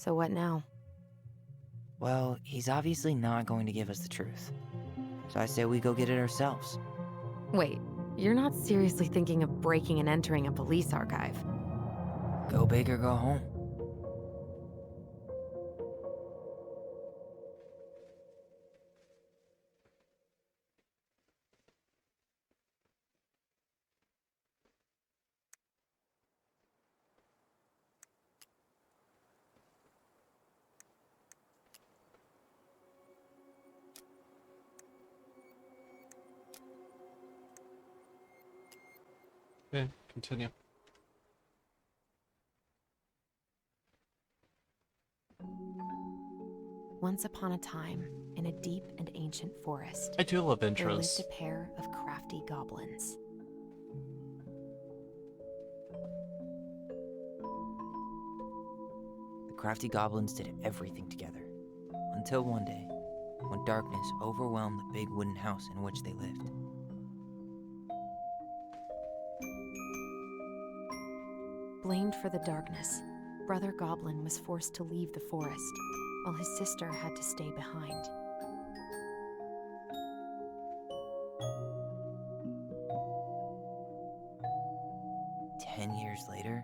So what now? Well, he's obviously not going to give us the truth. So I say we go get it ourselves. Wait, you're not seriously thinking of breaking and entering a police archive? Go big or go home. Okay, continue. Once upon a time, in a deep and ancient forest, I do love there lived intros. a pair of crafty goblins. The crafty goblins did everything together. Until one day, when darkness overwhelmed the big wooden house in which they lived. Blamed for the darkness, Brother Goblin was forced to leave the forest, while his sister had to stay behind. Years later,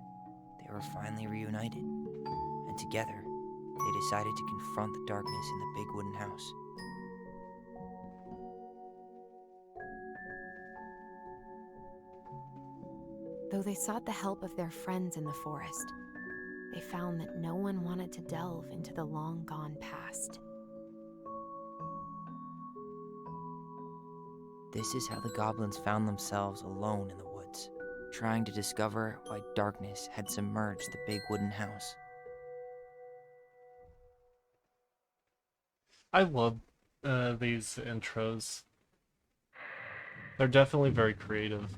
they were finally reunited, and together, they decided to confront the darkness in the big wooden house. Though they sought the help of their friends in the forest, they found that no one wanted to delve into the long-gone past. This is how the goblins found themselves alone in the woods, trying to discover why darkness had submerged the big wooden house. I love these intros. They're definitely very creative.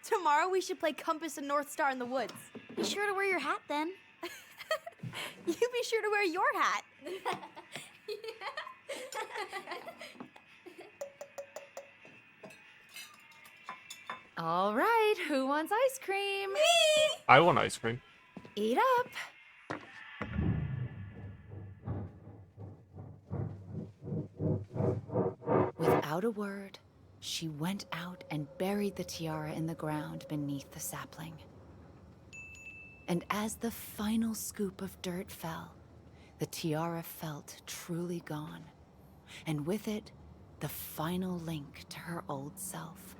Tomorrow we should play Compass and North Star in the woods. Be sure to wear your hat then. You be sure to wear your hat. All right, who wants ice cream? Me! I want ice cream. Eat up. Without a word, she went out and buried the tiara in the ground beneath the sapling. And as the final scoop of dirt fell, the tiara felt truly gone, and with it, the final link to her old self.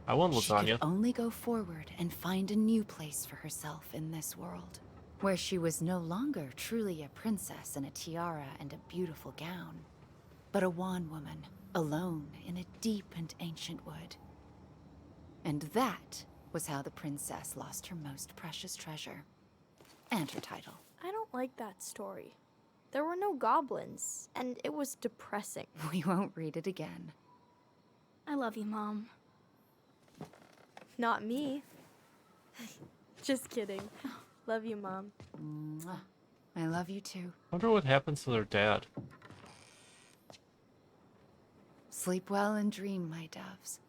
I want She could lasagna. only go forward and find a new place for herself in this world, where she was no longer truly a princess in a tiara and a beautiful gown, but a wan woman, alone in a deep and ancient wood. And that was how the princess lost her most precious treasure, and her title. I don't like that story. There were no goblins, and it was depressing. We won't read it again. I love you, Mom. Not me. Just kidding. Love you, Mom. Mwah. I love you too. Wonder what happens to their dad. Sleep well and dream, my doves.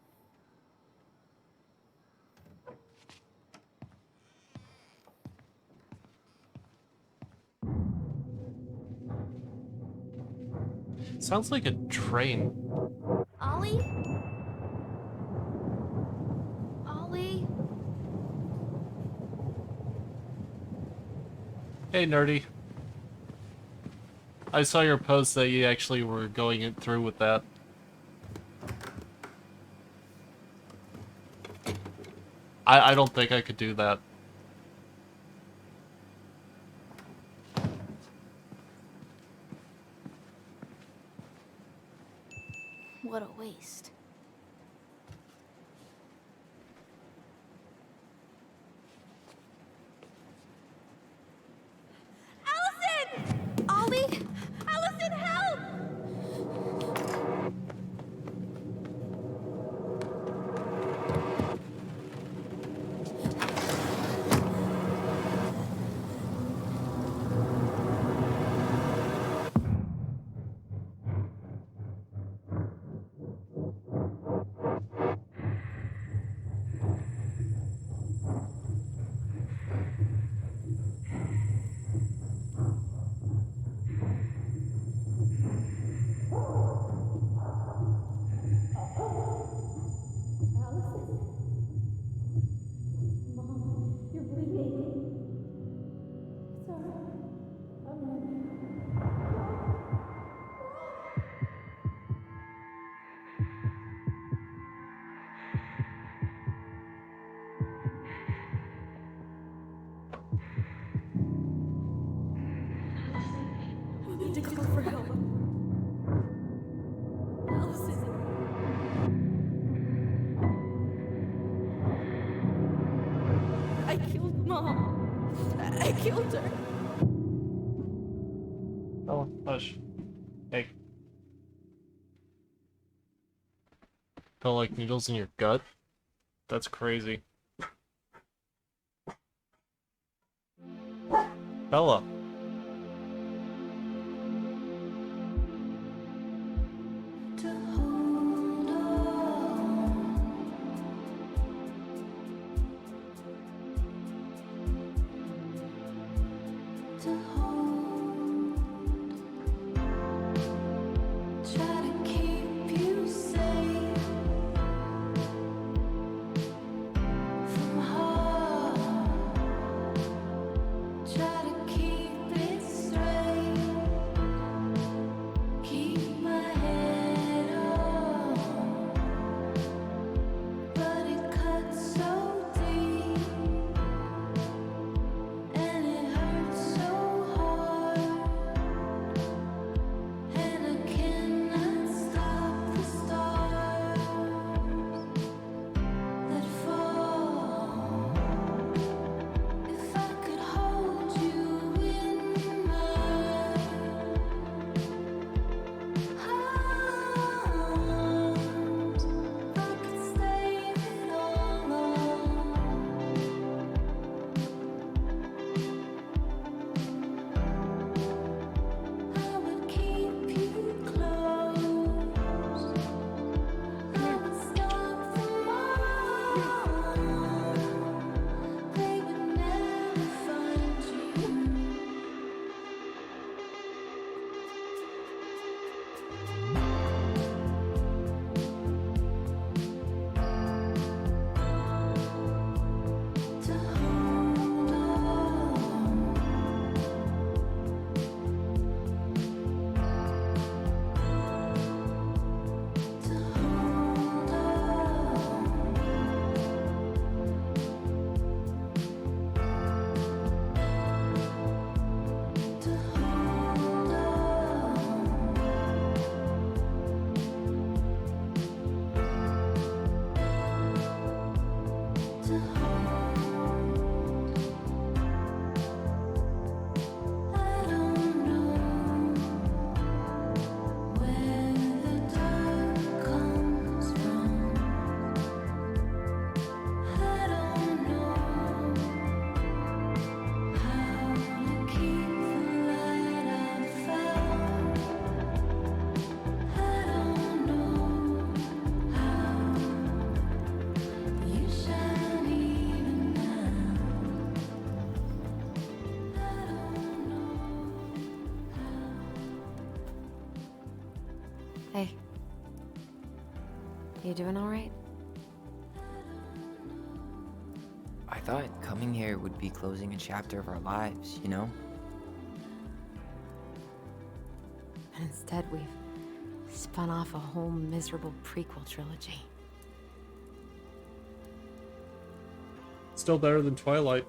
Sounds like a train. Ollie? Ollie? Hey, nerdy. I saw your post that you actually were going it through with that. I don't think I could do that. What a waste. Allison! Ollie! Allison, help! to call for help. Allison. I killed Mom. I killed her. Oh, hush. Hey. Felt like needles in your gut? That's crazy. Bella. Hey. You doing all right? I thought coming here would be closing a chapter of our lives, you know? And instead, we've spun off a whole miserable prequel trilogy. Still better than Twilight.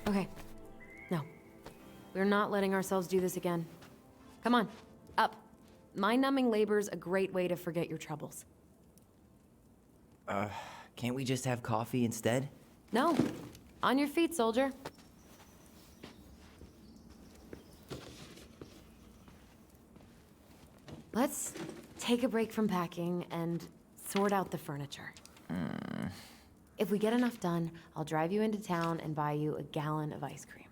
Okay. No. We're not letting ourselves do this again. Come on, up. Mind-numbing labor's a great way to forget your troubles. Can't we just have coffee instead? No. On your feet, soldier. Let's take a break from packing and sort out the furniture. If we get enough done, I'll drive you into town and buy you a gallon of ice cream.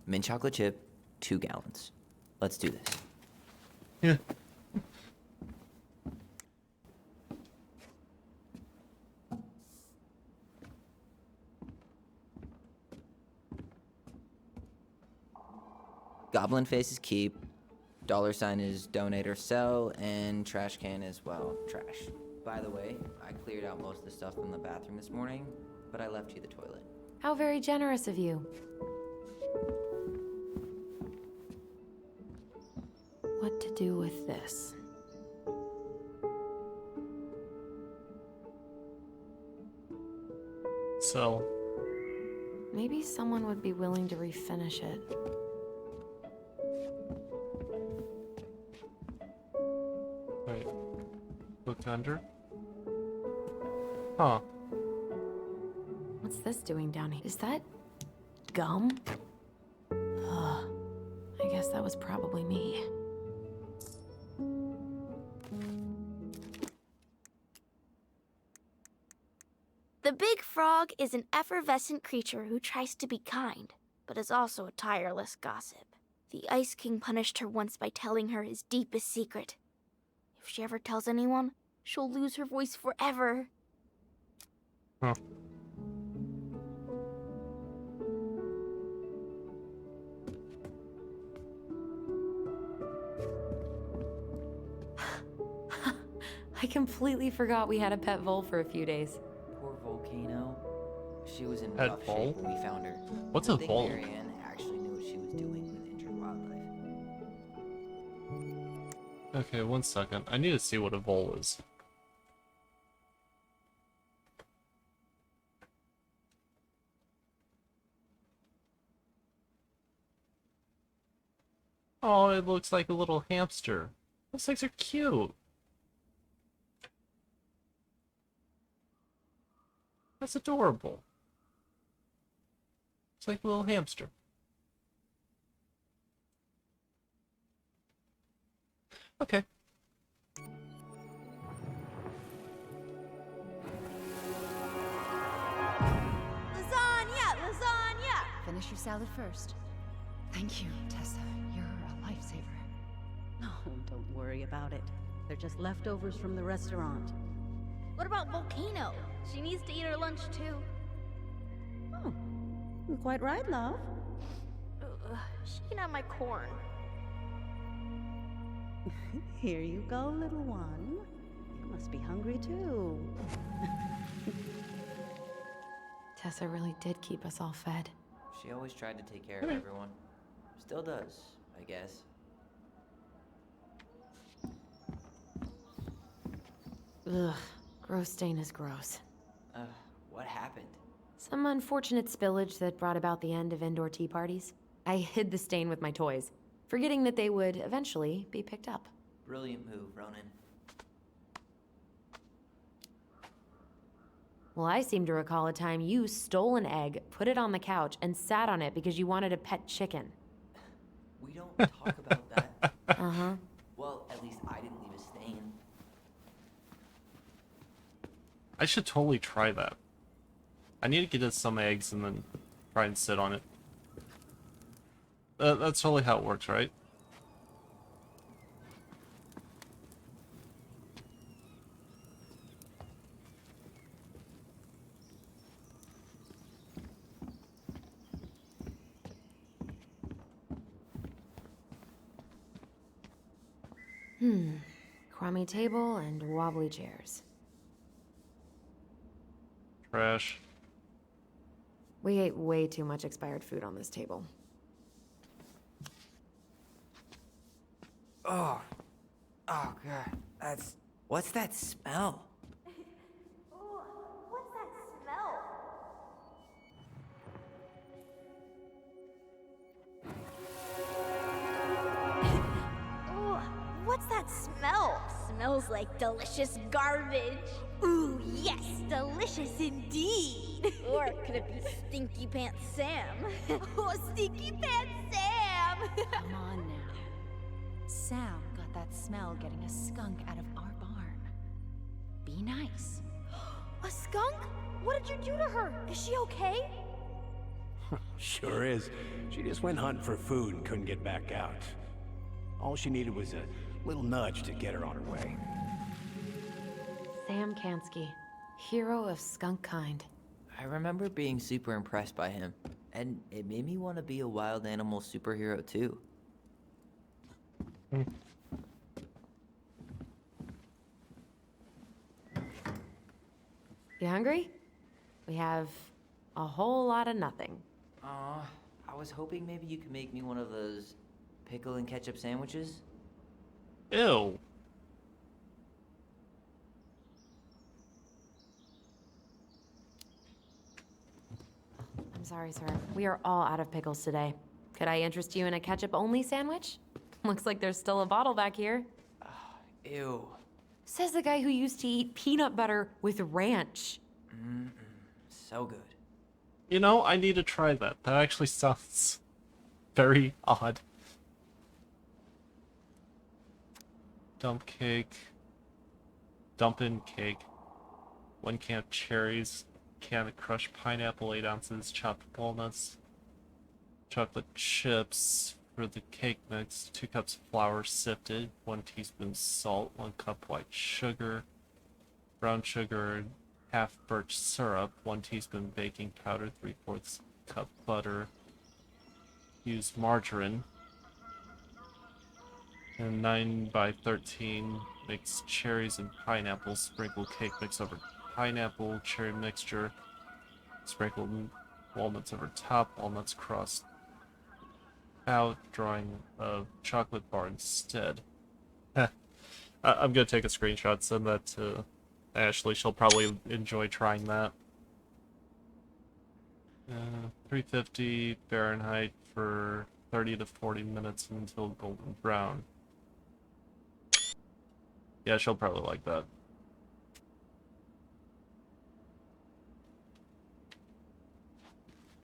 Mint chocolate chip, 2 gallons. Let's do this. Yeah. Goblin face is keep, $sign is donate or sell, and trash can is, well, trash. By the way, I cleared out most of the stuff from the bathroom this morning, but I left you the toilet. How very generous of you. What to do with this? So, Maybe someone would be willing to refinish it. Wait. Look under? Huh. What's this doing down here? Is that gum? Ugh. I guess that was probably me. The big frog is an effervescent creature who tries to be kind, but is also a tireless gossip. The Ice King punished her once by telling her his deepest secret. If she ever tells anyone, she'll lose her voice forever. Huh. I completely forgot we had a pet vole for a few days. Poor Volcano. She was in Pet rough vole? shape when we found her. What's I a think vole? Marianne actually knew what she was doing with injured wildlife. Okay, 1 second. I need to see what a vole is. Oh, it looks like a little hamster. Those things are cute. That's adorable. It's like a little hamster. Okay. Lasagna! Lasagna! Finish your salad first. Thank you, Tessa. You're a lifesaver. Oh, don't worry about it. They're just leftovers from the restaurant. What about Volcano? She needs to eat her lunch too. Oh, quite right, love. She can have my corn. Here you go, little one. You must be hungry too. Tessa really did keep us all fed. She always tried to take care of everyone. Still does, I guess. Ugh, gross stain is gross. What happened? Some unfortunate spillage that brought about the end of indoor tea parties. I hid the stain with my toys, forgetting that they would eventually be picked up. Brilliant move, Ronan. Well, I seem to recall a time you stole an egg, put it on the couch, and sat on it because you wanted a pet chicken. We don't talk about that. Uh-huh. Well, at least I didn't leave a stain. I should totally try that. I need to get us some eggs and then try and sit on it. That's totally how it works, right? Crummy table and wobbly chairs. Trash. We ate way too much expired food on this table. Oh. Oh, God. What's that smell? Oh, what's that smell? Oh, what's that smell? Smells like delicious garbage. Ooh, yes, delicious indeed. Or could it be Stinky Pants Sam? Oh, Stinky Pants Sam! Come on now. Sam got that smell getting a skunk out of our barn. Be nice. A skunk? What did you do to her? Is she okay? Sure is. She just went hunting for food and couldn't get back out. All she needed was a little nudge to get her on her way. Sam Kansky, hero of skunk kind. I remember being super impressed by him, and it made me want to be a wild animal superhero too. You hungry? We have a whole lot of nothing. Aw, I was hoping maybe you could make me one of those pickle and ketchup sandwiches. Ew. I'm sorry, sir. We are all out of pickles today. Could I interest you in a ketchup-only sandwich? Looks like there's still a bottle back here. Ew. Says the guy who used to eat peanut butter with ranch. So good. You know, I need to try that. That actually sounds very odd. Dump cake. Dump in cake. 1 can of cherries. Can of crushed pineapple, 8 ounces. Chopped walnuts. Chocolate chips for the cake mix. 2 cups flour sifted. 1 teaspoon salt. 1 cup white sugar. Brown sugar. Half birch syrup. 1 teaspoon baking powder. 3/4 cup butter. Use margarine. And 9 by 13 mix cherries and pineapple. Sprinkle cake mix over pineapple, cherry mixture. Sprinkle walnuts over top. Walnuts crossed out, drawing a chocolate bar instead. I'm gonna take a screenshot, send that to Ashley. She'll probably enjoy trying that. 350 Fahrenheit for 30 to 40 minutes until golden brown. Yeah, she'll probably like that.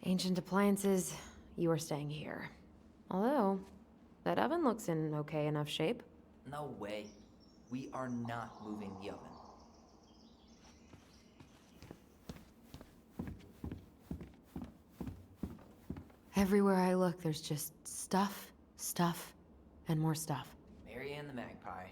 Ancient appliances, you are staying here. Although, that oven looks in okay enough shape. No way. We are not moving the oven. Everywhere I look, there's just stuff, stuff, and more stuff. Mary Ann the Magpie.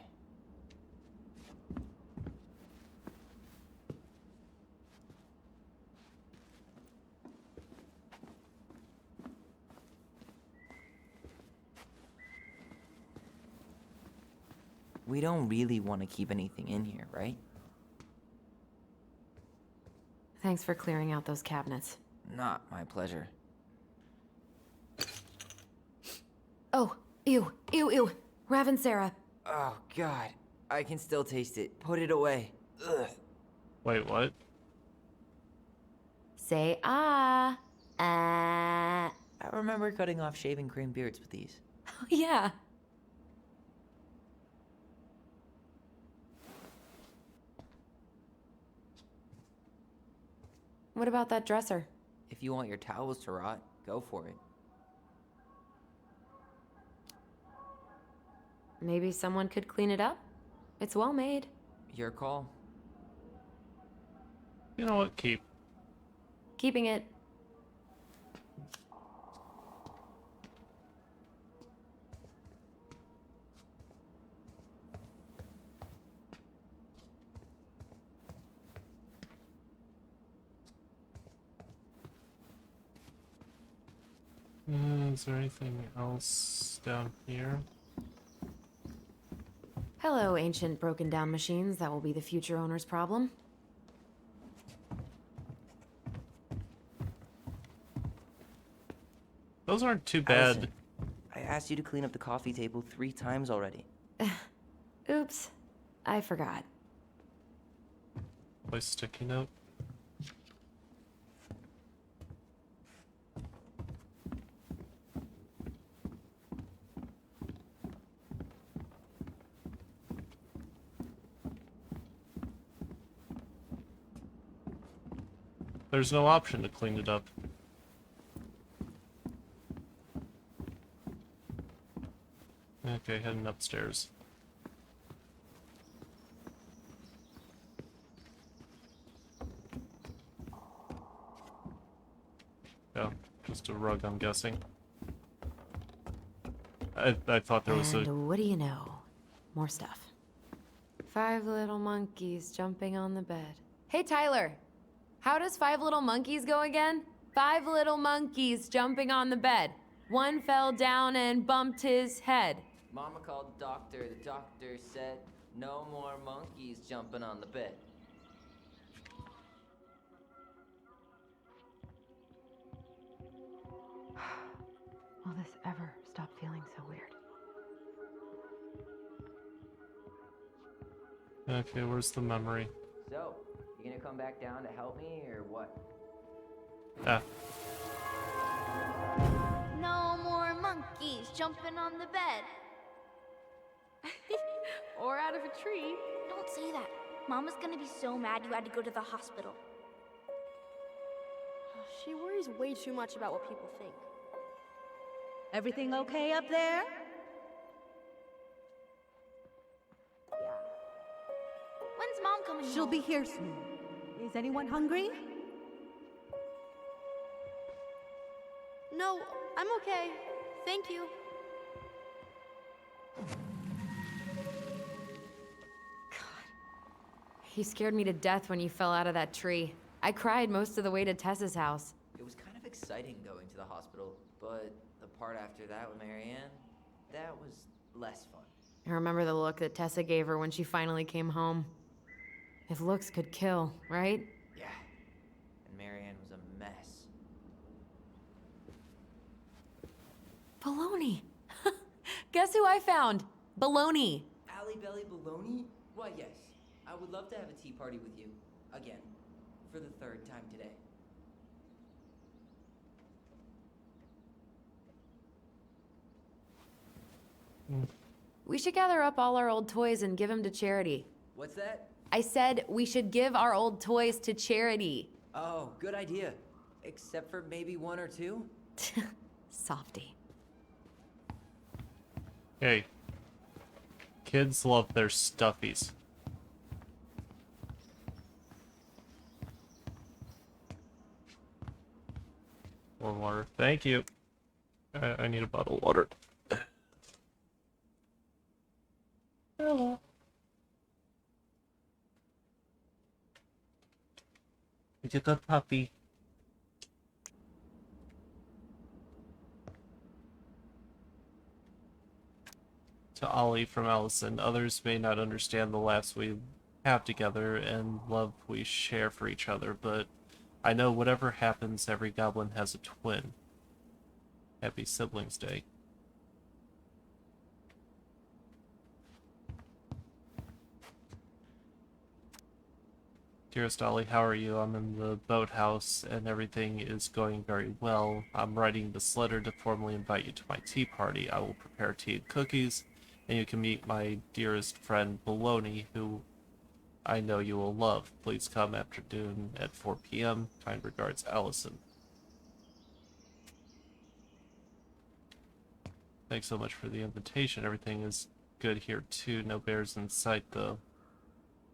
We don't really want to keep anything in here, right? Thanks for clearing out those cabinets. Not my pleasure. Oh, ew, ew, ew. Raven Sarah. Oh, God. I can still taste it. Put it away. Ugh. Wait, what? Say ah. Ah. I remember cutting off shaving cream beards with these. Oh, yeah. What about that dresser? If you want your towels to rot, go for it. Maybe someone could clean it up? It's well made. Your call. You know what? Keep. Keeping it. Is there anything else down here? Hello, ancient broken down machines that will be the future owner's problem. Those aren't too bad. Allison, I asked you to clean up the coffee table 3 times already. Oops. I forgot. Play sticky note. There's no option to clean it up. Okay, heading upstairs. Yeah, just a rug, I'm guessing. I thought there was And what do you know? More stuff. 5 little monkeys jumping on the bed. Hey, Tyler! How does 5 little monkeys go again? 5 little monkeys jumping on the bed. One fell down and bumped his head. Mama called the doctor. The doctor said, no more monkeys jumping on the bed. Will this ever stop feeling so weird? Okay, where's the memory? So, you gonna come back down to help me, or what? Ah. monkeys jumping on the bed. Or out of a tree. Don't say that. Mama's gonna be so mad you had to go to the hospital. She worries way too much about what people think. Everything okay up there? Yeah. When's Mom coming She'll home? be here soon. Is anyone hungry? No, I'm okay. Thank you. You scared me to death when you fell out of that tree. I cried most of the way to Tessa's house. It was kind of exciting going to the hospital, but the part after that with Marianne, that was less fun. I remember the look that Tessa gave her when she finally came home. If looks could kill, right? Yeah. And Marianne was a mess. Baloney. Guess who I found? Baloney. Alley Belly Baloney? Why, yes. I would love to have a tea party with you. Again. For the third time today. We should gather up all our old toys and give them to charity. What's that? I said we should give our old toys to charity. Oh, good idea. Except for maybe one or two? Softy. Hey. Kids love their stuffies. More water. Thank you. I need a bottle of water. Hello. It's a good puppy. To Ollie from Allison, others may not understand the laughs we have together and love we share for each other, but I know whatever happens, every goblin has a twin. Happy Siblings Day. Dearest Ollie, how are you? I'm in the boathouse and everything is going very well. I'm writing this letter to formally invite you to my tea party. I will prepare tea and cookies, and you can meet my dearest friend Baloney, who I know you will love. Please come after noon at 4 p.m. Kind regards, Allison. Thanks so much for the invitation. Everything is good here too. No bears in sight though.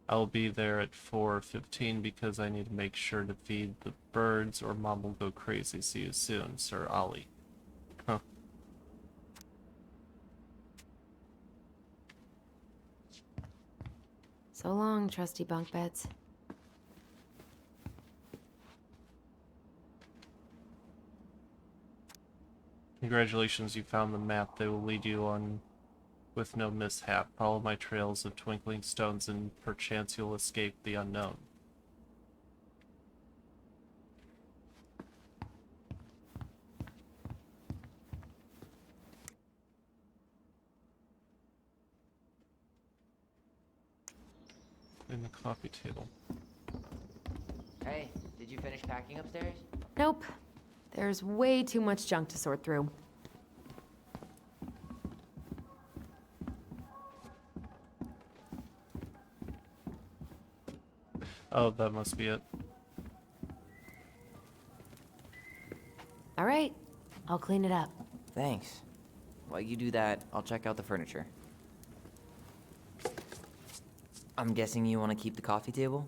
I'll be there at 4:15 because I need to make sure to feed the birds or Mom will go crazy. See you soon, Sir Ollie. Huh. So long, trusty bunk beds. Congratulations, you found the map. They will lead you on with no mishap. Follow my trails of twinkling stones and perchance you'll escape the unknown. In the coffee table. Hey, did you finish packing upstairs? Nope. There's way too much junk to sort through. Oh, that must be it. All right, I'll clean it up. Thanks. While you do that, I'll check out the furniture. I'm guessing you want to keep the coffee table?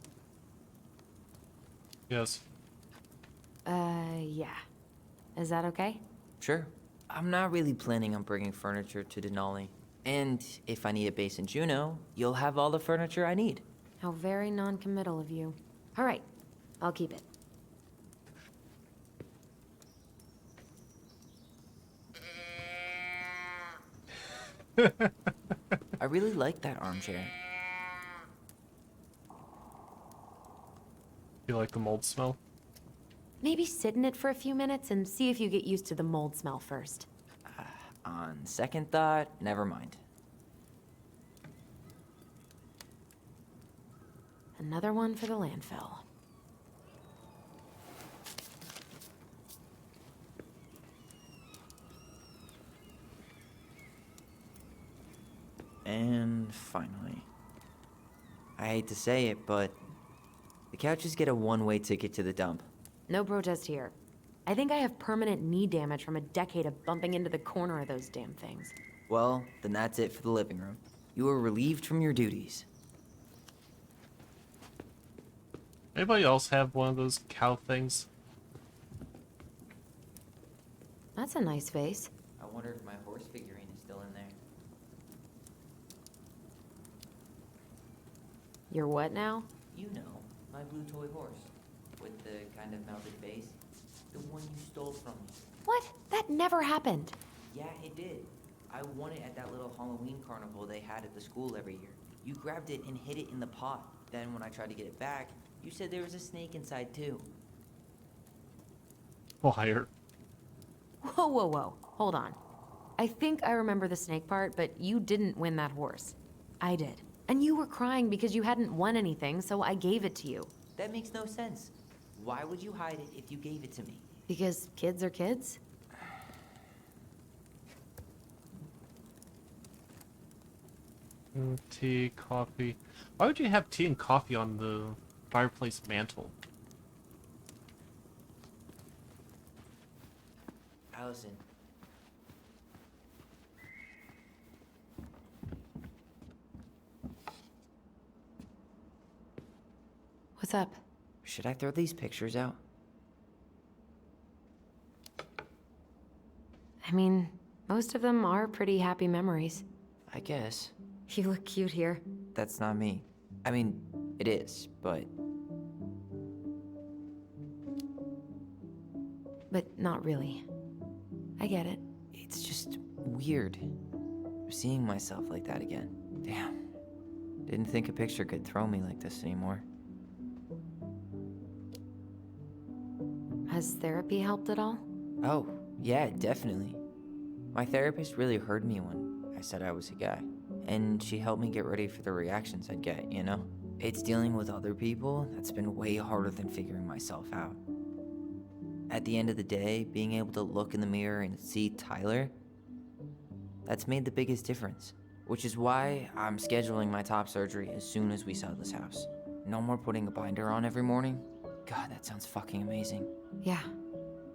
Yes. Yeah. Is that okay? Sure. I'm not really planning on bringing furniture to Denali. And if I need a base in Juneau, you'll have all the furniture I need. How very non-committal of you. All right, I'll keep it. I really like that armchair. You like the mold smell? Maybe sit in it for a few minutes and see if you get used to the mold smell first. On second thought, never mind. Another one for the landfill. And finally. I hate to say it, but the couches get a one-way ticket to the dump. No protest here. I think I have permanent knee damage from a decade of bumping into the corner of those damn things. Well, then that's it for the living room. You are relieved from your duties. Anybody else have one of those cow things? That's a nice face. I wonder if my horse figurine is still in there. You're what now? You know, my blue toy horse. With the kind of melted face. The one you stole from me. What? That never happened. Yeah, it did. I won it at that little Halloween carnival they had at the school every year. You grabbed it and hid it in the pot. Then when I tried to get it back, you said there was a snake inside too. Liar. Whoa, whoa, whoa. Hold on. I think I remember the snake part, but you didn't win that horse. I did. And you were crying because you hadn't won anything, so I gave it to you. That makes no sense. Why would you hide it if you gave it to me? Because kids are kids? Tea, coffee. Why would you have tea and coffee on the fireplace mantle? Allison. What's up? Should I throw these pictures out? I mean, most of them are pretty happy memories. I guess. You look cute here. That's not me. I mean, it is, but But not really. I get it. it's just weird. Seeing myself like that again. Damn. Didn't think a picture could throw me like this anymore. Has therapy helped at all? Oh, yeah, definitely. My therapist really heard me when I said I was a guy. And she helped me get ready for the reactions I'd get, you know? It's dealing with other people that's been way harder than figuring myself out. At the end of the day, being able to look in the mirror and see Tyler, that's made the biggest difference. Which is why I'm scheduling my top surgery as soon as we sell this house. No more putting a binder on every morning. God, that sounds fucking amazing. Yeah,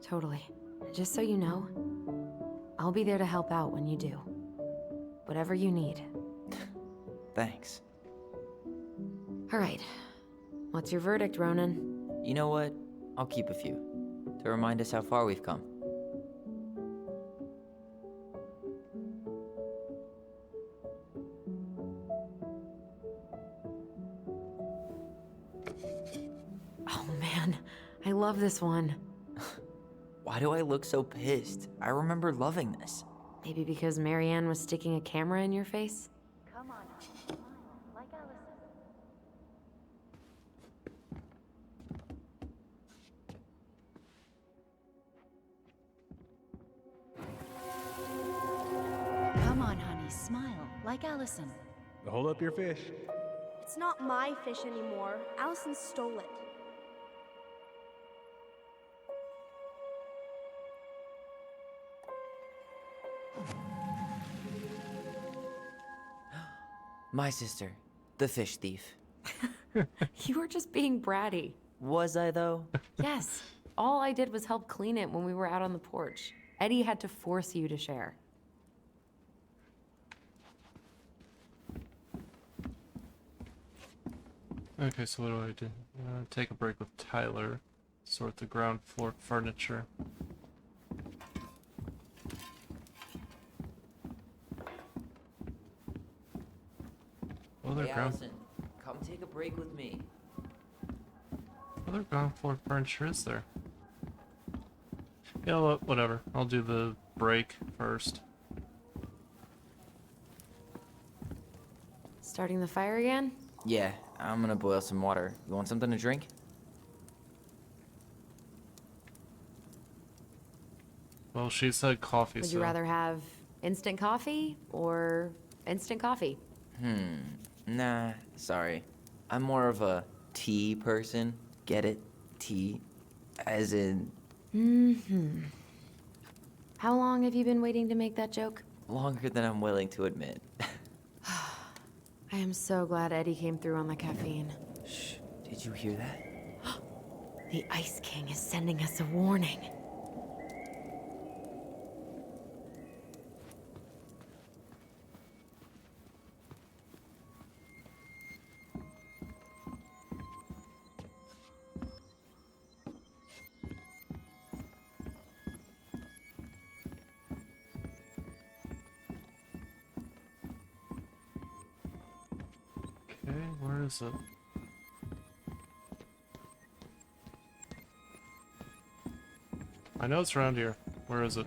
totally. Just so you know, I'll be there to help out when you do. Whatever you need. Thanks. All right. What's your verdict, Ronan? You know what? I'll keep a few. To remind us how far we've come. Oh man, I love this one. Why do I look so pissed? I remember loving this. Maybe because Marianne was sticking a camera in your face? Come on, smile, like Allison. Come on, honey, smile, like Allison. Hold up your fish. It's not my fish anymore. Allison stole it. My sister, the fish thief. You were just being bratty. Was I, though? Yes. All I did was help clean it when we were out on the porch. Eddie had to force you to share. Okay, so what do I do? Take a break with Tyler. Sort the ground floor furniture. Other Hey, ground, Allison, come take a break with me. other ground floor furniture is there? You know what? Whatever. I'll do the break first. Starting the fire again? Yeah, I'm gonna boil some water. You want something to drink? Well, she said coffee, Would so you rather have instant coffee or instant coffee? Nah, sorry. I'm more of a tea person. Get it? Tea. As in, How long have you been waiting to make that joke? longer than I'm willing to admit. I am so glad Eddie came through on the caffeine. Shh, did you hear that? The Ice King is sending us a warning. Okay, where is it? I know it's around here. Where is it?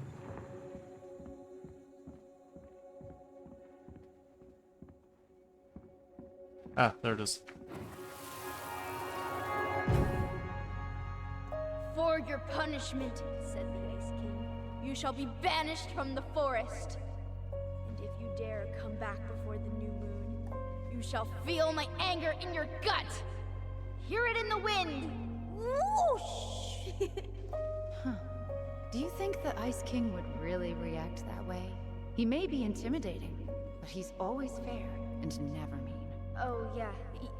Ah, there it is. For your punishment, said the Ice King, you shall be banished from the forest. And if you dare come back before the new moon, you shall feel my anger in your gut. Hear it in the wind. Whoosh! Do you think the Ice King would really react that way? He may be intimidating, but he's always fair and never mean. Oh, yeah,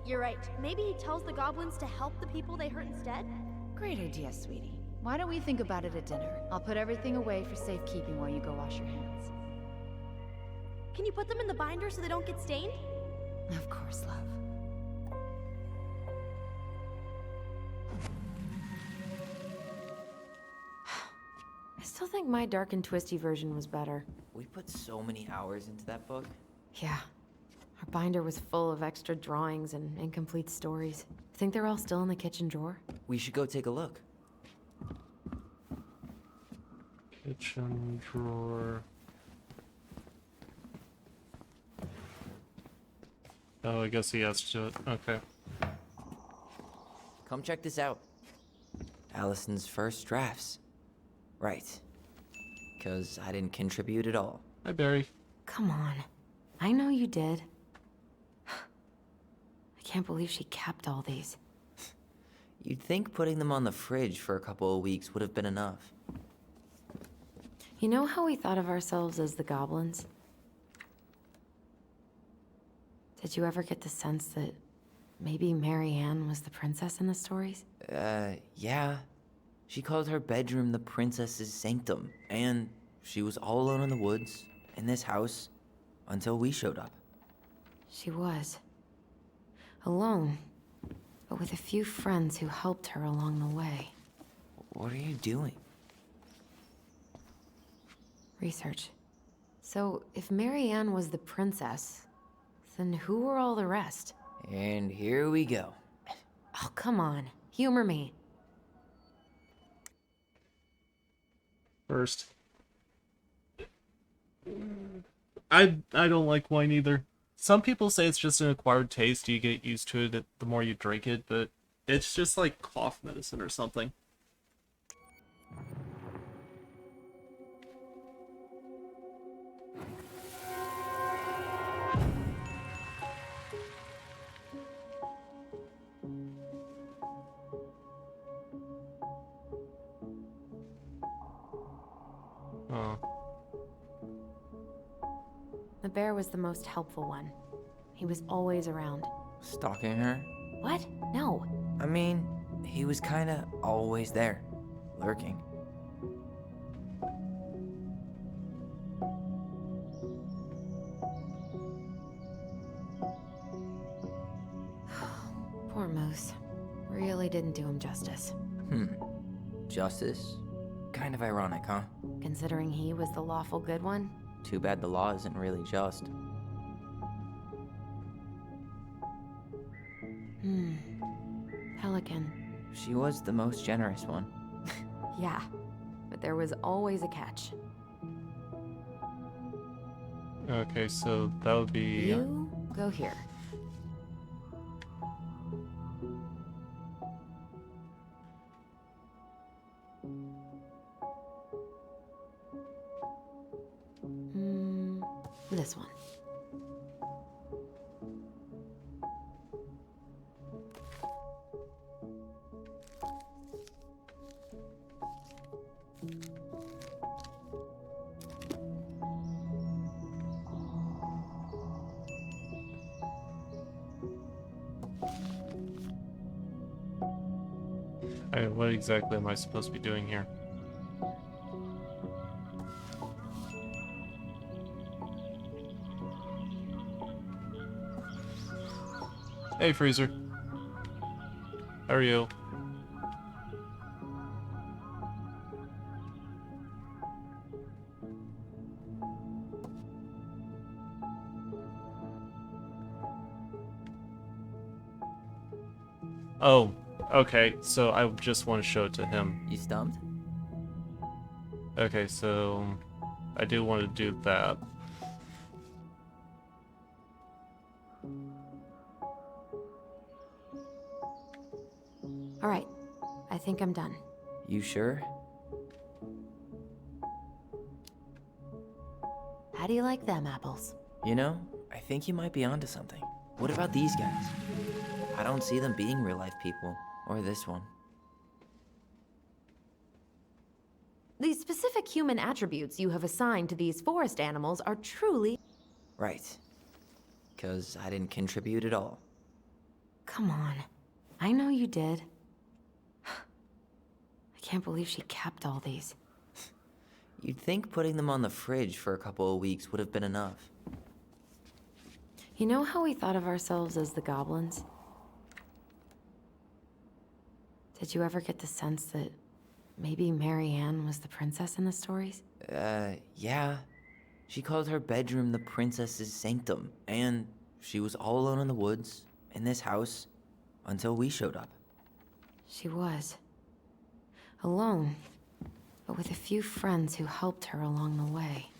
you're right. Maybe he tells the goblins to help the people they hurt instead? Great idea, sweetie. Why don't we think about it at dinner? I'll put everything away for safekeeping while you go wash your hands. Can you put them in the binder so they don't get stained? Of course, love. I still think my dark and twisty version was better. We put so many hours into that book. Yeah. Our binder was full of extra drawings and incomplete stories. Think they're all still in the kitchen drawer? We should go take a look. Kitchen drawer. Oh, I guess he has to do it. Okay. Come check this out. Allison's first drafts. Right. Because I didn't contribute at all. Hi, Barry. Come on. I know you did. I can't believe she kept all these. You'd think putting them on the fridge for a couple of weeks would have been enough. You know how we thought of ourselves as the goblins? Did you ever get the sense that maybe Mary Ann was the princess in the stories? Yeah. She called her bedroom the princess's sanctum, and she was all alone in the woods, in this house, until we showed up. She was. Alone, but with a few friends who helped her along the way. What are you doing? Research. So, if Mary Ann was the princess, then who were all the rest? And here we go. Oh, come on. Humor me. First. I don't like wine either. Some people say it's just an acquired taste. You get used to it the more you drink it, but it's just like cough medicine or something. Oh. The bear was the most helpful one. He was always around. Stalking her? What? No. I mean, he was kinda always there, lurking. Poor Moose. Really didn't do him justice. Justice? Kind of ironic, huh? Considering he was the lawful good one. Too bad the law isn't really just. Pelican. She was the most generous one. Yeah, but there was always a catch. Okay, so that would be... You go here. This one. Alright, what exactly am I supposed to be doing here? Hey, Freezer. How are you? Oh, okay, so I just want to show it to him. You stumped? Okay, so I do want to do that. All right, I think I'm done. You sure? How do you like them apples? You know, I think you might be onto something. What about these guys? I don't see them being real-life people. Or this one. The specific human attributes you have assigned to these forest animals are truly... Right. 'Cause I didn't contribute at all. Come on. I know you did. I can't believe she kept all these. You'd think putting them on the fridge for a couple of weeks would have been enough. You know how we thought of ourselves as the goblins? Did you ever get the sense that maybe Mary Ann was the princess in the stories? Yeah. She called her bedroom the princess's sanctum, and she was all alone in the woods, in this house, until we showed up. She was. Alone, but with a few friends who helped her along the way.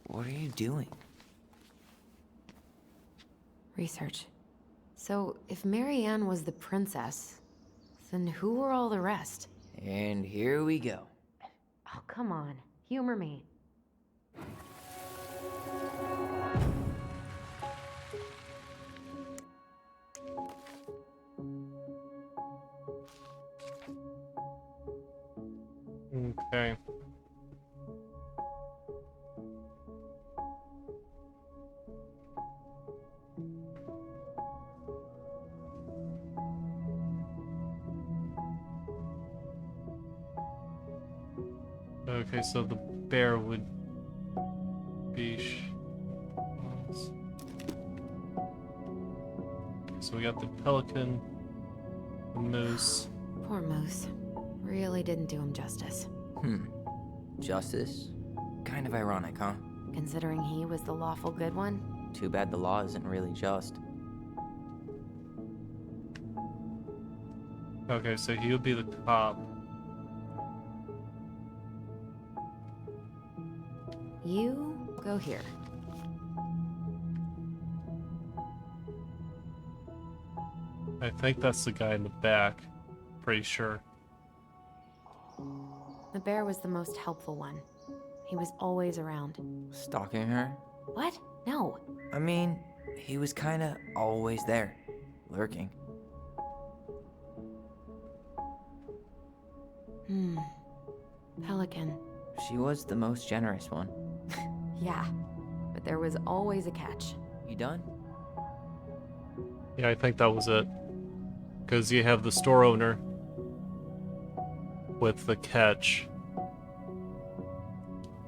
What are you doing? Research. So, if Mary Ann was the princess, then who were all the rest? And here we go. Oh, come on. Humor me. Okay. Okay, so the bear would be... So we got the pelican, the moose. Poor Moose. Really didn't do him justice. Justice? Kind of ironic, huh? Considering he was the lawful good one. Too bad the law isn't really just. Okay, so he would be the cop. You go here. I think that's the guy in the back. Pretty sure. The bear was the most helpful one. He was always around. Stalking her? What? No. I mean, he was kinda always there. Lurking. Pelican. She was the most generous one. Yeah. But there was always a catch. You done? Yeah, I think that was it. Because you have the store owner with the catch.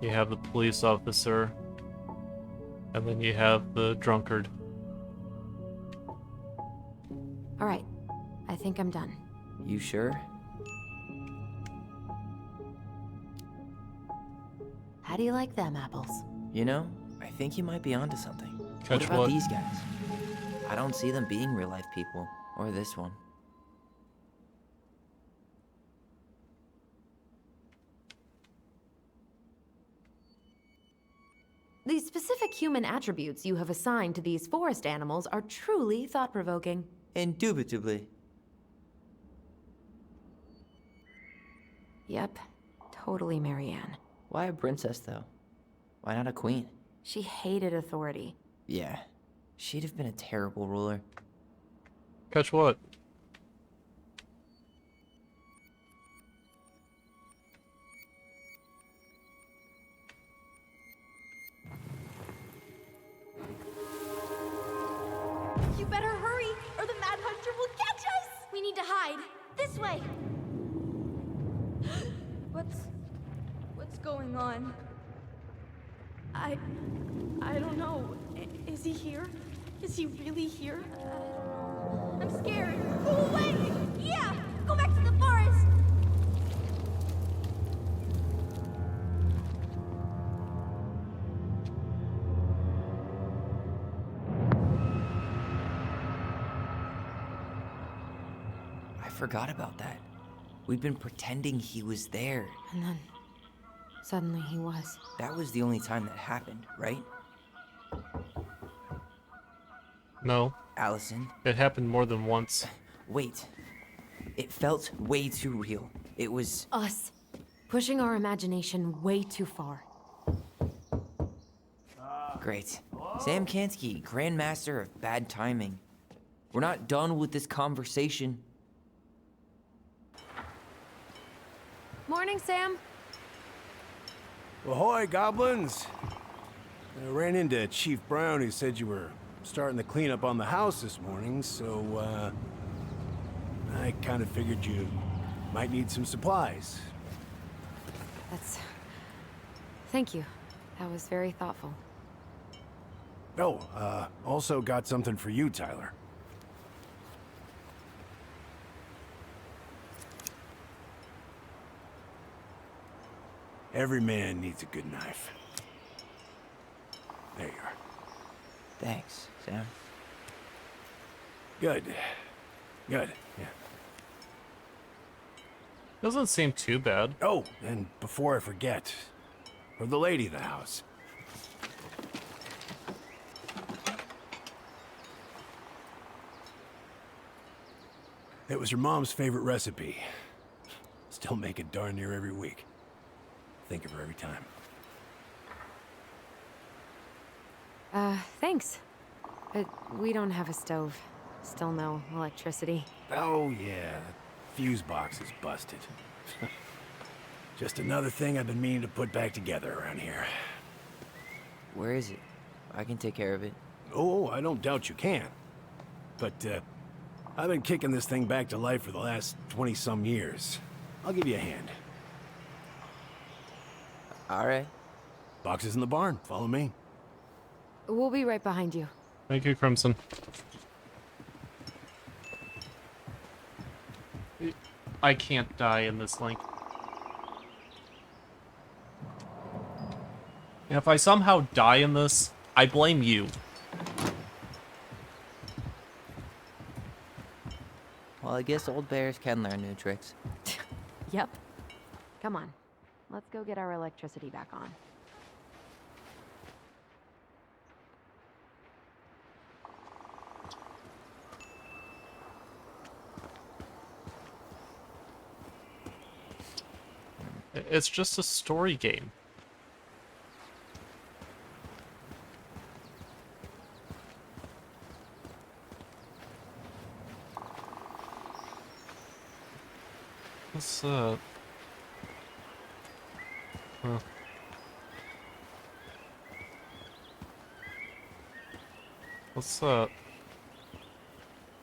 You have the police officer. And then you have the drunkard. All right. I think I'm done. You sure? How do you like them apples? You know, I think you might be onto something. Catch what about what? these guys? I don't see them being real-life people. Or this one. The specific human attributes you have assigned to these forest animals are truly thought-provoking. Indubitably. Yep. Totally Mary Ann. Why a princess, though? Why not a queen? She hated authority. Yeah. She'd have been a terrible ruler. Catch what? You better hurry, or the Mad Hunter will catch us! We need to hide. This way. What's going on? I don't know. Is he here? Is he really here? I don't know. I'm scared. Go away! Yeah! Go back to the forest! I forgot about that. We'd been pretending he was there. And then, suddenly he was. That was the only time that happened, right? No, Allison, it happened more than once. wait. It felt way too real. It was... Us. Pushing our imagination way too far. Great. Sam Kansky, Grandmaster of Bad Timing. We're not done with this conversation. Morning, Sam. Ahoy, goblins! I ran into Chief Brown, who said you were starting the cleanup on the house this morning, so, I kind of figured you might need some supplies. Thank you. That was very thoughtful. Oh, also got something for you, Tyler. Every man needs a good knife. There you are. Thanks, Sam. Good. Good, yeah. Doesn't seem too bad. Oh, and before I forget, for the lady of the house. It was her mom's favorite recipe. Still make it darn near every week. Think of her every time. Thanks. But we don't have a stove. Still no electricity. Oh, yeah. The fuse box is busted. Just another thing I've been meaning to put back together around here. Where is it? I can take care of it. Oh, I don't doubt you can. But, I've been kicking this thing back to life for the last 20-some years. I'll give you a hand. All right. Box is in the barn. Follow me. We'll be right behind you. Thank you, Crimson. I can't die in this link. And if I somehow die in this, I blame you. Well, I guess old bears can learn new tricks. Yep. Come on. Let's go get our electricity back on. It's just a story game. What's that? Huh. What's that?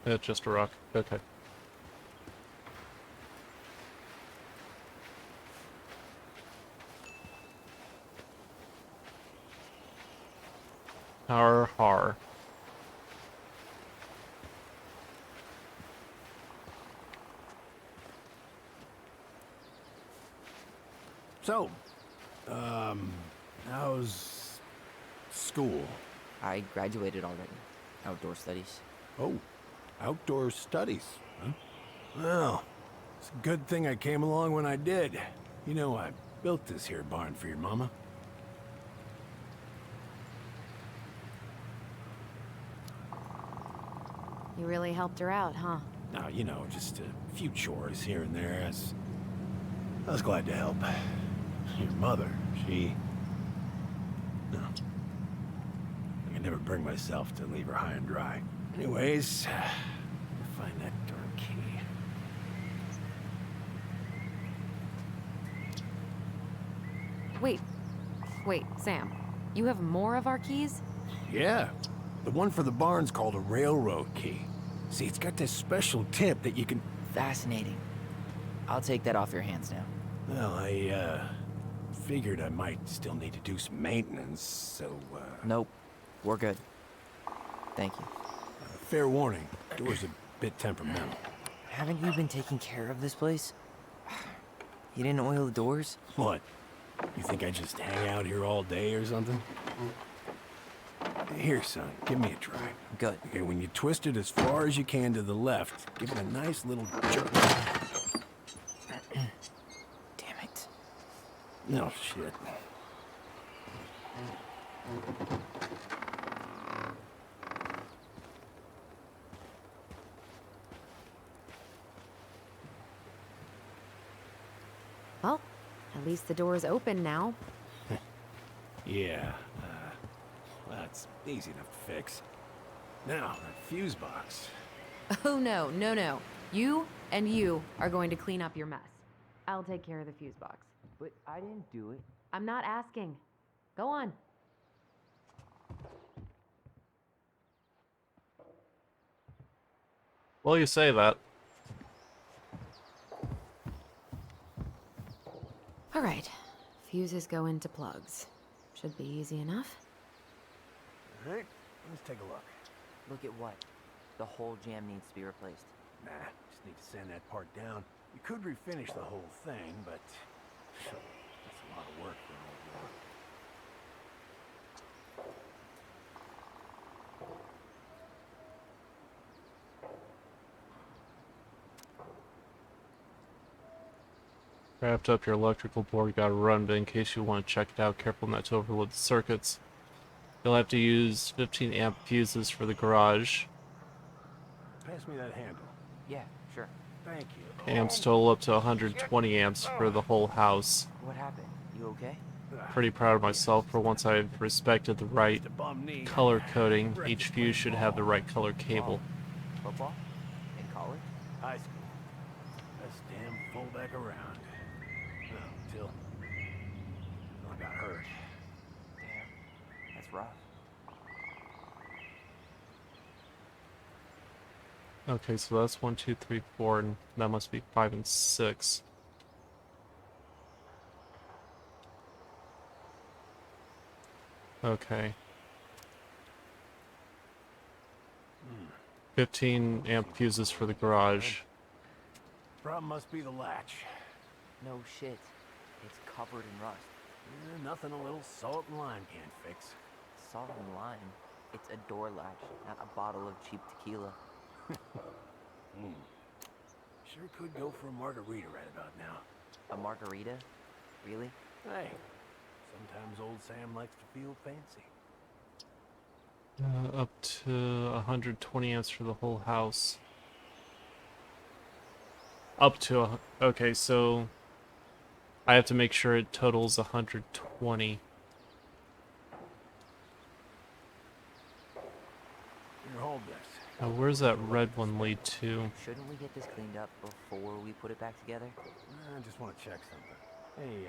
It's just a rock. Okay. Har. So, how's school? I graduated already. Outdoor studies. Oh, outdoor studies, huh? Well, it's a good thing I came along when I did. You know, I built this here barn for your mama. You really helped her out, huh? Now, you know, just a few chores here and there. I was glad to help. Your mother, she... No. I could never bring myself to leave her high and dry. Anyways, find that darn key. Wait, Sam. You have more of our keys? Yeah. The one for the barn's called a railroad key. See, it's got this special tip that you can... Fascinating. I'll take that off your hands now. Well, I figured I might still need to do some maintenance, so Nope. We're good. Thank you. fair warning, door's a bit temperamental. Haven't you been taking care of this place? You didn't oil the doors? What? You think I just hang out here all day or something? Here, son, give me a try. Good. Okay, when you twist it as far as you can to the left, give it a nice little jerk. Damn it. No shit. Well, at least the door is open now. Yeah, that's easy enough to fix. Now, that fuse box. Oh no, no, no. You and you are going to clean up your mess. I'll take care of the fuse box. But I didn't do it. I'm not asking. Go on. Well, you say that. All right. Fuses go into plugs. Should be easy enough. All right, let's take a look. Look at what? The whole jam needs to be replaced. Nah, just need to sand that part down. You could refinish the whole thing, but that's a lot of work for an old one. Wrapped up your electrical board, you gotta run, but in case you want to check it out, careful not to overload the circuits. You'll have to use 15 amp fuses for the garage. Pass me that handle. Yeah, sure. Thank you. Amps total up to 120 amps for the whole house. What happened? You okay? Pretty proud of myself for once I've respected the right Just a bum knee. color coding. Each fuse should have the right color cable. Football? In college? High school. Best damn fullback around. Well, until I got hurt. Damn. That's rough. Okay, so that's 1, 2, 3, 4, and that must be 5 and 6. Okay. 15 amp fuses for the garage. Problem must be the latch. No shit. It's covered in rust. Nothing a little salt and lime can't fix. Salt and lime. It's a door latch, not a bottle of cheap tequila. Sure could go for a margarita right about now. A margarita? Really? Hey, sometimes old Sam likes to feel fancy. Up to 120 amps for the whole house. Up to okay, so I have to make sure it totals 120. Here, hold this. Now, where's that red one lead to? Shouldn't we get this cleaned up before we put it back together? I just want to check something. Hey,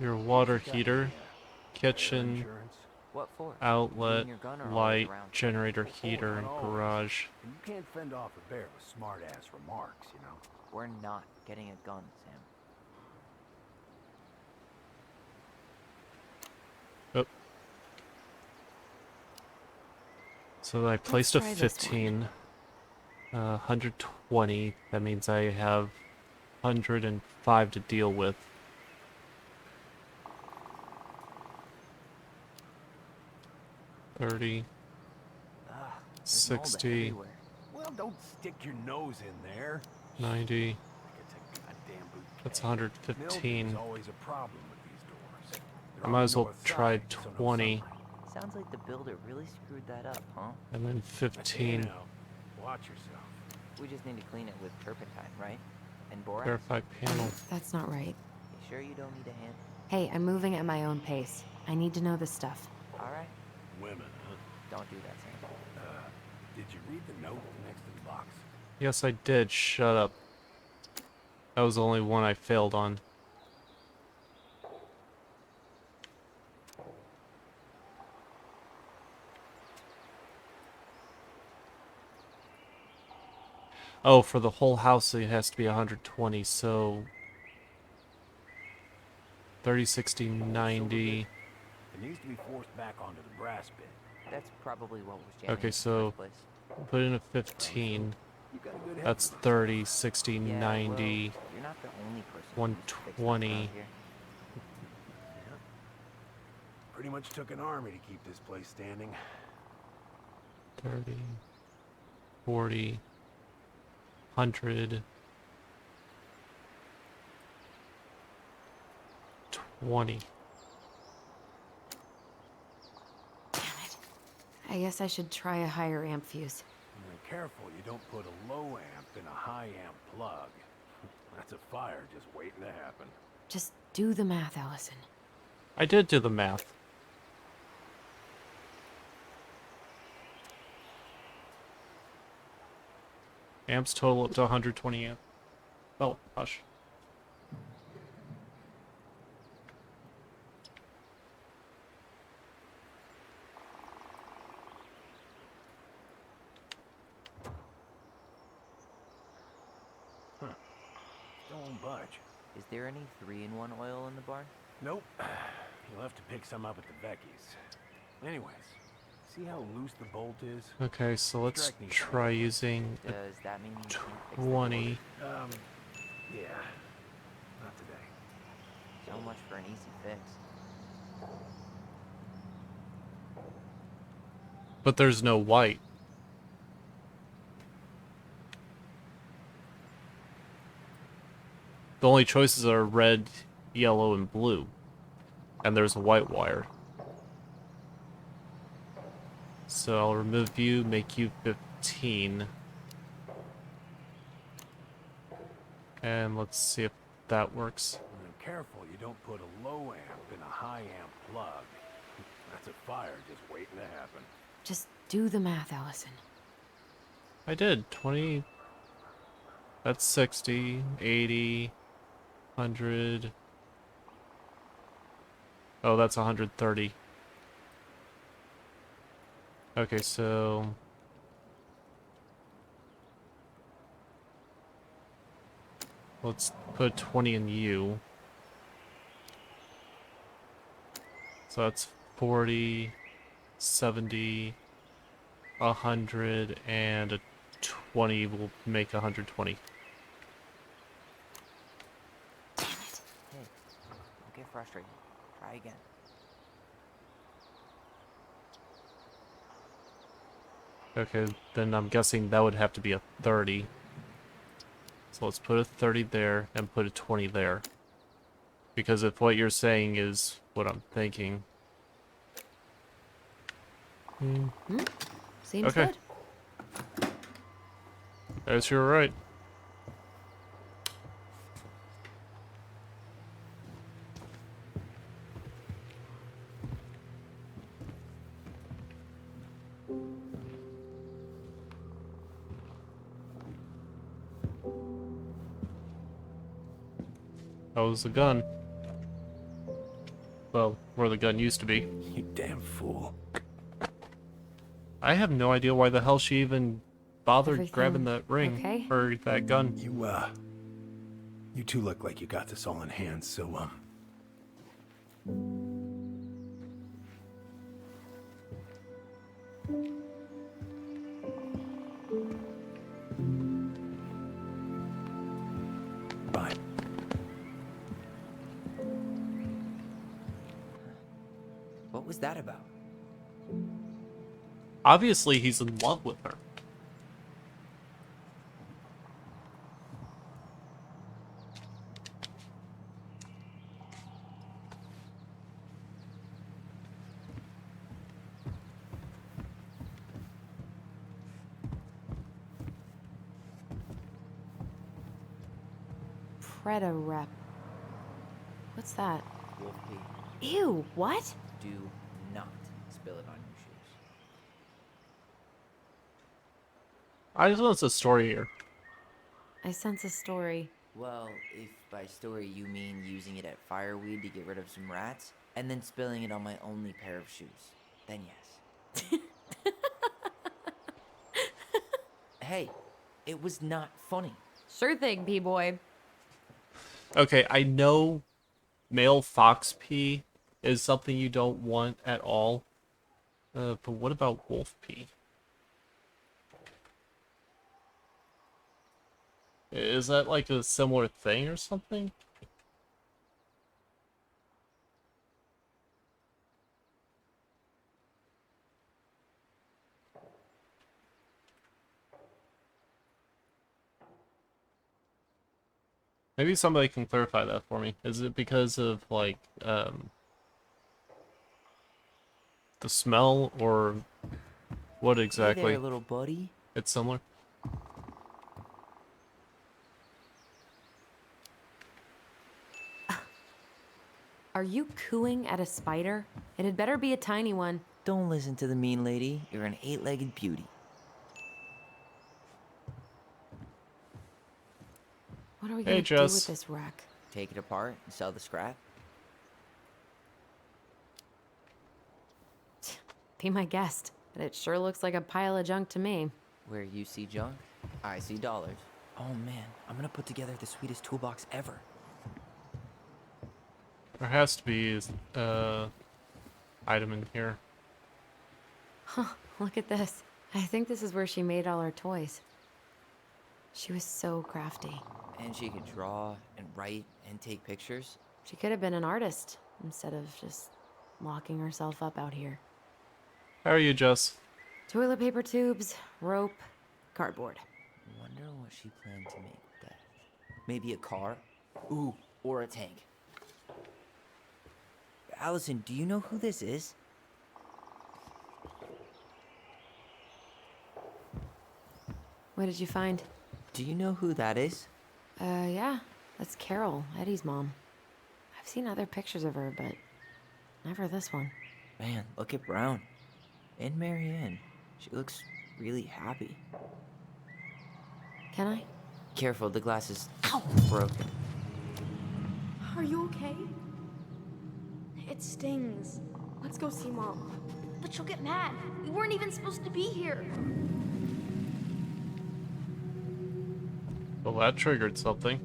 Your water got heater, the, kitchen, insurance? What for? outlet, Clean your gun or haul it light, around? generator, heater, and garage. And you can't fend off a bear with smart-ass remarks, you know? We're not getting a gun, Sam. Oh. So I placed a try this one. 15. 120. That means I have 105 to deal with. $30, Ugh, there's mold 60, everywhere. Well, don't stick your nose in there. 90. Like it's a goddamn bouquet. That's 115. Mildew's always a problem with these doors. They're I on might the as well north try side, so no 20. sunlight. Sounds like the builder really screwed that up, huh? And then That's it 15. now. Watch yourself. We just need to clean it with turpentine, right? And borax? Verify panel. That's not right. You sure you don't need a hand? Hey, I'm moving at my own pace. I need to know this stuff. Alright. Women, huh? Don't do that, Sam. Did you read the note next to the box? Yes, I did. Shut up. That was the only one I failed on. Oh, for the whole house it has to be 120, so 30, 60, 90. It needs to be forced back onto the brass bit. That's probably what was jamming Okay, in the so first place. put in a 15. You got a good head That's for this. 30, 60, Yeah, 90, well, you're not the only person who used to fix stuff 120. around here. Yeah. Pretty much took an army to keep this place standing. 30, 40, 100, 20. Damn it. I guess I should try a higher amp fuse. Be careful you don't put a low amp in a high amp plug. That's a fire just waiting to happen. Just do the math, Allison. I did do the math. Amps total up to 120 amp. Oh, hush. Don't budge. Is there any 3-in-1 oil in the barn? Nope. You'll have to pick some up at the Vecchi's. Anyways, see how loose the bolt is? Okay, so let's try using a Does that mean you can't fix the 20. Yeah. Not today. So much for an easy fix. But there's no white. The only choices are red, yellow, and blue. And there's a white wire. So I'll remove you, make you 15. And let's see if that works. And careful you don't put a low amp in a high amp plug. That's a fire just waiting to happen. Just do the math, Allison. I did. 20. That's 60, 80, 100. Oh, that's 130. Okay, so... let's put 20 in you. So that's 40, 70, 100, and a 20 will make 120. Hey, don't get frustrated. Try again. Okay, then I'm guessing that would have to be a 30. So let's put a 30 there and put a 20 there. Because if what you're saying is what I'm thinking... Seems Okay. good. Guess you're right. That was the gun. Well, where the gun used to be. You damn fool. I have no idea why the hell she even bothered Everything grabbing that ring okay? or that gun. You two look like you got this all in hand, so, bye. What was that about? Obviously, he's in love with her. Preda-rep. What's that? Wolf pee. Ew, what? Do not spill it on your shoes. I just want a story here. I sense a story. Well, if by story you mean using it at fireweed to get rid of some rats, and then spilling it on my only pair of shoes, then yes. Hey, it was not funny. Sure thing, P-boy. Okay, I know male fox pee is something you don't want at all. But what about wolf pee? Is that like a similar thing or something? Maybe somebody can clarify that for me. Is it because of like the smell, or what Hey exactly? there, little buddy. It's similar. Are you cooing at a spider? It had better be a tiny one. Don't listen to the mean lady. You're an 8-legged beauty. What are we Hey, gonna do with Jess. this wreck? Take it apart and sell the scrap. Be my guest, but it sure looks like a pile of junk to me. Where you see junk, I see dollars. Oh man, I'm gonna put together the sweetest toolbox ever. There has to be item in here. Huh, look at this. I think this is where she made all her toys. She was so crafty. And she could draw and write and take pictures. She could have been an artist instead of just locking herself up out here. How are you, Jess? Toilet paper tubes, rope, cardboard. Wonder what she planned to make with that. Maybe a car? Ooh, or a tank. Allison, do you know who this is? What did you find? Do you know who that is? Yeah, that's Carol, Eddie's mom. I've seen other pictures of her, but never this one. Man, look at Brown. And Marianne. She looks really happy. Can I? Careful, the glass is broken. Are you okay? It stings. Let's go see Mom. But she'll get mad. We weren't even supposed to be here. Well, that triggered something.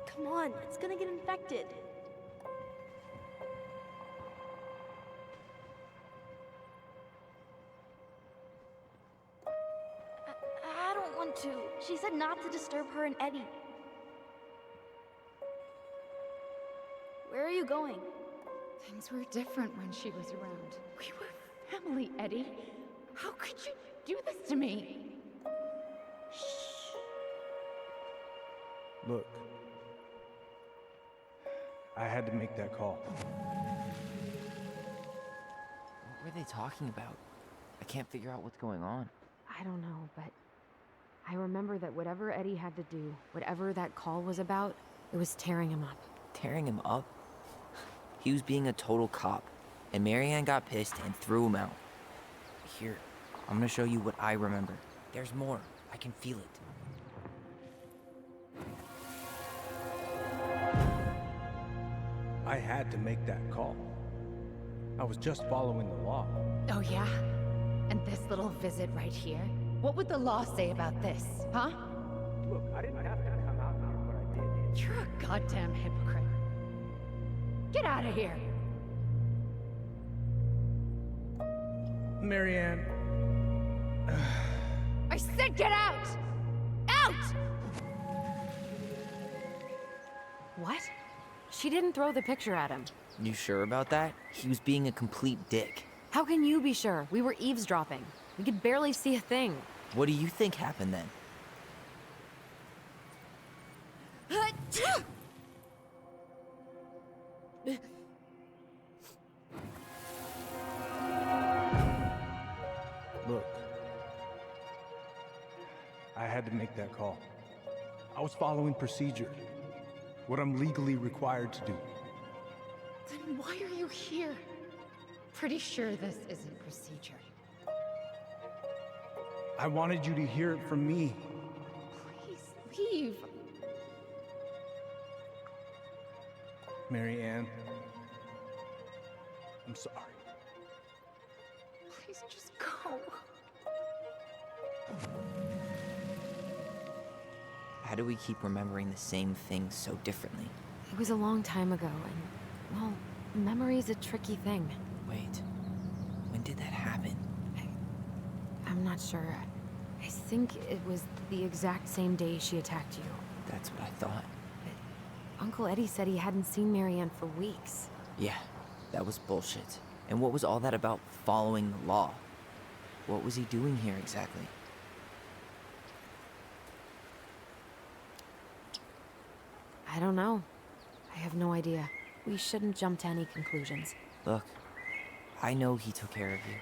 Come on, it's gonna get infected. I don't want to. She said not to disturb her and Eddie. Where are you going? Things were different when she was around. We were family, Eddie. How could you do this to me? Look, I had to make that call. What were they talking about? I can't figure out what's going on. I don't know, but I remember that whatever Eddie had to do, whatever that call was about, it was tearing him up. Tearing him up? He was being a total cop, and Marianne got pissed and threw him out. Here, I'm gonna show you what I remember. There's more. I can feel it. I had to make that call. I was just following the law. Oh, yeah? And this little visit right here? What would the law say about this, huh? Look, I didn't have to come out here, but I did. You're a goddamn hypocrite. Get out of here! Marianne. I said get out! Out! What? She didn't throw the picture at him. You sure about that? He was being a complete dick. How can you be sure? We were eavesdropping. We could barely see a thing. What do you think happened then? Look, I had to make that call. I was following procedure, what I'm legally required to do. Then why are you here? Pretty sure this isn't procedure. I wanted you to hear it from me. Please leave. Mary Ann. I'm sorry. Please just go. How do we keep remembering the same things so differently? It was a long time ago, and, well, memory's a tricky thing. Wait, when did that happen? I'm not sure. I think it was the exact same day she attacked you. That's what I thought. Uncle Eddie said he hadn't seen Marianne for weeks. Yeah, that was bullshit. And what was all that about following the law? What was he doing here exactly? I don't know. I have no idea. We shouldn't jump to any conclusions. Look, I know he took care of you,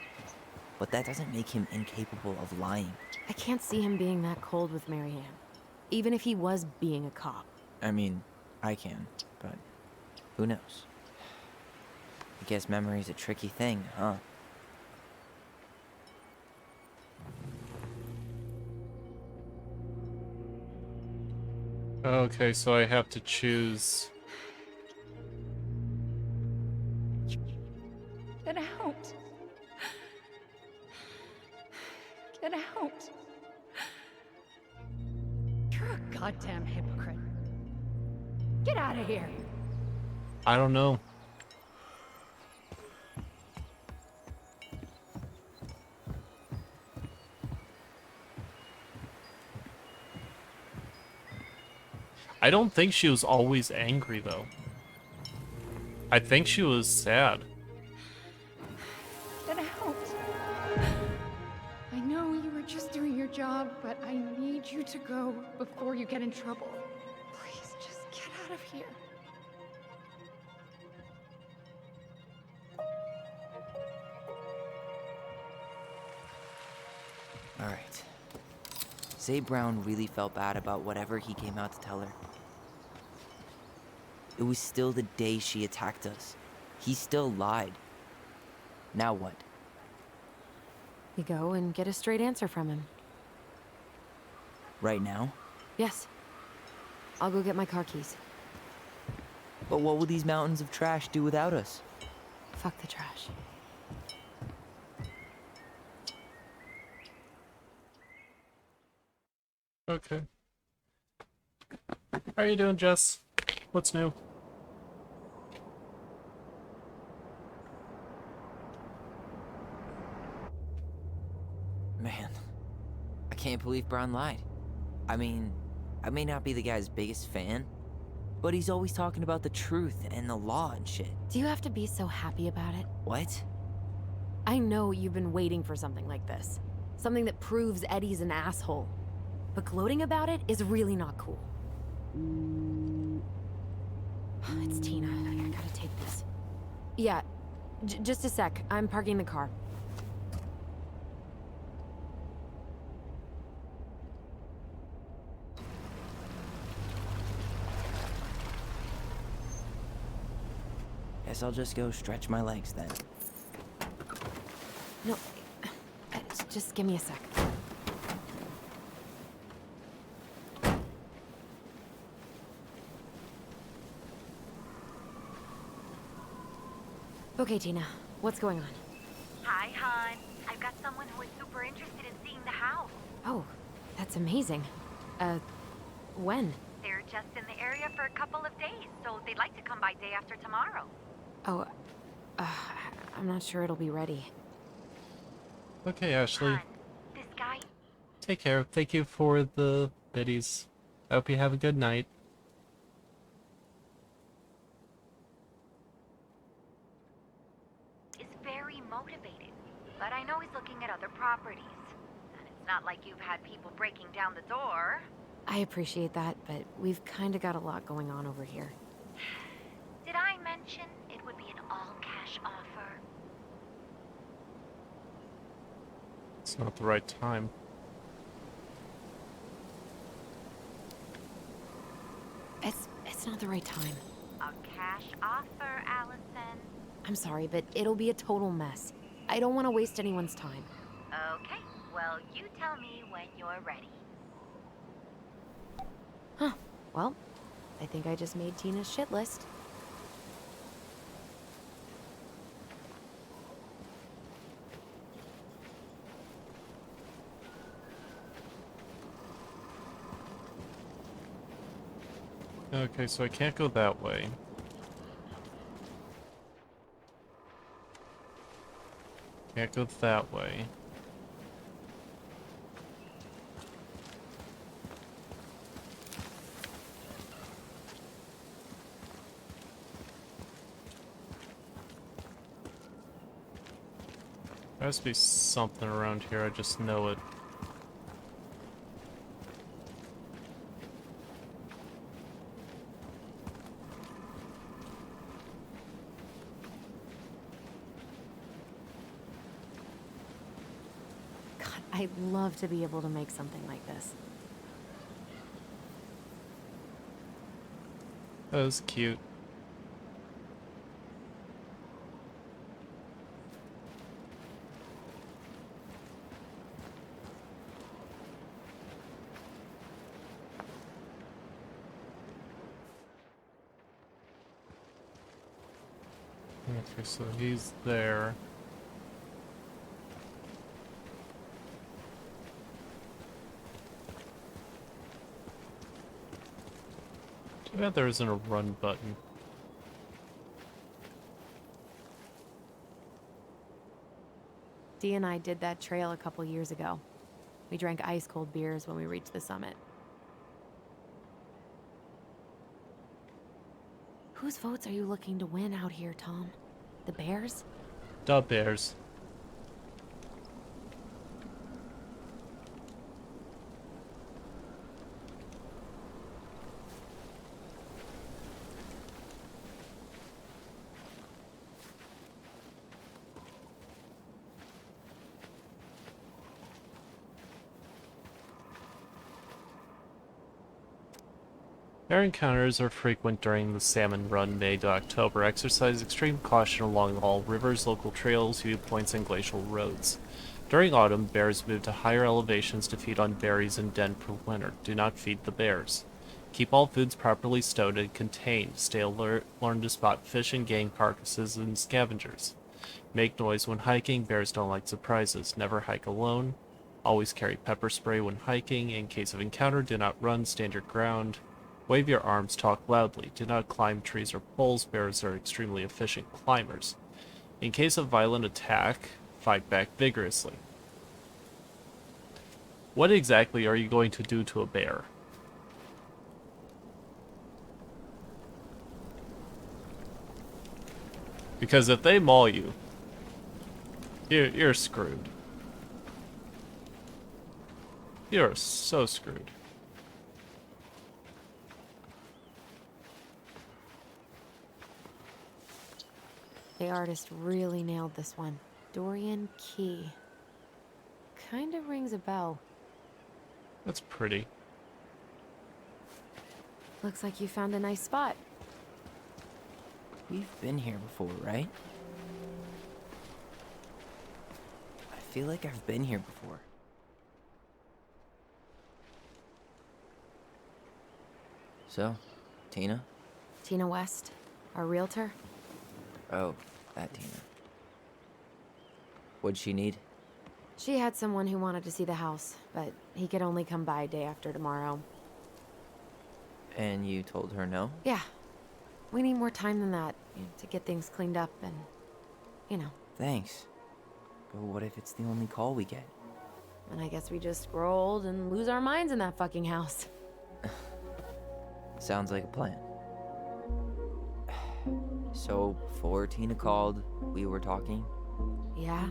but that doesn't make him incapable of lying. I can't see him being that cold with Marianne, even if he was being a cop. I mean, I can, but who knows? I guess memory's a tricky thing, huh? Okay, so I have to choose. Get out. Get out. You're a goddamn hypocrite. Get out of here. I don't know. I don't think she was always angry, though. I think she was sad. Get out. I know you were just doing your job, but I need you to go before you get in trouble. Please, just get out of here. Alright. Say Brown really felt bad about whatever he came out to tell her. It was still the day she attacked us. He still lied. Now what? We go and get a straight answer from him. Right now? Yes. I'll go get my car keys. But what will these mountains of trash do without us? Fuck the trash. Okay. How are you doing, Jess? What's new? Man, I can't believe Brown lied. I mean, I may not be the guy's biggest fan, but he's always talking about the truth and the law and shit. Do you have to be so happy about it? What? I know you've been waiting for something like this. Something that proves Eddie's an asshole. But gloating about it is really not cool. It's Tina. I gotta take this. Yeah, just a sec. I'm parking the car. Guess I'll just go stretch my legs then. No, just give me a sec. Okay, Tina, what's going on? Hi, hon. I've got someone who is super interested in seeing the house. Oh, that's amazing. When? They're just in the area for a couple of days, so they'd like to come by day after tomorrow. Oh, I'm not sure it'll be ready. Okay, Ashley. Hon, this guy... Take care. Thank you for the biddies. I hope you have a good night. is very motivated, but I know he's looking at other properties. And it's not like you've had people breaking down the door. I appreciate that, but we've kind of got a lot going on over here. Did I mention it would be an all-cash offer? It's not the right time. It's not the right time. A cash offer, Allison. I'm sorry, but it'll be a total mess. I don't want to waste anyone's time. Okay, well, you tell me when you're ready. Huh. Well, I think I just made Tina's shit list. Okay, so I can't go that way. Can't go that way. There has to be something around here, I just know it. God, I'd love to be able to make something like this. That was cute. Okay, so he's there. Too bad there isn't a run button. Dee and I did that trail a couple years ago. We drank ice-cold beers when we reached the summit. Whose votes are you looking to win out here, Tom? The Bears? The Bears. Bear encounters are frequent during the salmon run May to October. Exercise extreme caution along all rivers, local trails, viewpoints, and glacial roads. During autumn, bears move to higher elevations to feed on berries and den for winter. Do not feed the bears. Keep all foods properly stowed and contained. Stay alert, learn to spot fish and game carcasses and scavengers. Make noise when hiking. Bears don't like surprises. Never hike alone. Always carry pepper spray when hiking. In case of encounter, do not run, stand your ground. Wave your arms, talk loudly. Do not climb trees or poles. Bears are extremely efficient climbers. In case of violent attack, fight back vigorously. What exactly are you going to do to a bear? Because if they maul you, you're screwed. You're so screwed. The artist really nailed this one. Dorian Key. Kinda rings a bell. That's pretty. Looks like you found a nice spot. We've been here before, right? I feel like I've been here before. So, Tina? Tina West, our realtor. Oh, that Tina. What'd she need? She had someone who wanted to see the house, but he could only come by day after tomorrow. And you told her no? Yeah. We need more time than that, to get things cleaned up and, you know. Thanks. But what if it's the only call we get? And I guess we just grow old and lose our minds in that fucking house. Sounds like a plan. So, before Tina called, we were talking. Yeah?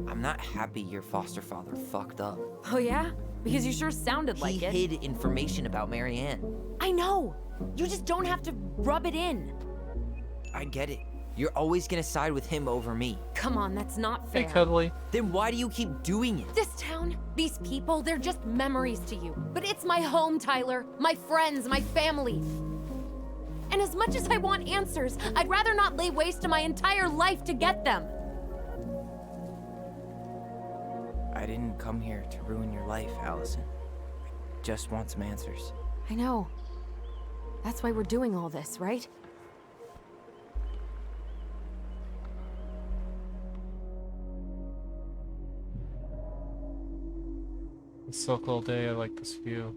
I'm not happy your foster father fucked up. Oh yeah? Because you sure sounded like it. He hid information about Marianne. I know! You just don't have to rub it in. I get it. You're always gonna side with him over me. Come on, that's not fair. Hey, Cuddly. Then why do you keep doing it? This town, these people, they're just memories to you. But it's my home, Tyler. My friends, my family. And as much as I want answers, I'd rather not lay waste to my entire life to get them. I didn't come here to ruin your life, Allison. I just want some answers. I know. That's why we're doing all this, right? It's soak all day. I like this view.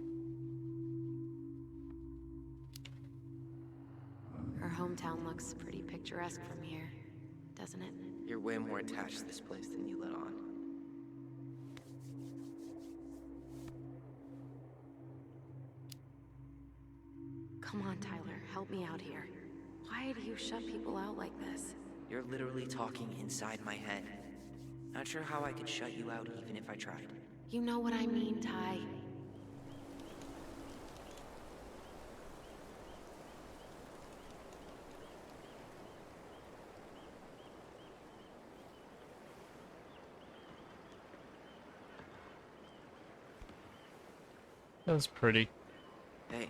hometown looks pretty picturesque from here, doesn't it? You're way more attached to this place than you let on. Come on, Tyler, help me out here. Why do you shut people out like this? You're literally talking inside my head. Not sure how I could shut you out even if I tried. You know what I mean, Ty. That was pretty. Hey,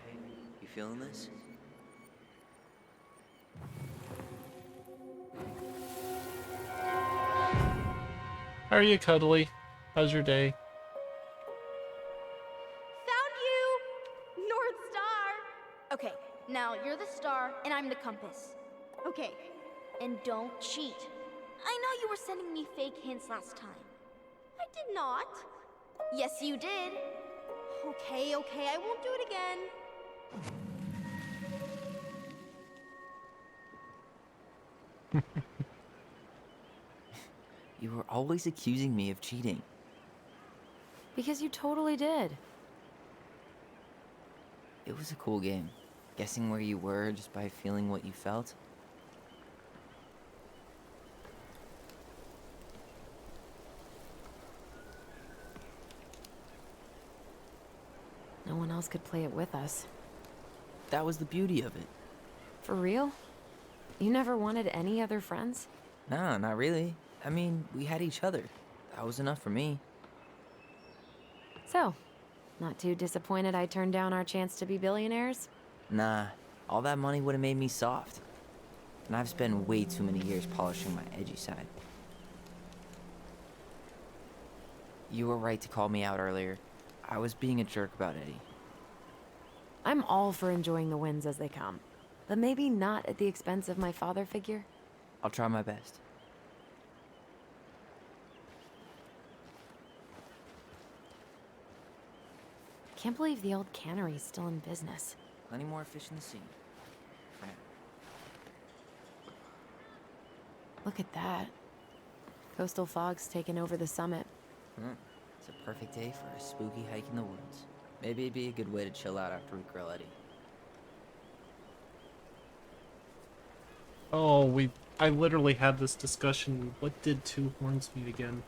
you feeling this? How are you, Cuddly? How's your day? Found you! North Star! Okay, now you're the star and I'm the compass. Okay. And don't cheat. I know you were sending me fake hints last time. I did not. Yes, you did. Okay, I won't do it again. You were always accusing me of cheating. Because you totally did. It was a cool game. Guessing where you were just by feeling what you felt. No one else could play it with us. That was the beauty of it. For real? You never wanted any other friends? No, not really. I mean, we had each other. That was enough for me. So, not too disappointed I turned down our chance to be billionaires? Nah, all that money would have made me soft. And I've spent way too many years polishing my edgy side. You were right to call me out earlier. I was being a jerk about Eddie. I'm all for enjoying the wins as they come, but maybe not at the expense of my father figure. I'll try my best. Can't believe the old cannery's still in business. Plenty more fish in the sea. Yeah. Look at that. Coastal fog's taken over the summit. It's a perfect day for a spooky hike in the woods. Maybe it'd be a good way to chill out after we grill Eddie. Oh, I literally had this discussion. What did two horns mean again?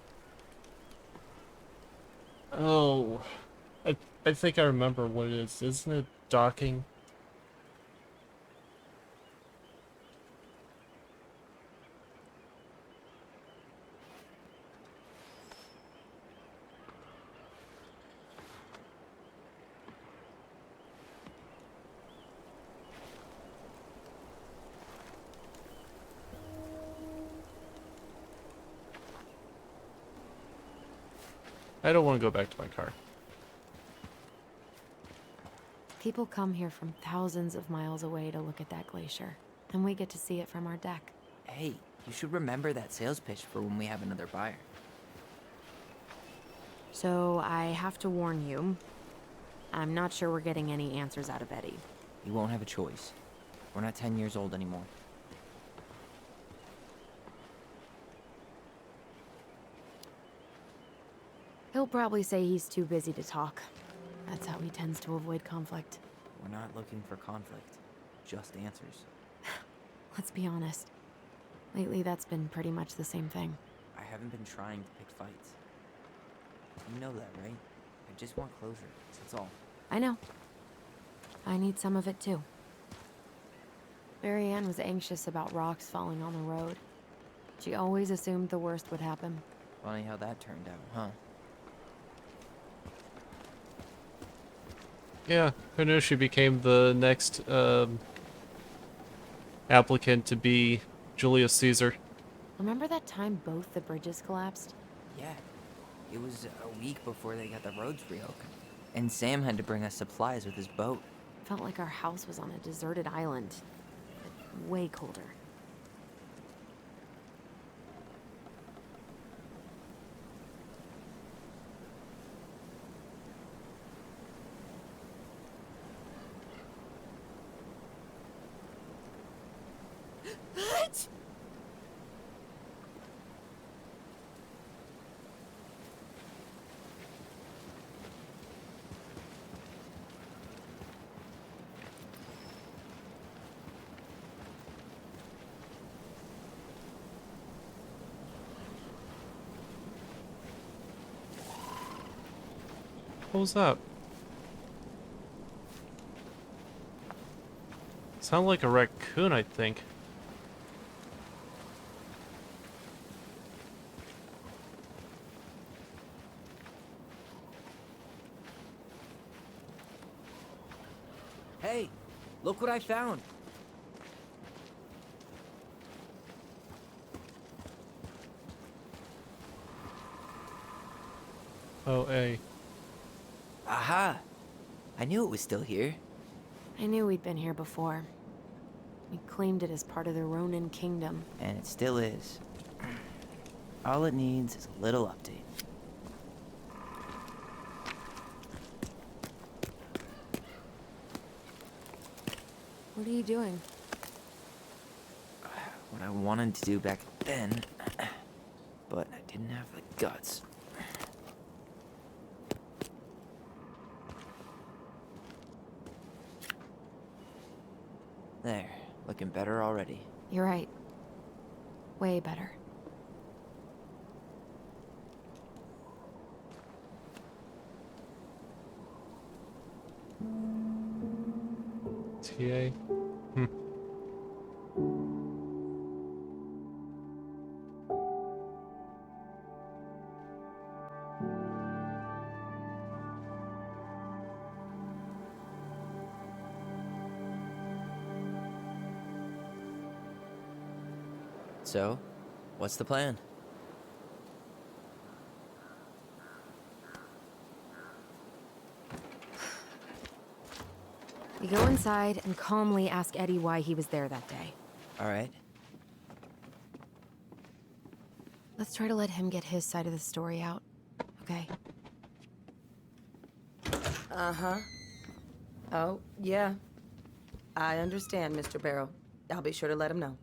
Oh, I think I remember what it is. Isn't it docking? I don't want to go back to my car. People come here from thousands of miles away to look at that glacier, and we get to see it from our deck. Hey, you should remember that sales pitch for when we have another buyer. So I have to warn you, I'm not sure we're getting any answers out of Eddie. You won't have a choice. We're not 10 years old anymore. He'll probably say he's too busy to talk. That's how he tends to avoid conflict. We're not looking for conflict, just answers. Let's be honest. Lately, that's been pretty much the same thing. I haven't been trying to pick fights. You know that, right? I just want closure, that's all. I know. I need some of it too. Marianne was anxious about rocks falling on the road. She always assumed the worst would happen. Funny how that turned out, huh? Yeah, who knew she became the next applicant to be Julius Caesar. Remember that time both the bridges collapsed? Yeah. It was a week before they got the roads reopened. And Sam had to bring us supplies with his boat. Felt like our house was on a deserted island, but way colder. guts. What was that? Sounded like a raccoon, I think. Hey, look what I found. Oh, A. Aha! I knew it was still here. I knew we'd been here before. We claimed it as part of the Ronin kingdom. And it still is. All it needs is a little update. What are you doing? What I wanted to do back then, but I didn't have the guts. There, looking better already. You're right. Way better. TA. Hmm. So, what's the plan? We go inside and calmly ask Eddie why he was there that day. All right. Let's try to let him get his side of the story out, okay? Uh-huh. Oh, yeah. I understand, Mr. Barrow. I'll be sure to let him know.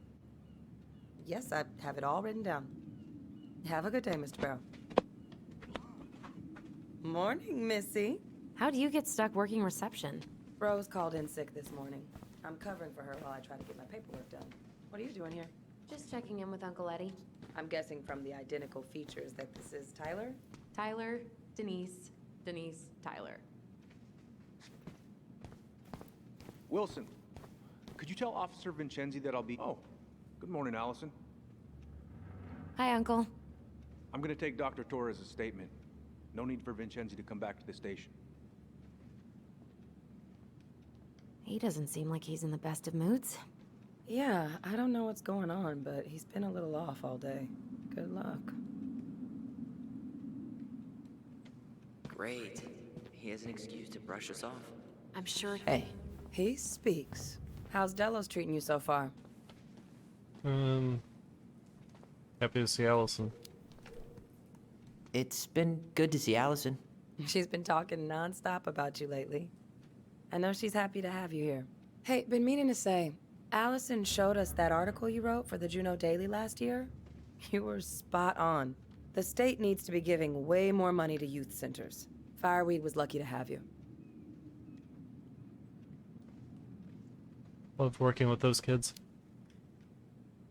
Yes, I have it all written down. Have a good day, Mr. Barrow. Morning, Missy. How do you get stuck working reception? Rose called in sick this morning. I'm covering for her while I try to get my paperwork done. What are you doing here? Just checking in with Uncle Eddie. I'm guessing from the identical features that this is Tyler? Tyler, Denise, Tyler. Wilson, could you tell Officer Vincenzi that I'll be... Oh, good morning, Allison. Hi, Uncle. I'm gonna take Dr. Torres' statement. No need for Vincenzi to come back to the station. He doesn't seem like he's in the best of moods. Yeah, I don't know what's going on, but he's been a little off all day. Good luck. Great. He has an excuse to brush us off. I'm sure. Hey, He speaks. How's Delos treating you so far? Happy to see Allison. it's been good to see Allison. She's been talking nonstop about you lately. I know she's happy to have you here. Hey, been meaning to say, Allison showed us that article you wrote for the Juneau Daily last year. You were spot on. The state needs to be giving way more money to youth centers. Fireweed was lucky to have you. Love working with those kids.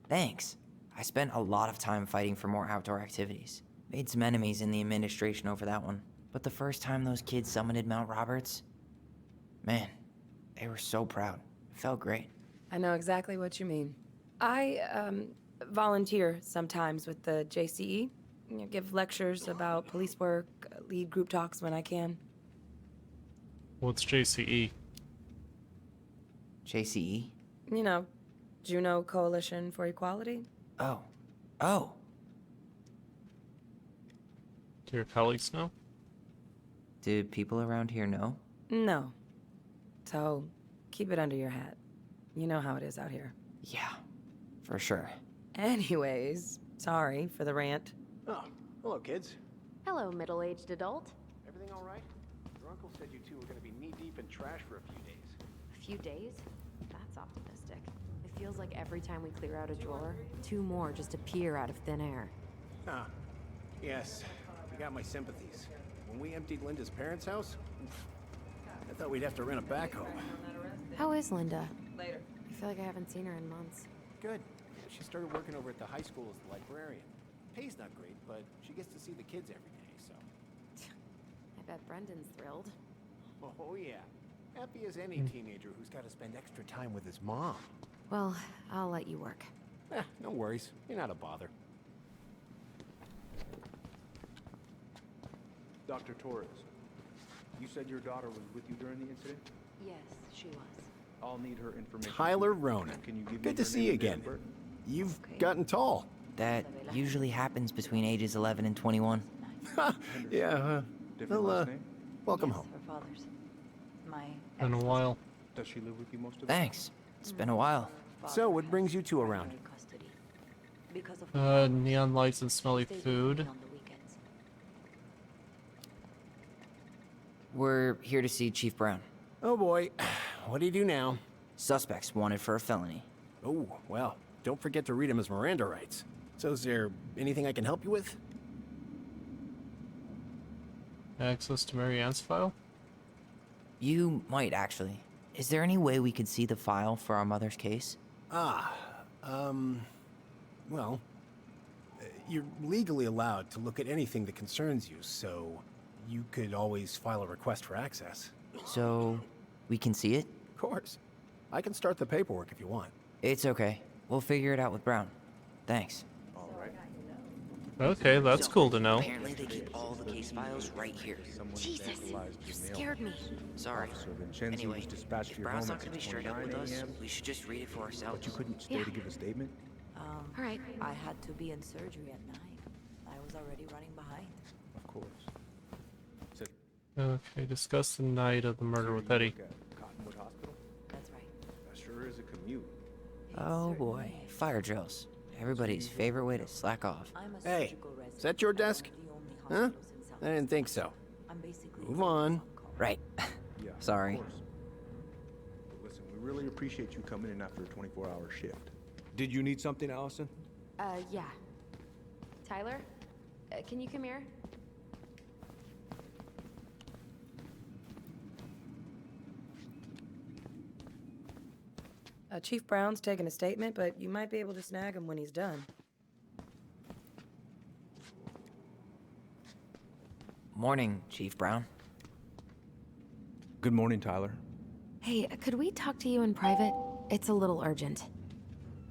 Thanks. I spent a lot of time fighting for more outdoor activities. Made some enemies in the administration over that one. But the first time those kids summited Mount Roberts, man, they were so proud. It felt great. I know exactly what you mean. I, volunteer sometimes with the JCE. You know, give lectures about police work, lead group talks when I can. What's JCE? JCE? You know, Juneau Coalition for Equality. Oh. Do your colleagues know? Do people around here know? No. So, keep it under your hat. You know how it is out here. Yeah, for sure. Anyways, sorry for the rant. Oh, hello, kids. Hello, middle-aged adult. Everything all right? Your uncle said you two were going to be knee-deep in trash for a few days. A few days? That's optimistic. I feels like every time we clear out a drawer, 2 more just appear out of thin air. Ah, yes. You got my sympathies. When we emptied Linda's parents' house, I thought we'd have to rent a backhoe. How is Linda? Later. I feel like I haven't seen her in months. Good. She started working over at the high school as the librarian. Pay's not great, but she gets to see the kids every day, so. I bet Brendan's thrilled. Oh, yeah. Happy as any teenager who's got to spend extra time with his mom. Well, I'll let you work. No worries. You're not a bother. Dr. Torres, you said your daughter was with you during the incident? Yes, she was. I'll need her information. Tyler Ronan. Can you give me Good to her see name you and date again. of birth? You've gotten tall. That usually happens between ages 11 and 21. Yeah, Different well, last name? welcome Yes, home. her father's. My Been a while. Does she live with you most of the Thanks. It's been a while. So, what brings you two around? custody. Because of Neon lights and smelly food. on the weekends. We're here to see Chief Brown. Oh boy, what do you do now? Suspects wanted for a felony. Oh, well, don't forget to read him his Miranda rights. So is there anything I can help you with? Access to Mary Ann's file? You might actually. Is there any way we could see the file for our mother's case? Well, you're legally allowed to look at anything that concerns you, so you could always file a request for access. So, we can see it? Of course. I can start the paperwork if you want. It's okay. We'll figure it out with Brown. Thanks. All right. Okay, that's cool to know. Apparently they keep all the case files right here. Jesus, you scared me. Sorry. Officer Vincenzi Anyway, was dispatched to if your Brown's home not at gonna be straight up with 6:29 us, a.m., we should just read it for ourselves. but you couldn't stay to give a statement? All right. I had to be in surgery at 9. I was already running behind. Of course. So, Okay, discuss the night of the murder you with Eddie. work at Cottonwood Hospital? That's right. That sure is a commute. Oh boy, fire drills. Everybody's favorite way to slack off. I'm a Hey, surgical resident is that your at one of desk? the only Huh? hospitals in South I didn't think so. I'm basically Move on. Right. Yeah, Sorry. of course. But listen, we really appreciate you coming in after a 24-hour shift. Did you need something, Allison? Yeah. Tyler, can you come here? Chief Brown's taking a statement, but you might be able to snag him when he's done. Morning, Chief Brown. Good morning, Tyler. Hey, could we talk to you in private? It's a little urgent.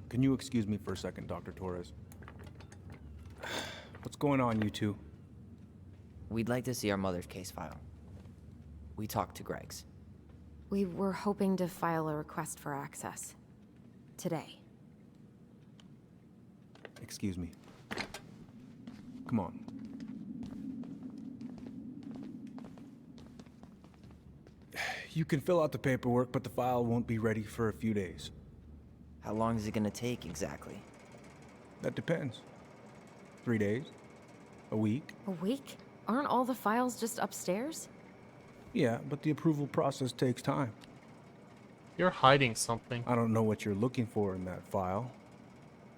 Can you excuse me for a second, Dr. Torres? What's going on, you two? We'd like to see our mother's case file. We talked to Greg's. We were hoping to file a request for access. Today. Excuse me. Come on. You can fill out the paperwork, but the file won't be ready for a few days. How long is it gonna take exactly? That depends. 3 days? A week? A week? Aren't all the files just upstairs? Yeah, but the approval process takes time. You're hiding something. I don't know what you're looking for in that file.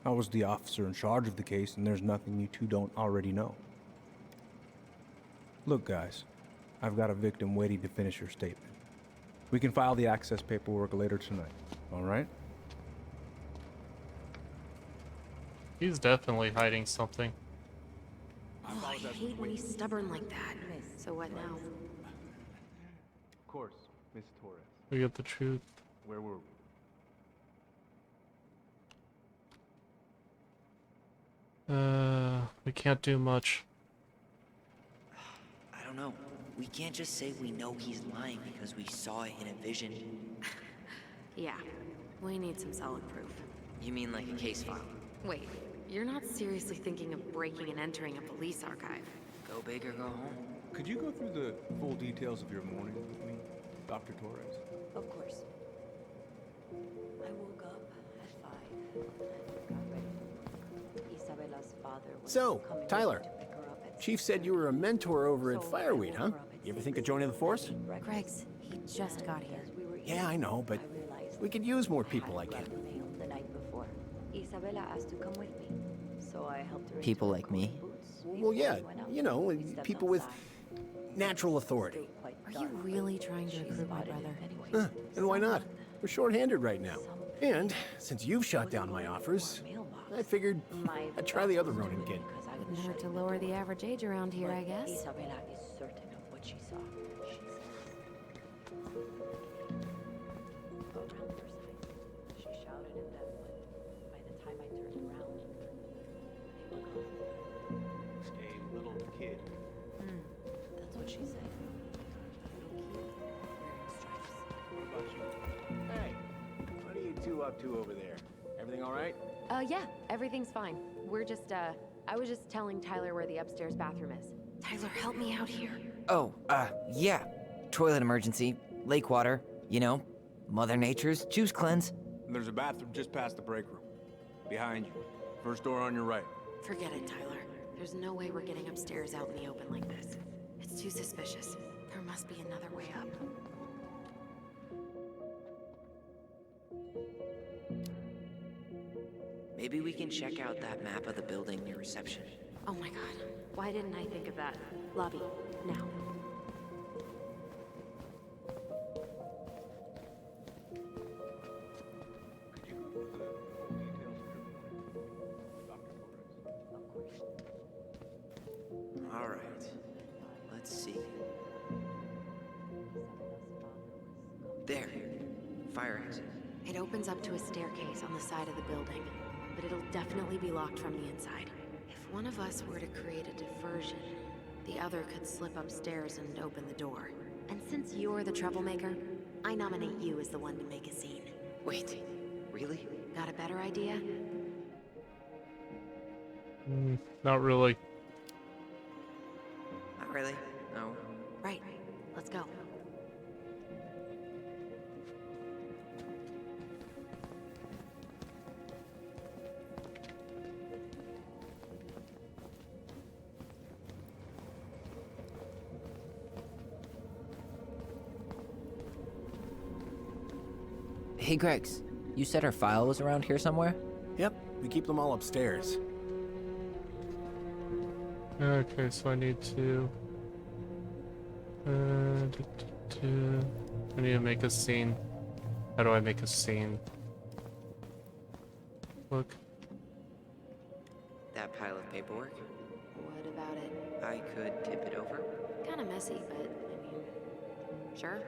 I was the officer in charge of the case, and there's nothing you two don't already know. Look, guys, I've got a victim waiting to finish her statement. We can file the access paperwork later tonight, all right? He's definitely hiding something. Oh, I hate when he's stubborn like that. So what now? Of course, Miss Torres. We get the truth. Where were we? We can't do much. I don't know. We can't just say we know he's lying because we saw it in a vision. Yeah, we need some solid proof. You mean like a case file? Wait, you're not seriously thinking of breaking and entering a police archive? Go big or go home. Could you go through the full details of your morning with me, Dr. Torres? Of course. I woke up at 5. I got ready for work. Isabella's father was So, coming Tyler, over to pick her up at Chief 6. said you were a mentor over at So, Fireweed, I huh? woke her up at You ever 6 think of joining the force? breakfast. Greg's, he just got here. As we were Yeah, I eating, know, but I realized we could use more I people had like him. blackmailed the night Isabella asked to come with me, so I helped her. People into her like me? coat and boots. Well, yeah, We went out. you know, We stepped people with outside. natural authority. Still quite Are you dark, but really trying to she recruit my spotted it brother? anyway. And why not? Someone- We're short-handed right now. something And since you've shot was in down my our offers, mailbox. I figured My I'd try the other boss Ronin told kid. me because I was Wouldn't hurt to shutting the lower the door. average age around here, But I guess. Isabella is certain of what she saw. She says. Around her side. She shouted at them, but by the time I turned around, they were gone. A little kid. That's what she said. Little kid wearing stripes. What about you? Hey, what are you two up to over there? Everything all right? Yeah, everything's fine. We're just, I was just telling Tyler where the upstairs bathroom is. Tyler, help me out here. Oh, yeah. Toilet emergency, lake water, you know, Mother Nature's juice cleanse. And there's a bathroom just past the break room. Behind you. First door on your right. Forget it, Tyler. There's no way we're getting upstairs out in the open like this. It's too suspicious. There must be another way up. Maybe we can check out that map of the building near reception. Oh my god. Why didn't I think of that? Lobby, now. All right. Let's see. There. Fire exit. It opens up to a staircase on the side of the building, but it'll definitely be locked from the inside. If one of us were to create a diversion, the other could slip upstairs and open the door. And since you're the troublemaker, I nominate you as the one to make a scene. Wait, really? Got a better idea? Not really. Not really. No. Right. Let's go. Hey, Gregs. You said our file was around here somewhere? Yep, we keep them all upstairs. Okay, so I need to... I need to make a scene. How do I make a scene? Look. That pile of paperwork? What about it? I could tip it over. Kinda messy, but I mean, sure.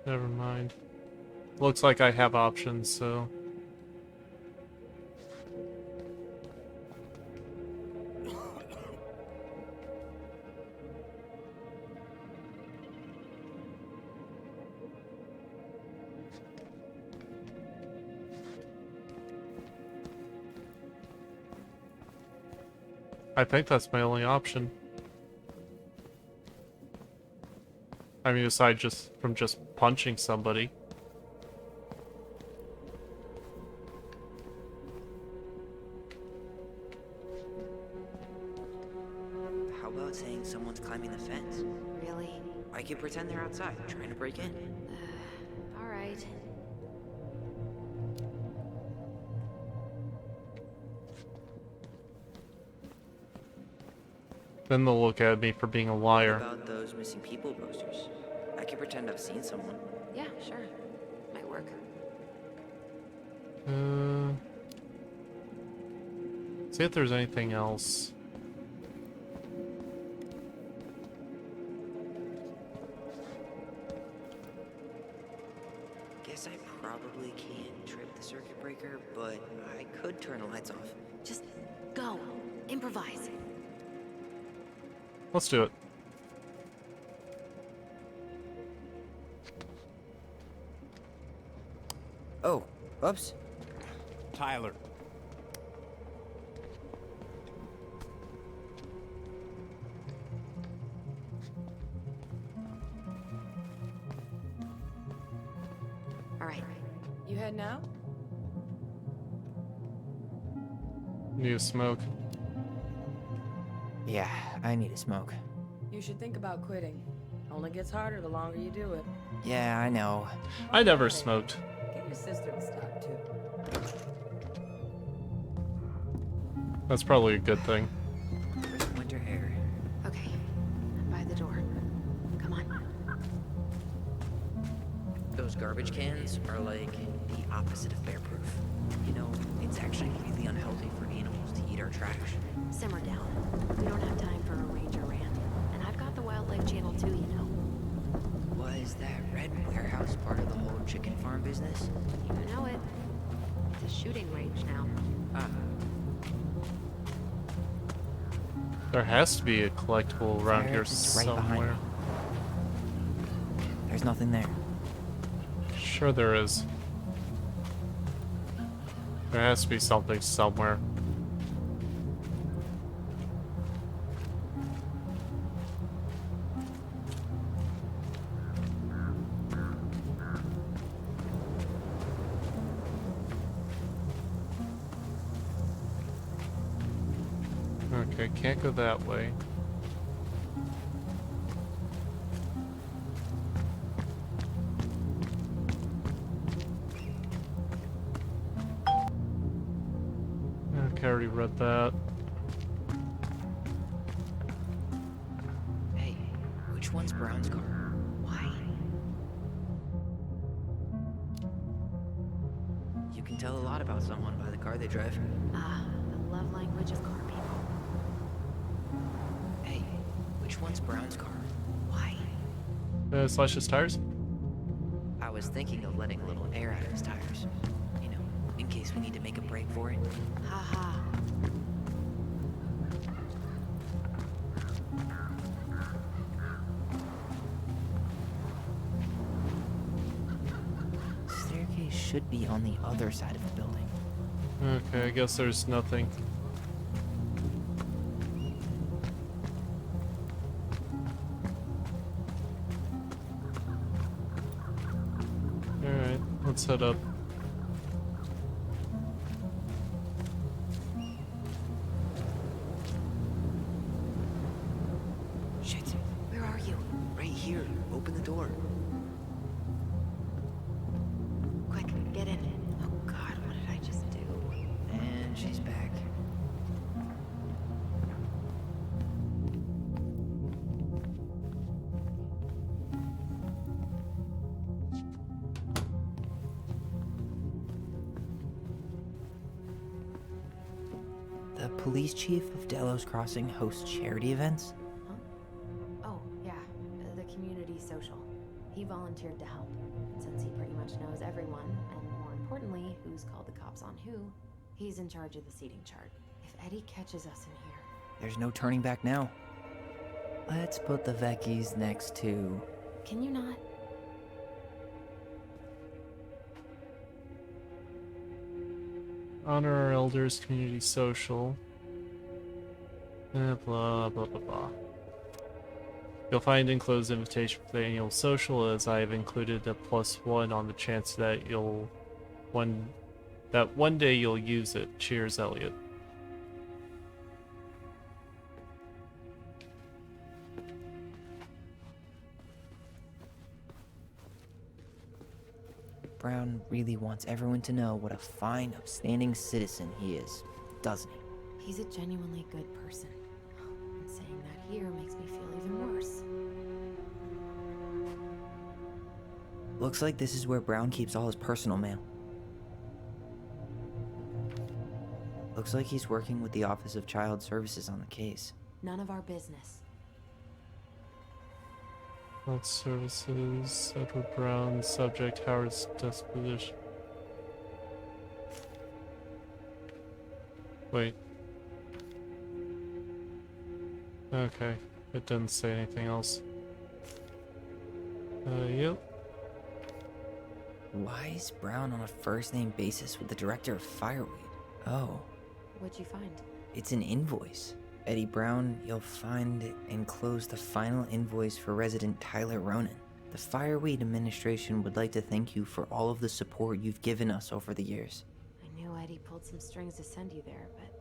Never mind. Looks like I have options, so... I think that's my only option. I mean, aside from just punching somebody. How about saying someone's climbing the fence? Really? I could pretend they're outside, trying to break in. Alright. Then they'll look at me for being a liar. What about those missing people posters? I could pretend I've seen someone. Yeah, sure. Might work. See if there's anything else. Guess I probably can't trip the circuit breaker, but I could turn the lights off. Just go. Improvise. Let's do it. Oh, oops. Tyler. Alright. You heading out? Need a smoke. Yeah, I need a smoke. You should think about quitting. Only gets harder the longer you do it. Yeah, I know. I never smoked. Get your sister to stop too. That's probably a good thing. Crisp winter air. Okay, I'm by the door. Come on. Those garbage cans are like the opposite of bear-proof. You know, it's actually really unhealthy for animals to eat our trash. Simmer down. We don't have time for a ranger rant. And I've got the Wildlife Channel too, you know. Was that red warehouse part of the whole chicken farm business? You know it. It's a shooting range now. Ah, There has to be a collectible around here It's right behind somewhere. me. There's nothing there. Sure there is. There has to be something somewhere. Okay, can't go that way. Okay, I already read that. Hey, which one's Brown's car? Why? You can tell a lot about someone by the car they drive. Ah, the love language of car people. Hey, which one's Brown's car? Why? Slash his tires? I was thinking of letting a little air out of his tires. You know, in case we need to make a break for it. Haha. Staircase should be on the other side of the building. Okay, I guess there's nothing. Alright, let's head up. Shit, where are you? Right here. Open the door. Quick, get in. Oh god, what did I just do? And she's back. The police chief of Delos Crossing hosts charity events? Oh, yeah, the community social. He volunteered to help. Since he pretty much knows everyone, and more importantly, who's called the cops on who, he's in charge of the seating chart. If Eddie catches us in here... There's no turning back now. Let's put the Vecchies next to... Can you not? Honor our elders, community social. Blah, blah, blah, blah. You'll find enclosed invitation for the annual social, as I have included a +1 on the chance that one day you'll use it. Cheers, Elliot. Brown really wants everyone to know what a fine, upstanding citizen he is, doesn't he? He's a genuinely good person. And saying that here makes me feel even worse. Looks like this is where Brown keeps all his personal mail. Looks like he's working with the Office of Child Services on the case. None of our business. Health Services, Edward Brown, subject Howard's disposition. Wait. Okay, it didn't say anything else. Yep. Why is Brown on a first-name basis with the director of Fireweed? Oh, What'd you find? it's an invoice. Eddie Brown, you'll find enclosed the final invoice for resident Tyler Ronan. The Fireweed administration would like to thank you for all of the support you've given us over the years. I knew Eddie pulled some strings to send you there, but...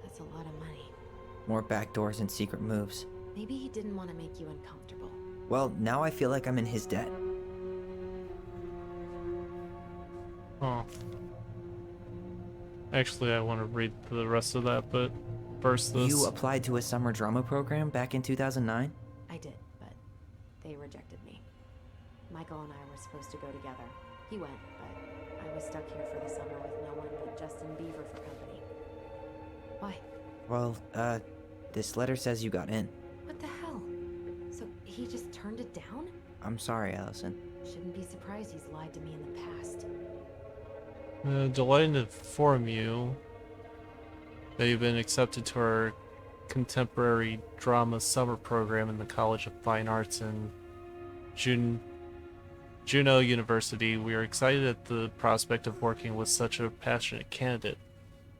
that's a lot of money. More backdoors and secret moves. Maybe he didn't want to make you uncomfortable. Well, now I feel like I'm in his debt. Oh. Actually, I want to read the rest of that, but first this. You applied to a summer drama program back in 2009? I did, but they rejected me. Michael and I were supposed to go together. He went, but I was stuck here for the summer with no one but Justin Beaver for company. Why? Well, this letter says you got in. What the hell? So he just turned it down? I'm sorry, Allison. Shouldn't be surprised he's lied to me in the past. Delighted to inform you that you've been accepted to our contemporary drama summer program in the College of Fine Arts in Juneau University. We are excited at the prospect of working with such a passionate candidate.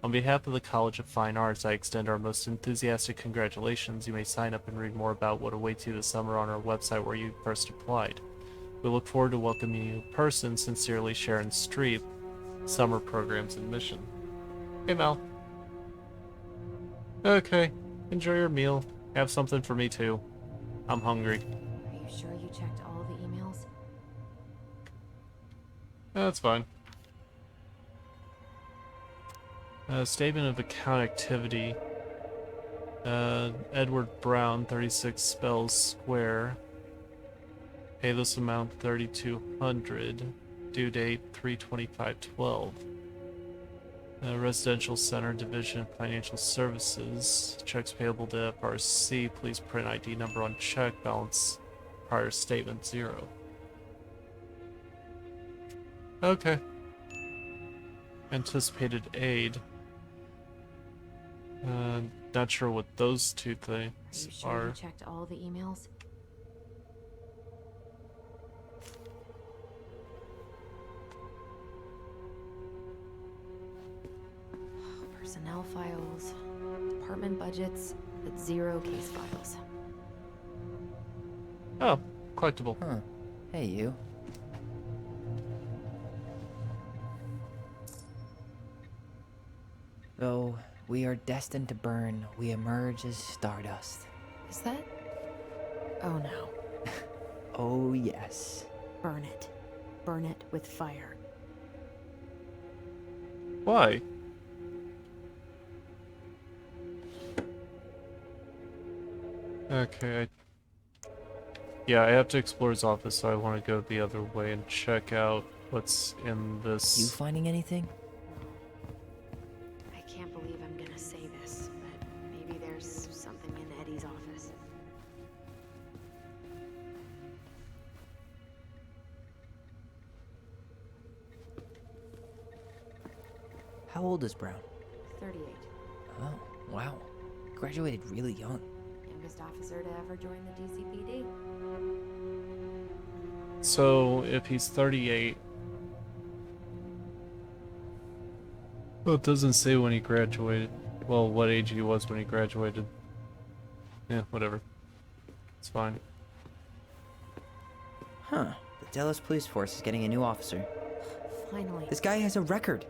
On behalf of the College of Fine Arts, I extend our most enthusiastic congratulations. You may sign up and read more about what awaits you this summer on our website where you first applied. We look forward to welcoming you in person. Sincerely, Sharon Streep, Summer Programs Admission. Hey, Mel. Okay, enjoy your meal. Have something for me, too. I'm hungry. Are you sure you checked all the emails? That's fine. Statement of account activity. Edward Brown, 36 Spells Square. Pay this amount $3,200. Due date 3/25/12. Residential Center Division of Financial Services. Checks payable to FRC. Please print ID number on check. Balance prior statement 0. Okay. Anticipated aid. Not sure what those two things Are you sure are. you checked all the emails? Personnel files, department budgets, but 0 case files. Oh, collectible. Huh. Hey, you. Though we are destined to burn, we emerge as stardust. Is that? Oh no. Oh, yes. Burn it. Burn it with fire. Why? Okay, yeah, I have to explore his office, so I want to go the other way and check out what's in this. You finding anything? I can't believe I'm gonna say this, but maybe there's something in Eddie's office. How old is Brown? 38. Oh, wow. Graduated really young. Youngest officer to ever join the DCPD. So, if he's 38... Well, it doesn't say when he graduated. Well, what age he was when he graduated. Yeah, whatever. It's fine. Huh. The Dallas Police Force is getting a new officer. Finally. This guy has a record,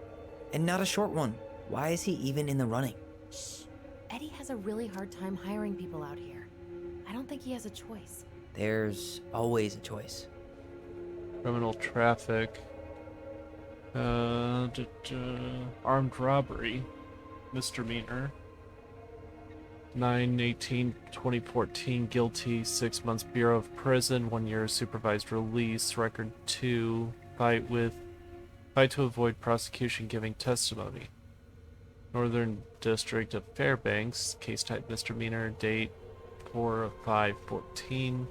and not a short one. Why is he even in the running? Shh. Eddie has a really hard time hiring people out here. I don't think he has a choice. There's always a choice. Criminal traffic. Armed robbery. Misdemeanor. 9/18/2014, guilty, 6 months Bureau of Prison, 1 year supervised release, record 2, fight to avoid prosecution giving testimony. Northern District of Fairbanks, case type misdemeanor, date 4/5/14,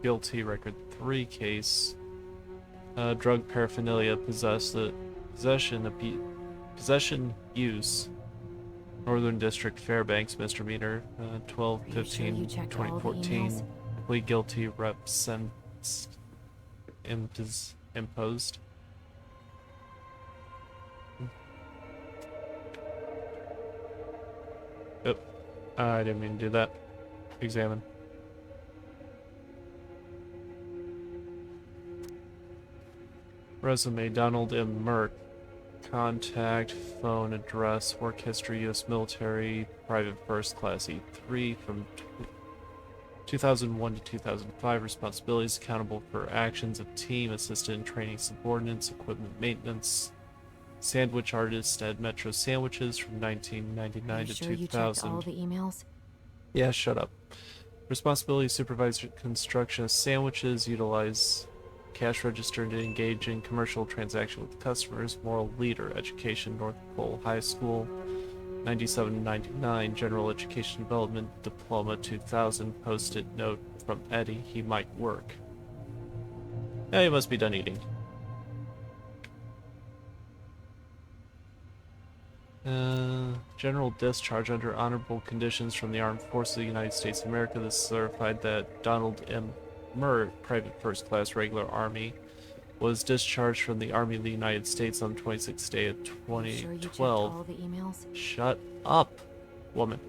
guilty, record 3 case, drug paraphernalia, possession, use. Northern District, Fairbanks, misdemeanor, 12/15/2014. Plea guilty, rep sentence imposed. Yep, I didn't mean to do that. Examine. Resume: Donald M. Merck. Contact, phone, address, work history, U.S. military, private first class E3 from 2001 to 2005. Responsibilities: accountable for actions of team, assistant in training subordinates, equipment maintenance. sandwich artist at Metro Sandwiches from 1999 Are you to sure you checked 2000. all the emails? Yeah, shut up. Responsibility supervisor construction of sandwiches, utilize cash register to engage in commercial transaction with customers, moral leader, education, North Pole High School, 97-99, general education development, diploma 2000, post-it note from Eddie, he might work. Yeah, he must be done eating. General discharge under honorable conditions from the Armed Forces of the United States of America. This certified that Donald M. Murr, Private First Class Regular Army, was discharged from the Army of the United States on the 26th day of Are you sure you checked 2012. all the emails? Shut up, woman.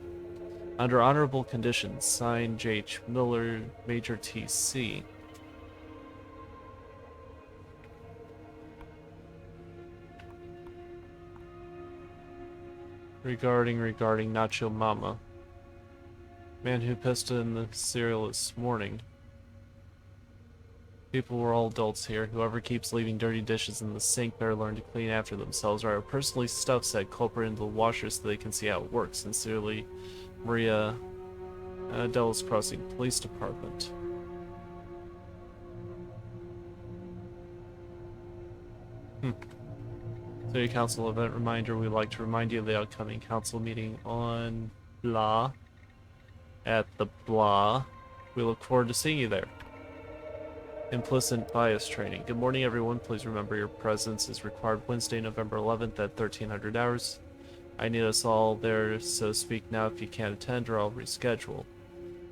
Under honorable conditions, signed J.H. Miller, Major T.C. Regarding Nacho Mama. Man who pissed in the cereal this morning. People were all adults here. Whoever keeps leaving dirty dishes in the sink better learn to clean after themselves, or I personally stuff said culprit into the washer so they can see how it works. Sincerely, Maria, Devil's Crossing Police Department. City Council event reminder. We'd like to remind you of the upcoming council meeting on blah. At the blah. We look forward to seeing you there. Implicit bias training. Good morning, everyone. Please remember your presence is required Wednesday, November 11th at 1300 hours. I need us all there, so speak now if you can't attend or I'll reschedule.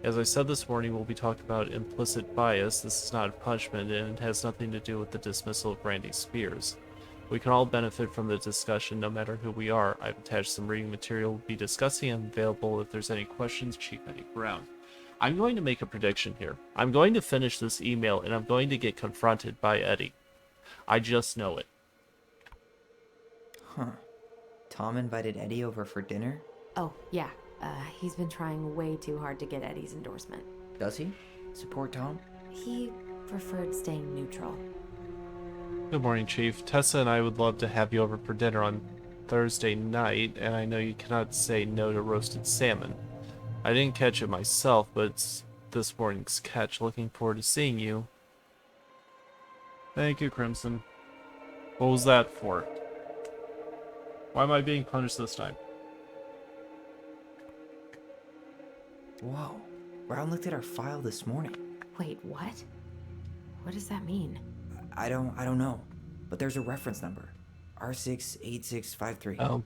As I said this morning, we'll be talking about implicit bias. This is not a punishment and it has nothing to do with the dismissal of Randy Spears. We can all benefit from the discussion no matter who we are. I've attached some reading material we'll be discussing and available if there's any questions, Chief Eddie Brown. I'm going to make a prediction here. I'm going to finish this email and I'm going to get confronted by Eddie. I just know it. Huh. Tom invited Eddie over for dinner? Oh, yeah. He's been trying way too hard to get Eddie's endorsement. Does he? Support Tom? He preferred staying neutral. Good morning, Chief. Tessa and I would love to have you over for dinner on Thursday night, and I know you cannot say no to roasted salmon. I didn't catch it myself, but it's this morning's catch. Looking forward to seeing you. Thank you, Crimson. What was that for? Why am I being punished this time? Whoa. Brown looked at our file this morning. Wait, what? What does that mean? I don't know. But there's a reference number. R68653.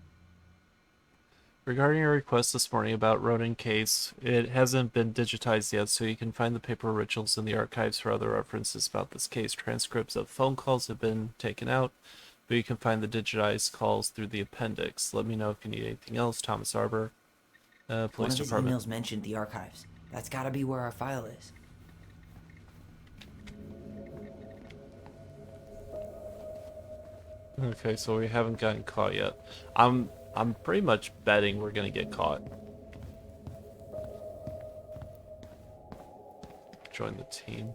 Regarding your request this morning about Ronan case, it hasn't been digitized yet, so you can find the paper originals in the archives for other references about this case. Transcripts of phone calls have been taken out, but you can find the digitized calls through the appendix. Let me know if you need anything else. Thomas Arbor, Police One of his Department. emails mentioned the archives. That's gotta be where our file is. Okay, so we haven't gotten caught yet. I'm pretty much betting we're gonna get caught. Join the team.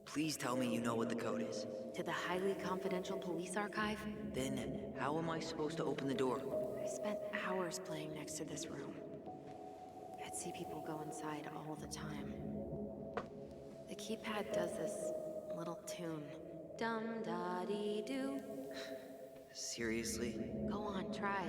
Please tell me you know what the code is. To the highly confidential police archive? Then, how am I supposed to open the door? I spent hours playing next to this room. I'd see people go inside all the time. The keypad does this little tune. Dum-da-dee-doo. Seriously? Go on, try.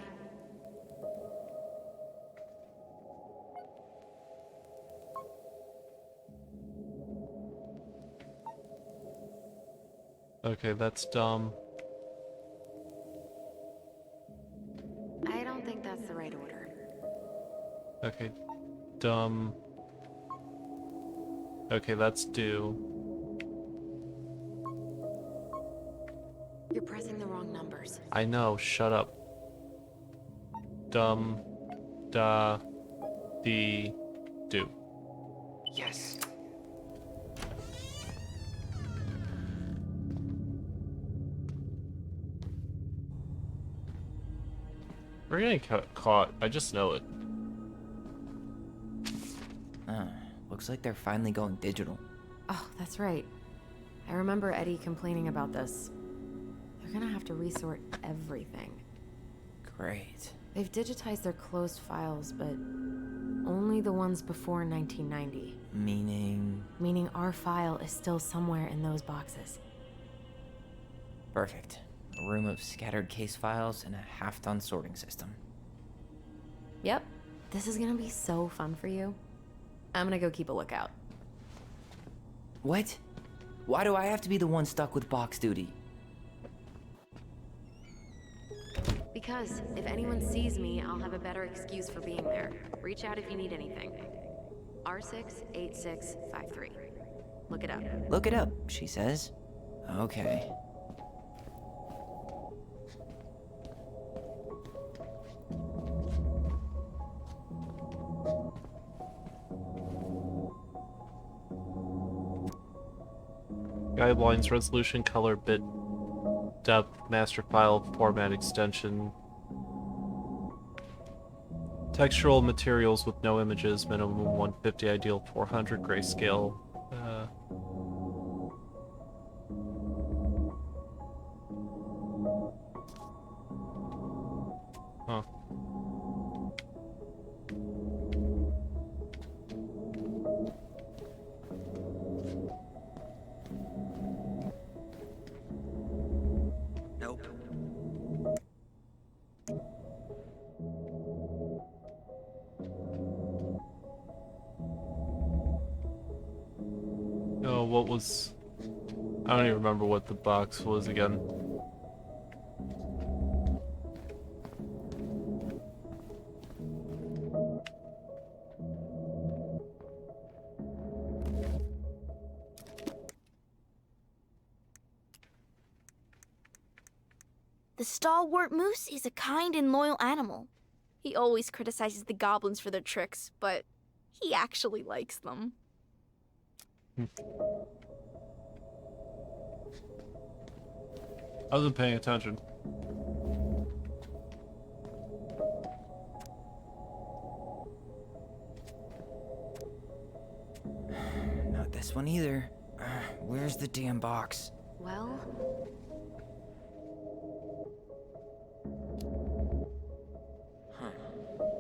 Okay, that's dumb. I don't think that's the right order. Okay, dumb. Okay, that's do. You're pressing the wrong numbers. I know, shut up. Dumb. Da. Dee. Do. Yes. We're getting caught. I just know it. Looks like they're finally going digital. Oh, that's right. I remember Eddie complaining about this. They're gonna have to resort everything. Great. They've digitized their closed files, but only the ones before 1990. Meaning? Meaning our file is still somewhere in those boxes. Perfect. A room of scattered case files and a half-done sorting system. Yep. This is gonna be so fun for you. I'm gonna go keep a lookout. What? Why do I have to be the one stuck with box duty? Because if anyone sees me, I'll have a better excuse for being there. Reach out if you need anything. R68653. Look it up. Look it up, she says. Okay. Guidelines, resolution, color, bit depth, master file, format extension. Textural materials with no images, minimum 150, ideal 400, grayscale. Huh. Nope. Oh, what was... I don't even remember what the box was again. The stalwart moose is a kind and loyal animal. He always criticizes the goblins for their tricks, but he actually likes them. I wasn't paying attention. Not this one either. Where's the damn box? Well,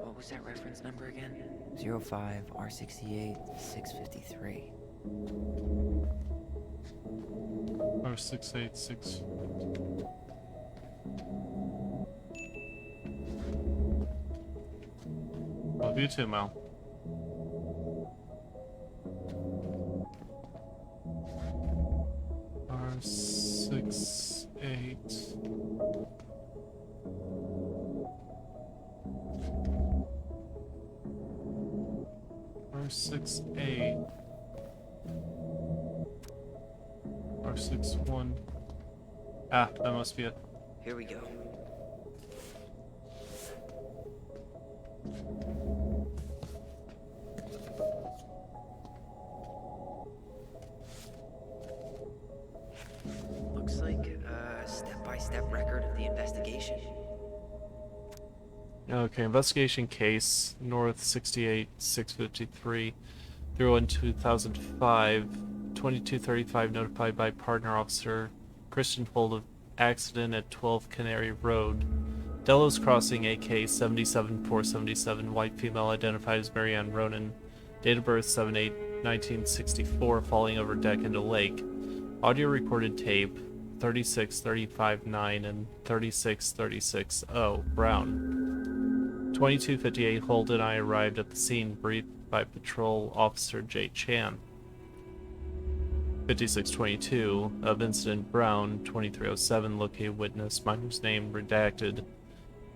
What was that reference number again? 05 R68 653. Or 686. Love you too, Mal. R68. R68. R61. Ah, that must be it. Here we go. Looks like a step-by-step record of the investigation. Okay, investigation case, North 68 653, 01 2005, 2235 notified by partner officer Christian Fold of accident at 12 Canary Road. Delos Crossing AK 77477, white female identified as Marianne Ronan, date of birth 7/8/1964, falling over deck into lake. Audio recorded tape 36359 and 36360, Brown. 2258 Holt and I arrived at the scene, briefed by Patrol Officer J. Chan. 5622 of incident Brown. 2307 located witness, minor's name redacted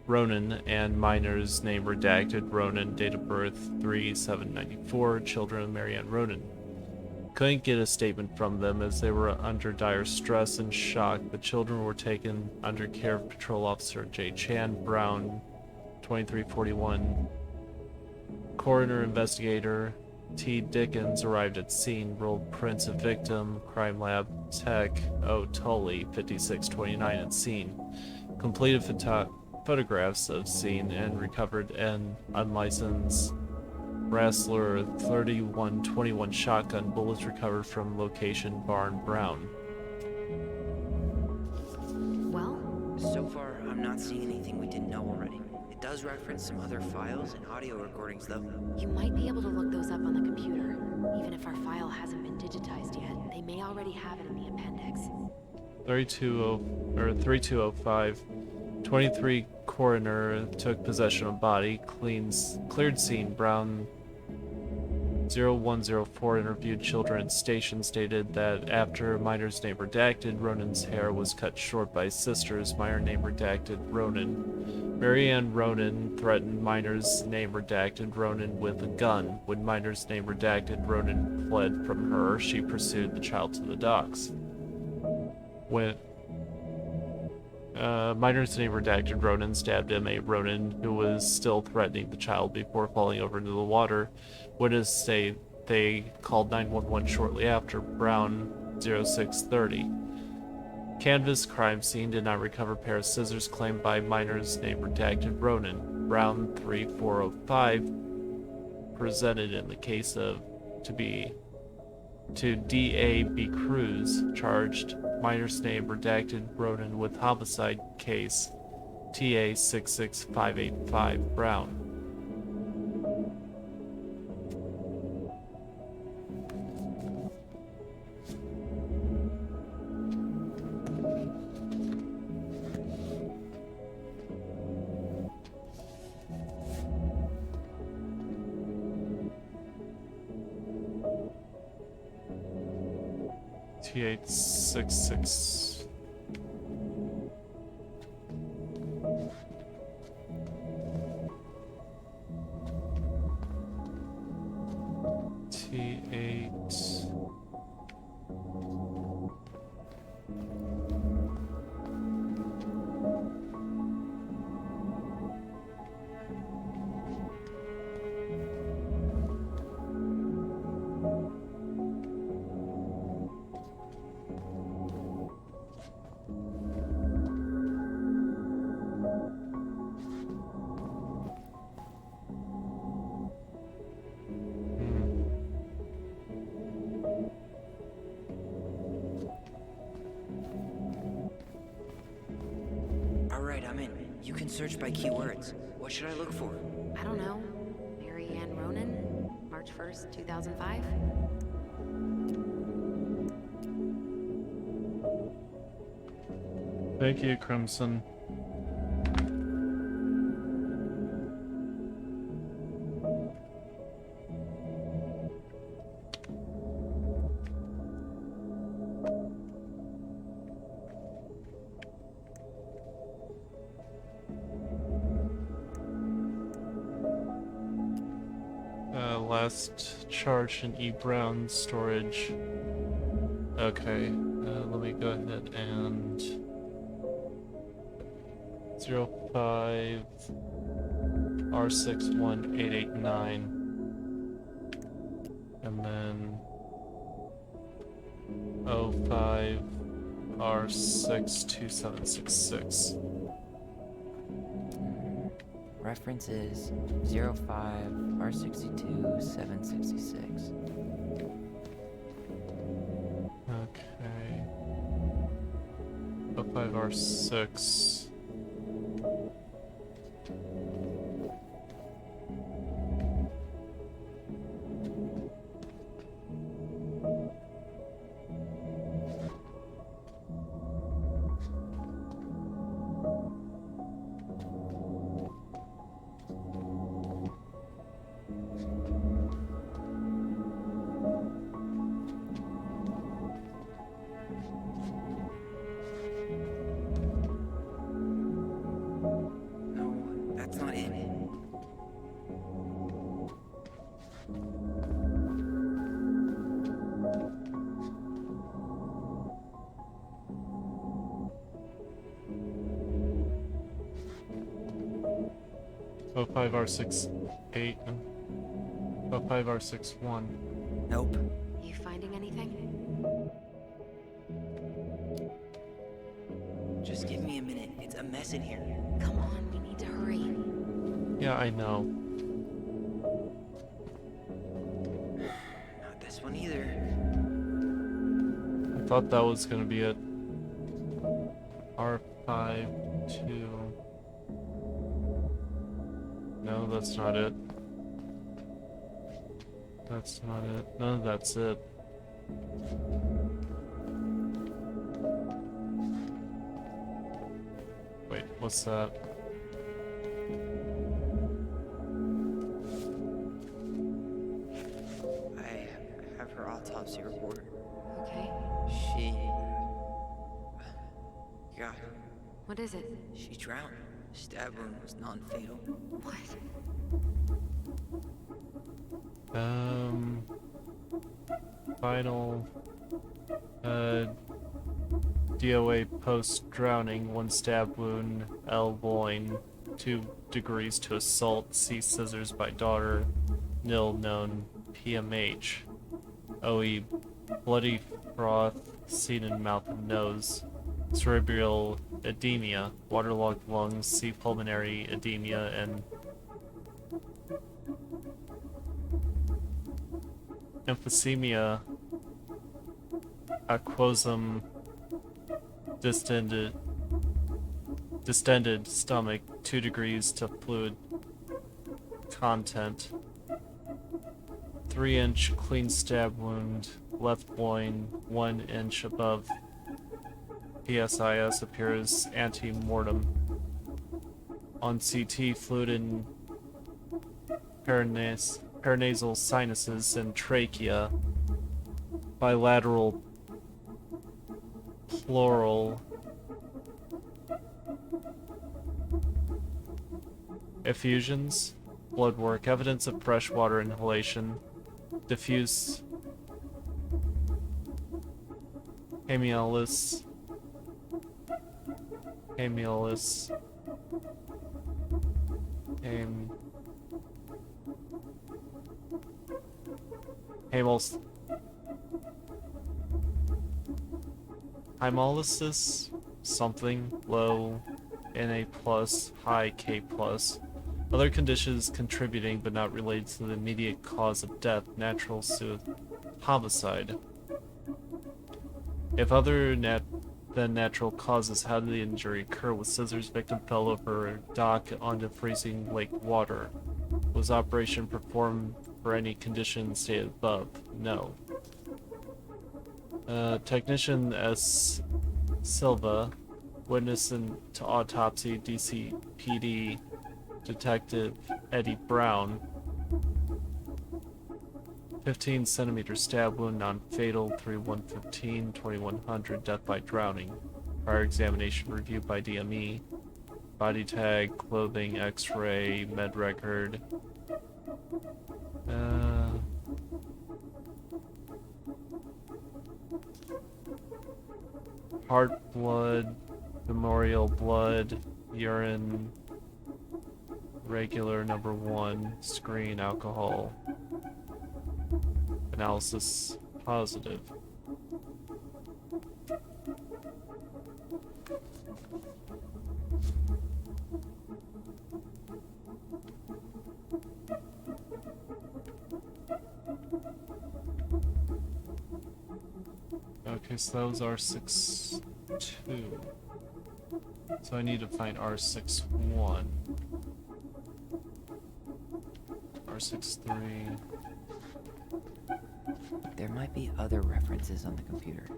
Ronan, and minor's name redacted Ronan, date of birth 3/7/94, children of Marianne Ronan. Couldn't get a statement from them as they were under dire stress and shock. The children were taken under care of Patrol Officer J. Chan. Brown. 2341 coroner investigator T. Dickens arrived at scene, rolled prints of victim, crime lab tech O. Tully. 5629 at scene, completed photographs of scene, and recovered an unlicensed Rassler 3121 shotgun. Bullets recovered from location barn. Brown. not seeing anything we didn't know already. It does reference some other files and audio recordings, though. You might be able to look those up on the computer. Even if our file hasn't been digitized yet, they may already have it in the appendix. 3205. 23 coroner took possession of body. Cleared scene. Brown 0104 interviewed children at station, stated that after minor's name redacted, Ronan's hair was cut short by his sisters. Minor name redacted, Ronan. Marianne Ronan threatened minor's name redacted, Ronan with a gun. When minor's name redacted, Ronan fled from her. She pursued the child to the docks. When minor's name redacted, Ronan stabbed M.A. Ronan, who was still threatening the child before falling over into the water. Witnesses say they called 911 shortly after. Brown 0630. Canvas crime scene did not recover pair of scissors claimed by minor's name redacted, Ronan. Brown 3405 presented in the case of to D.A.B. Cruz, charged minor's name redacted, Ronan with homicide case TA 66585 Brown. T866. T8. Alright, I'm in. You can search by keywords. What should I look for? I don't know. Marianne Ronan? March 1st, 2005? Thank you, Crimson. Last charge in E. Brown storage. Okay, let me go ahead and 05 R61889, and then 05 R62766. Reference is 05 R62 766. Okay. 05 R6. No, that's not it. Oh, 05 R68. 05 R61. Nope. You finding anything? Just give me a minute. It's a mess in here. Come on, we need to hurry. Yeah, I know. Not this one either. I thought that was gonna be it. R5 2 No, that's not it. That's not it. No, that's it. Wait, what's that? I have her autopsy report. Okay. She... God, What is it? she drowned. Stab wound was non-fatal. What? Final... DOA post-drowning, 1 stab wound, L loin, 2 degrees to assault, C scissors by daughter, nil known, PMH. OE, bloody froth, seen in mouth and nose, cerebral edema, waterlogged lungs, C pulmonary edema, and emphysema, aquosum, distended stomach, 2 degrees to fluid content, 3-inch clean stab wound, left loin, 1 inch above PSIS appears ante-mortem. On CT, fluid in paranasal sinuses and trachea, bilateral pleural effusions, blood work, evidence of freshwater inhalation, diffuse hemiolysis, hemolysis, something, low, Na plus, high K plus. Other conditions contributing but not related to the immediate cause of death, natural homicide. If other than natural causes, how did the injury occur? With scissors, victim fell over a dock onto freezing lake water. Was operation performed for any condition stated above? No. Technician S. Silva, witness to autopsy, DCPD, Detective Eddie Brown. 15 centimeter stab wound, non-fatal, 3115, 2100, death by drowning. Prior examination reviewed by DME. Body tag, clothing, x-ray, med record. Heart blood, memorial blood, urine, regular number 1, screen, alcohol. Analysis positive. Okay, so that was R62. So I need to find R61. R63. There might be other references on the computer.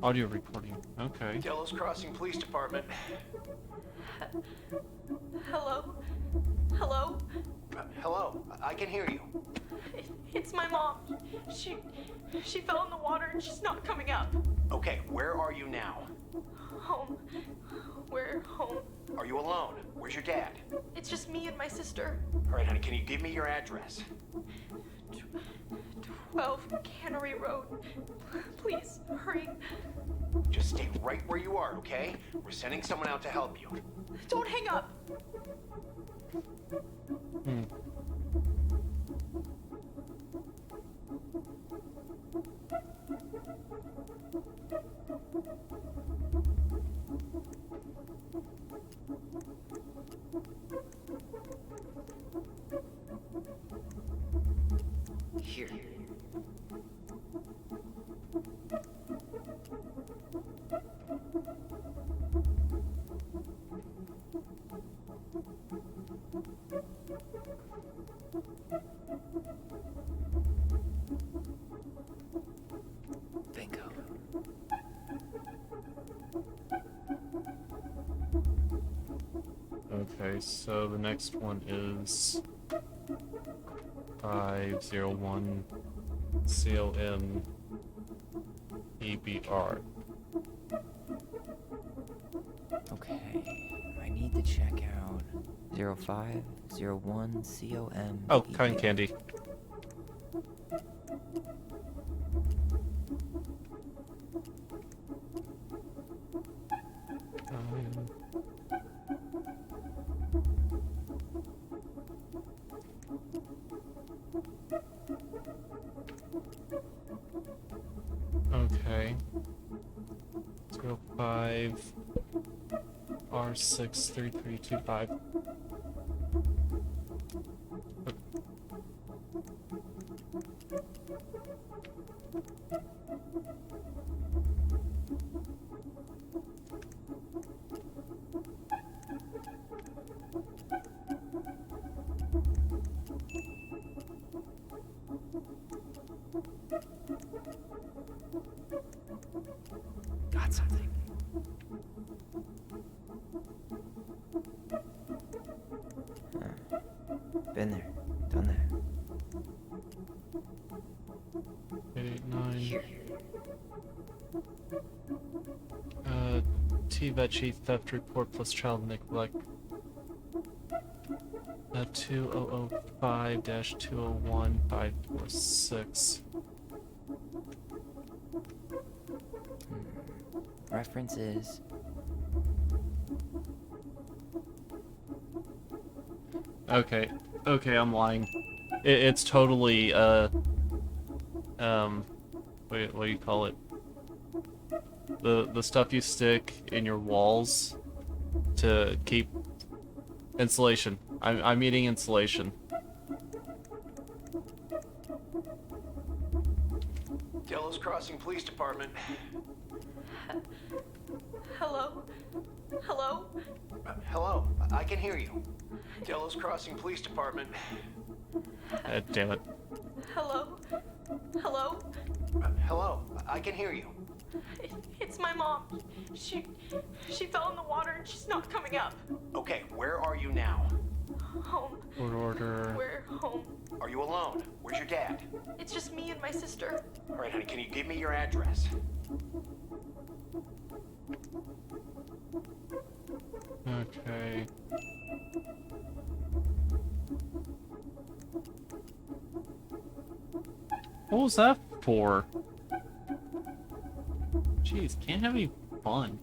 Audio recording. Okay. Delos Crossing Police Department. Hello? Hello? Hello, I can hear you. It's my mom. She fell in the water and she's not coming up. Okay, where are you now? Home. We're home. Are you alone? Where's your dad? It's just me and my sister. All right, honey, can you give me your address? 12 Cannery Road. Please, hurry. Just stay right where you are, okay? We're sending someone out to help you. Don't hang up. Okay, so the next one is 501 COM EBR. Okay, I need to check out 0501 COM. Oh, cotton candy. Okay. 05 R63325. Got something. Been there, done that. 89. Here. T-Veggie theft report plus child neglect. 2005-201-546. References. Okay, I'm lying. It's totally, what do you call it? The stuff you stick in your walls to keep insulation. I'm eating insulation. Delos Crossing Police Department. Hello? Hello? Hello, I can hear you. Delos Crossing Police Department. Damn it. Hello? Hello? Hello, I can hear you. It's my mom. She fell in the water and she's not coming up. Okay, where are you now? Home. Court order. We're home. Are you alone? Where's your dad? It's just me and my sister. All right, honey, can you give me your address? Okay. What was that for? Jeez, can't have any fun.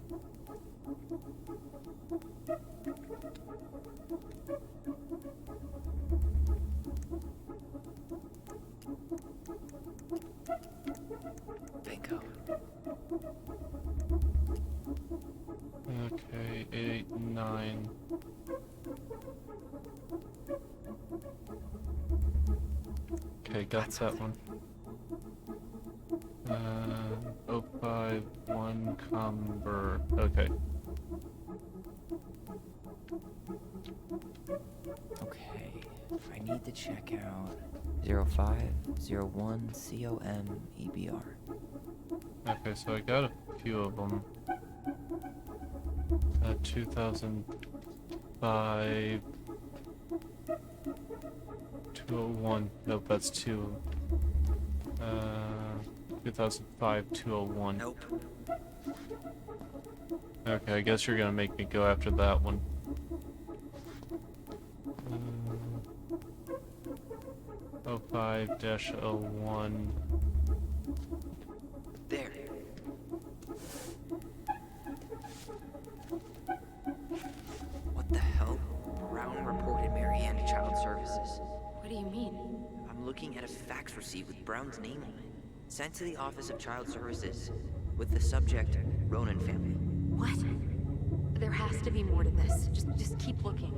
Bingo. Okay, 8, 9. Okay, got that one. 051 Comber. Okay. Okay, I need to check out 0501 COM EBR. Okay, so I got a few of them. 2005. 201. Nope, that's 2. 2005 201. Nope. Okay, I guess you're gonna make me go after that one. 05-01. There. What the hell? Brown reported Marianne to Child Services. What do you mean? I'm looking at a fax receipt with Brown's name on it. Sent to the Office of Child Services with the subject, Ronan family. What? There has to be more to this. Just keep looking.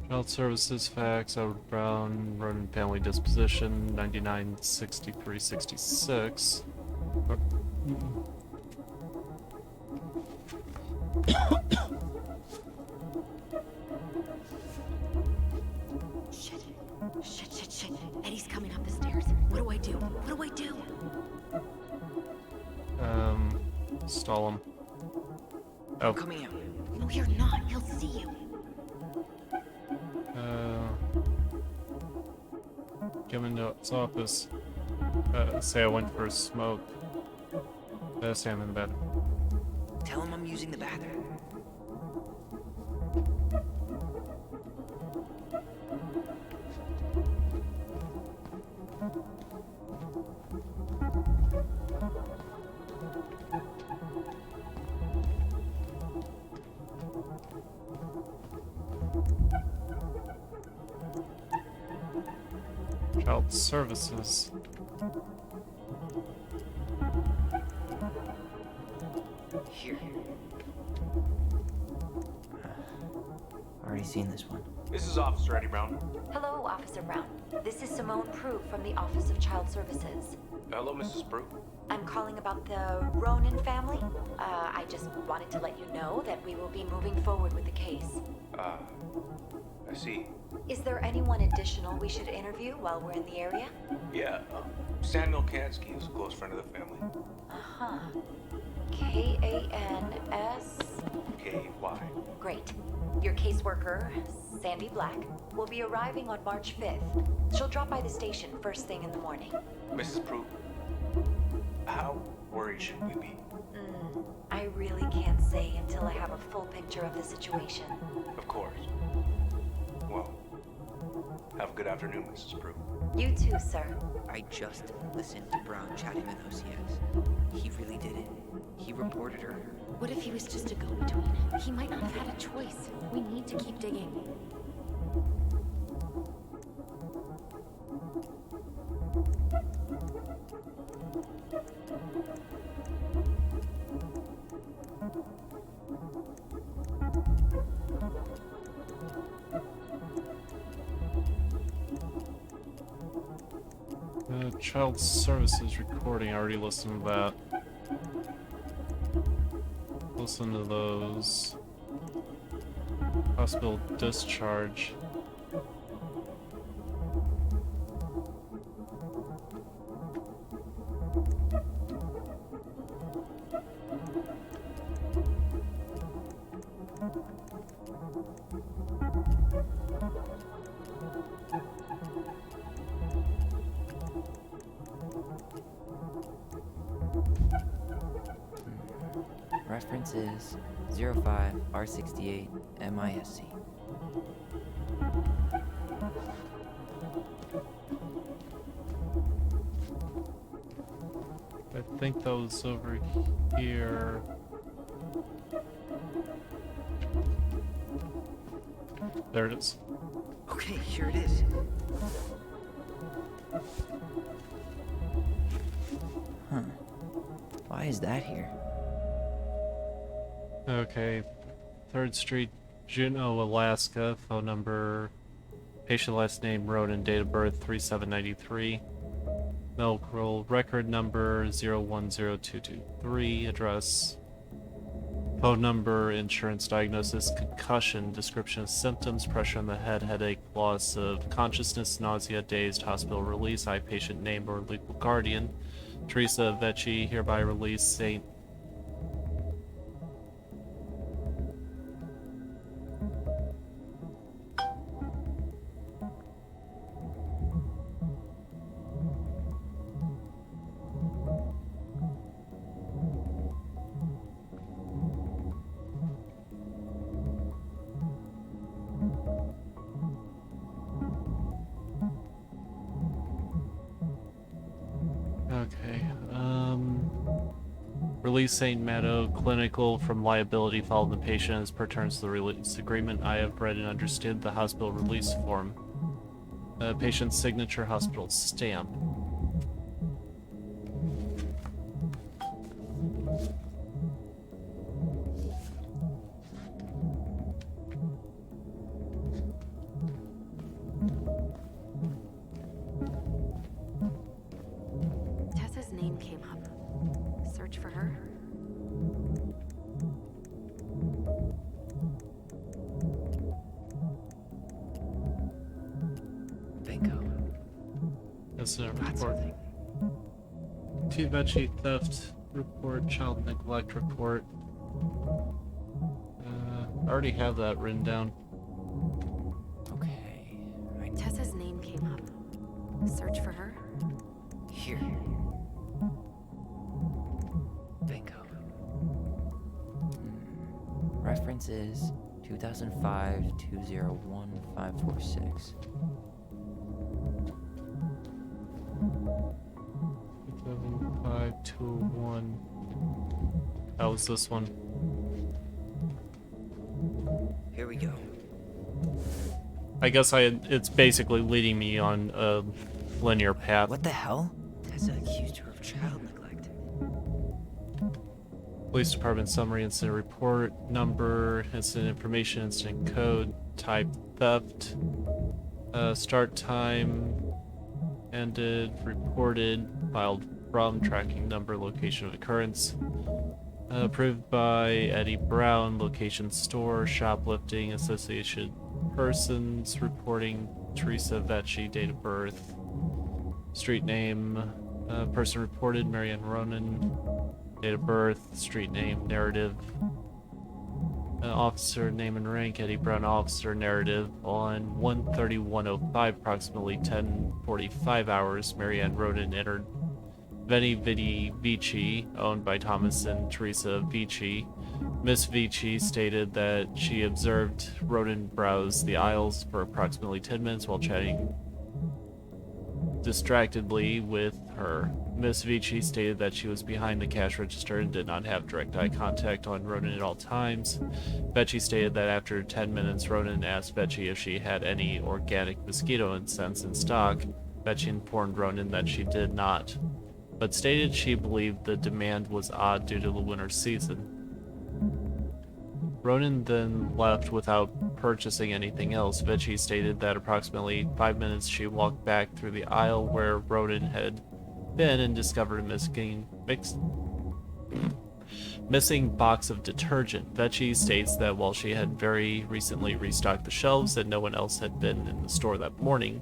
Child Services fax, Edward Brown, Ronan family disposition, 996366. Shit. Eddie's coming up the stairs. What do I do? Stall him. Oh, Coming out. No, you're not. He'll see you. Come into his office. Say I went for a smoke. Say I'm in bed. Tell him I'm using the bathroom. Child services. Here. Already seen this one. This is Officer Eddie Brown. Hello, Officer Brown. This is Simone Prue from the Office of Child Services. Hello, Mrs. Prue. I'm calling about the Ronan family. I just wanted to let you know that we will be moving forward with the case. I see. Is there anyone additional we should interview while we're in the area? Yeah, Samuel Kansky is a close friend of the family. Uh-huh. K-A-N-S... K-Y. Great. Your caseworker, Sandy Black, will be arriving on March 5th. She'll drop by the station first thing in the morning. Mrs. Prue, how worried should we be? I really can't say until I have a full picture of the situation. Of course. Well, have a good afternoon, Mrs. Prue. You too, sir. I just listened to Brown chatting with OCS. He really did it. He reported her. What if he was just a go-between? He might not have had a choice. We need to keep digging. Child services recording. I already listened to that. Listen to those. Hospital discharge. Reference is 05R68 MISC. I think that was over here. There it is. Okay, here it is. Huh. Why is that here? Okay, 3rd Street, Juneau, Alaska. Phone number, patient last name, Ronan, date of birth 3793. Medical record number 010223. Address, phone number, insurance diagnosis, concussion, description of symptoms, pressure on the head, headache, loss of consciousness, nausea, dazed, hospital release, I patient name or legal guardian. Teresa Vecchi, hereby released, St. Release St. Meadow Clinical from liability following the patient as per terms of the release agreement. I have read and understood the hospital release form. Patient's signature, hospital stamp. Tessa's name came up. Search for her. Bingo. Incident Got report. something. Vecchi theft report, child neglect report. I already have that written down. Okay. Tessa's name came up. Search for her? Here. Bingo. Reference is 2005-201-546. 521. That was this one. Here we go. I guess it's basically leading me on a linear path. What the hell? Tessa accused her of child neglect. Police Department summary, incident report, number, incident information, incident code, type theft, start time, ended, reported, filed from, tracking number, location of occurrence. Approved by Eddie Brown, location store, shoplifting, association persons, reporting Teresa Vecchi, date of birth, street name, person reported Marianne Ronan, date of birth, street name, narrative, officer name and rank, Eddie Brown officer, narrative, on 1/30/105, approximately 10:45 hours, Marianne Ronan entered Veni Vidi Vici, owned by Thomas and Teresa Vici. Miss Vici stated that she observed Ronan browse the aisles for approximately 10 minutes while chatting distractedly with her. Miss Vici stated that she was behind the cash register and did not have direct eye contact on Ronan at all times. Vecchi stated that after 10 minutes, Ronan asked Vecchi if she had any organic mosquito incense in stock. Vecchi informed Ronan that she did not, but stated she believed the demand was odd due to the winter season. Ronan then left without purchasing anything else. Vecchi stated that approximately 5 minutes she walked back through the aisle where Ronan had been and discovered a missing box of detergent. Vecchi states that while she had very recently restocked the shelves and no one else had been in the store that morning,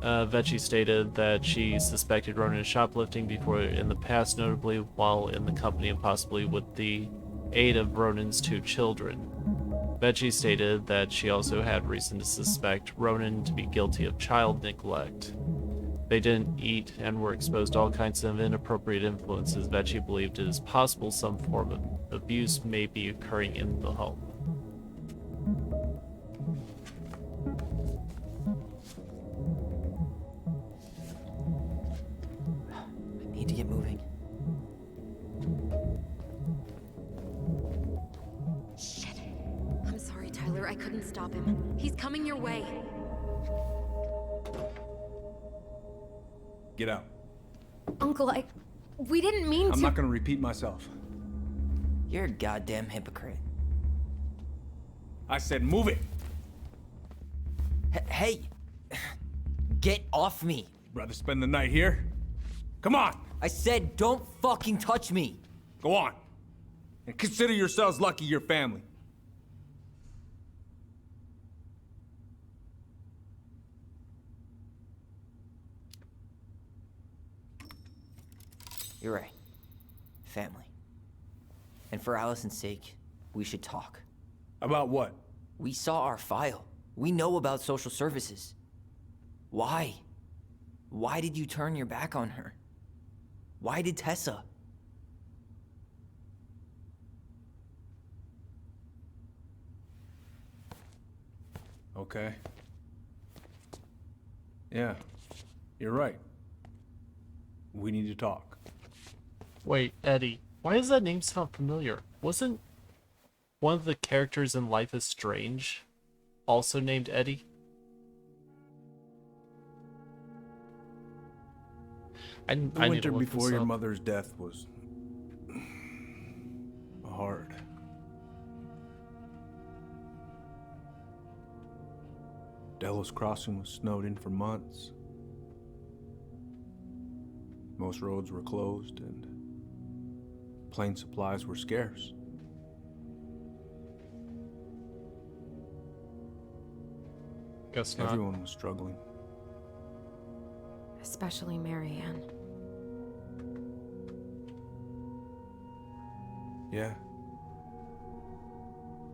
Vecchi stated that she suspected Ronan of shoplifting before in the past, notably while in the company and possibly with the aid of Ronan's 2 children. Vecchi stated that she also had reason to suspect Ronan to be guilty of child neglect. They didn't eat and were exposed to all kinds of inappropriate influences. Vecchi believed it is possible some form of abuse may be occurring in the home. I need to get moving. Shit. I'm sorry, Tyler. I couldn't stop him. He's coming your way. Get out. Uncle, we didn't mean to. I'm not gonna repeat myself. You're a goddamn hypocrite. I said move it. Hey! Get off me! Rather spend the night here? Come on! I said don't fucking touch me! Go on. And consider yourselves lucky you're family. You're right. Family. And for Allison's sake, we should talk. About what? We saw our file. We know about social services. Why? Why did you turn your back on her? Why did Tessa? Okay. Yeah, you're right. We need to talk. Wait, Eddie, why does that name sound familiar? Wasn't one of the characters in Life is Strange also named Eddie? The need winter to look before this your up. mother's death was hard. Delos Crossing was snowed in for months. Most roads were closed and plane supplies were scarce. Guess not. Everyone was struggling. Especially Marianne. Yeah.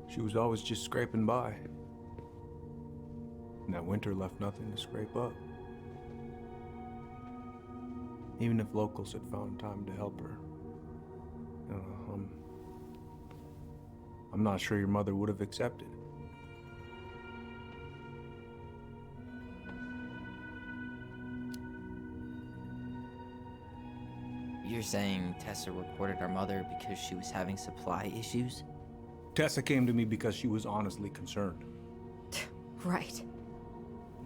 She was always just scraping by. And that winter left nothing to scrape up. Even if locals had found time to help her. I'm not sure your mother would have accepted. You're saying Tessa reported our mother because she was having supply issues? Tessa came to me because she was honestly concerned. Right.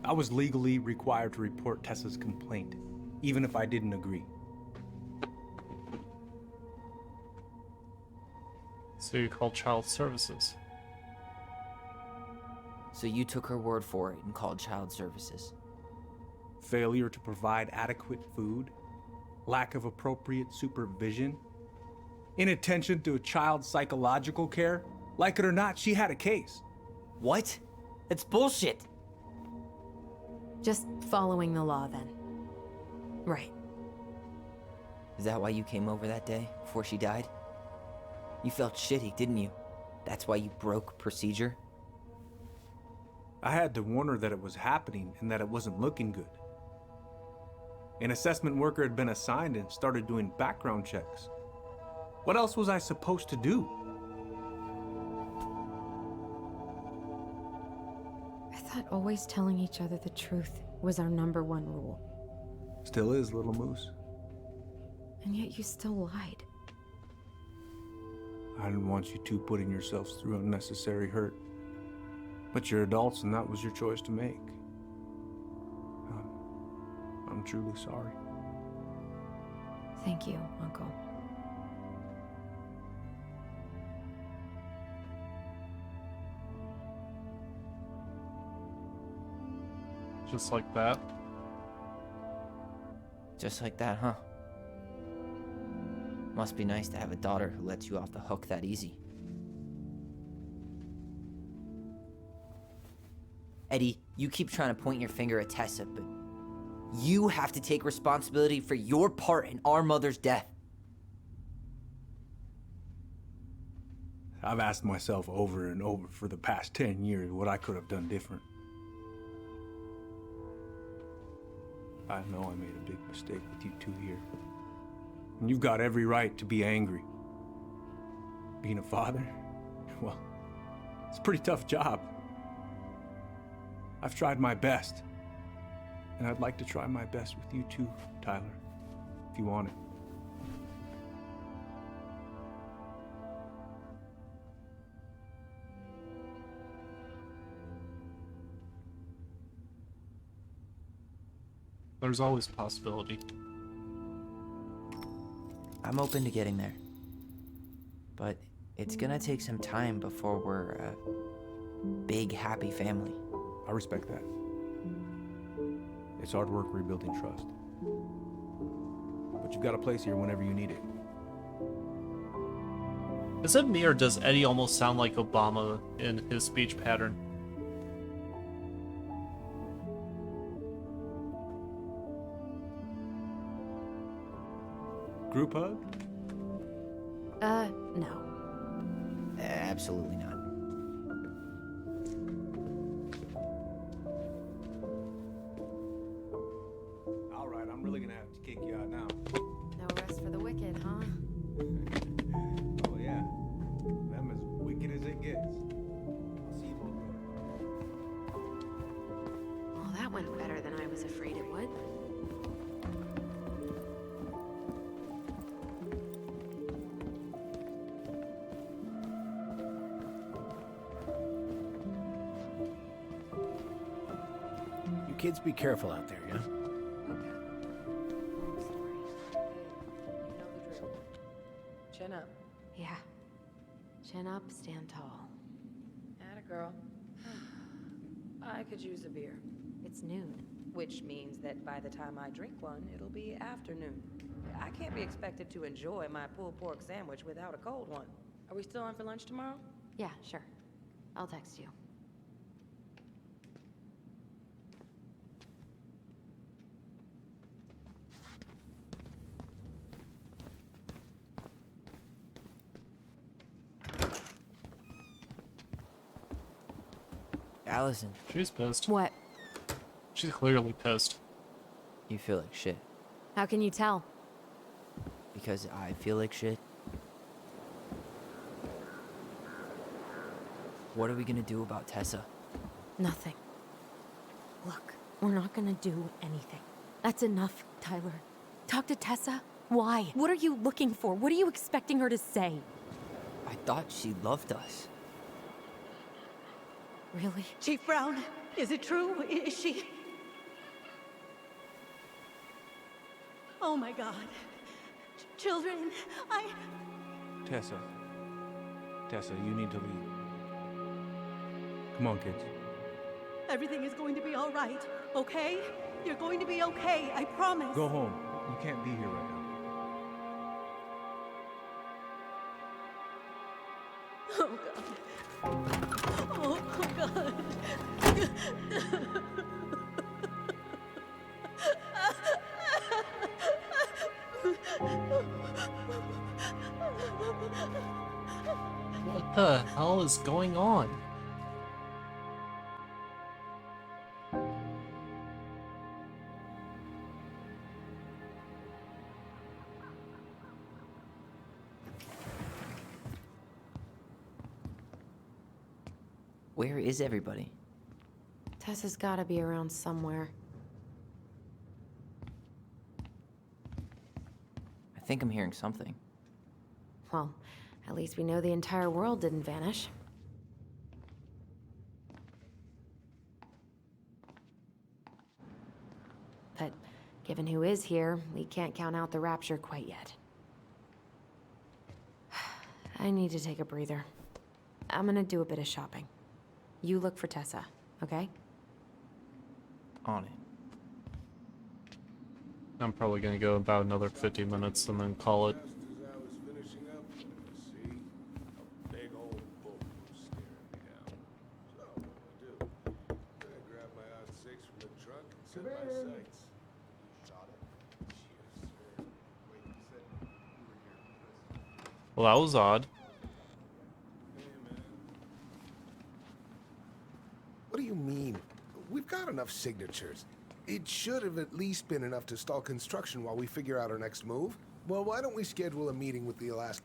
I was legally required to report Tessa's complaint, even if I didn't agree. So you called child services. So you took her word for it and called child services. Failure to provide adequate food, lack of appropriate supervision, inattention to a child's psychological care. Like it or not, she had a case. What? That's bullshit! Just following the law then. Right. Is that why you came over that day, before she died? You felt shitty, didn't you? That's why you broke procedure? I had to warn her that it was happening and that it wasn't looking good. An assessment worker had been assigned and started doing background checks. What else was I supposed to do? I thought always telling each other the truth was our #1 rule. Still is, little moose. And yet you still lied. I didn't want you two putting yourselves through unnecessary hurt. But you're adults and that was your choice to make. I'm truly sorry. Thank you, Uncle. Just like that. Just like that, huh? Must be nice to have a daughter who lets you off the hook that easy. Eddie, you keep trying to point your finger at Tessa, but you have to take responsibility for your part in our mother's death. I've asked myself over and over for the past 10 years what I could have done different. I know I made a big mistake with you two here. And you've got every right to be angry. Being a father, well, it's a pretty tough job. I've tried my best. And I'd like to try my best with you too, Tyler, if you want it. There's always a possibility. I'm open to getting there. But it's gonna take some time before we're a big, happy family. I respect that. It's hard work rebuilding trust. But you've got a place here whenever you need it. Is it me or does Eddie almost sound like Obama in his speech pattern? Group hug? No. Absolutely not. All right, I'm really gonna have to kick you out now. No rest for the wicked, huh? Oh yeah, them as wicked as it gets. I'll see you both later. Well, that went better than I was afraid it would. You kids be careful out there, yeah? Long story. You know the drill. Chin up. Yeah. Chin up, stand tall. Atta girl. I could use a beer. It's noon. Which means that by the time I drink one, it'll be afternoon. I can't be expected to enjoy my pulled pork sandwich without a cold one. Are we still on for lunch tomorrow? Yeah, sure. I'll text you. Allison, She's pissed. What? She's clearly pissed. you feel like shit. How can you tell? Because I feel like shit. What are we gonna do about Tessa? Nothing. Look, we're not gonna do anything. That's enough, Tyler. Talk to Tessa? Why? What are you looking for? What are you expecting her to say? I thought she loved us. Really? Chief Brown, is it true? Is she... Oh my God. Children, Tessa. Tessa, you need to leave. Come on, kids. everything is going to be all right, okay? You're going to be okay, I promise. Go home. You can't be here right now. Oh God. Oh God. What the hell is going on? Where is everybody? Tessa's gotta be around somewhere. I think I'm hearing something. Well, at least we know the entire world didn't vanish. But given who is here, we can't count out the rapture quite yet. I need to take a breather. I'm gonna do a bit of shopping. You look for Tessa, okay? On it. I'm probably gonna go about another 50 minutes and then call it. Well, that was odd. What do you mean? We've got enough signatures. It should have at least been enough to stall construction while we figure out our next move. Well, why don't we schedule a meeting with the Alaska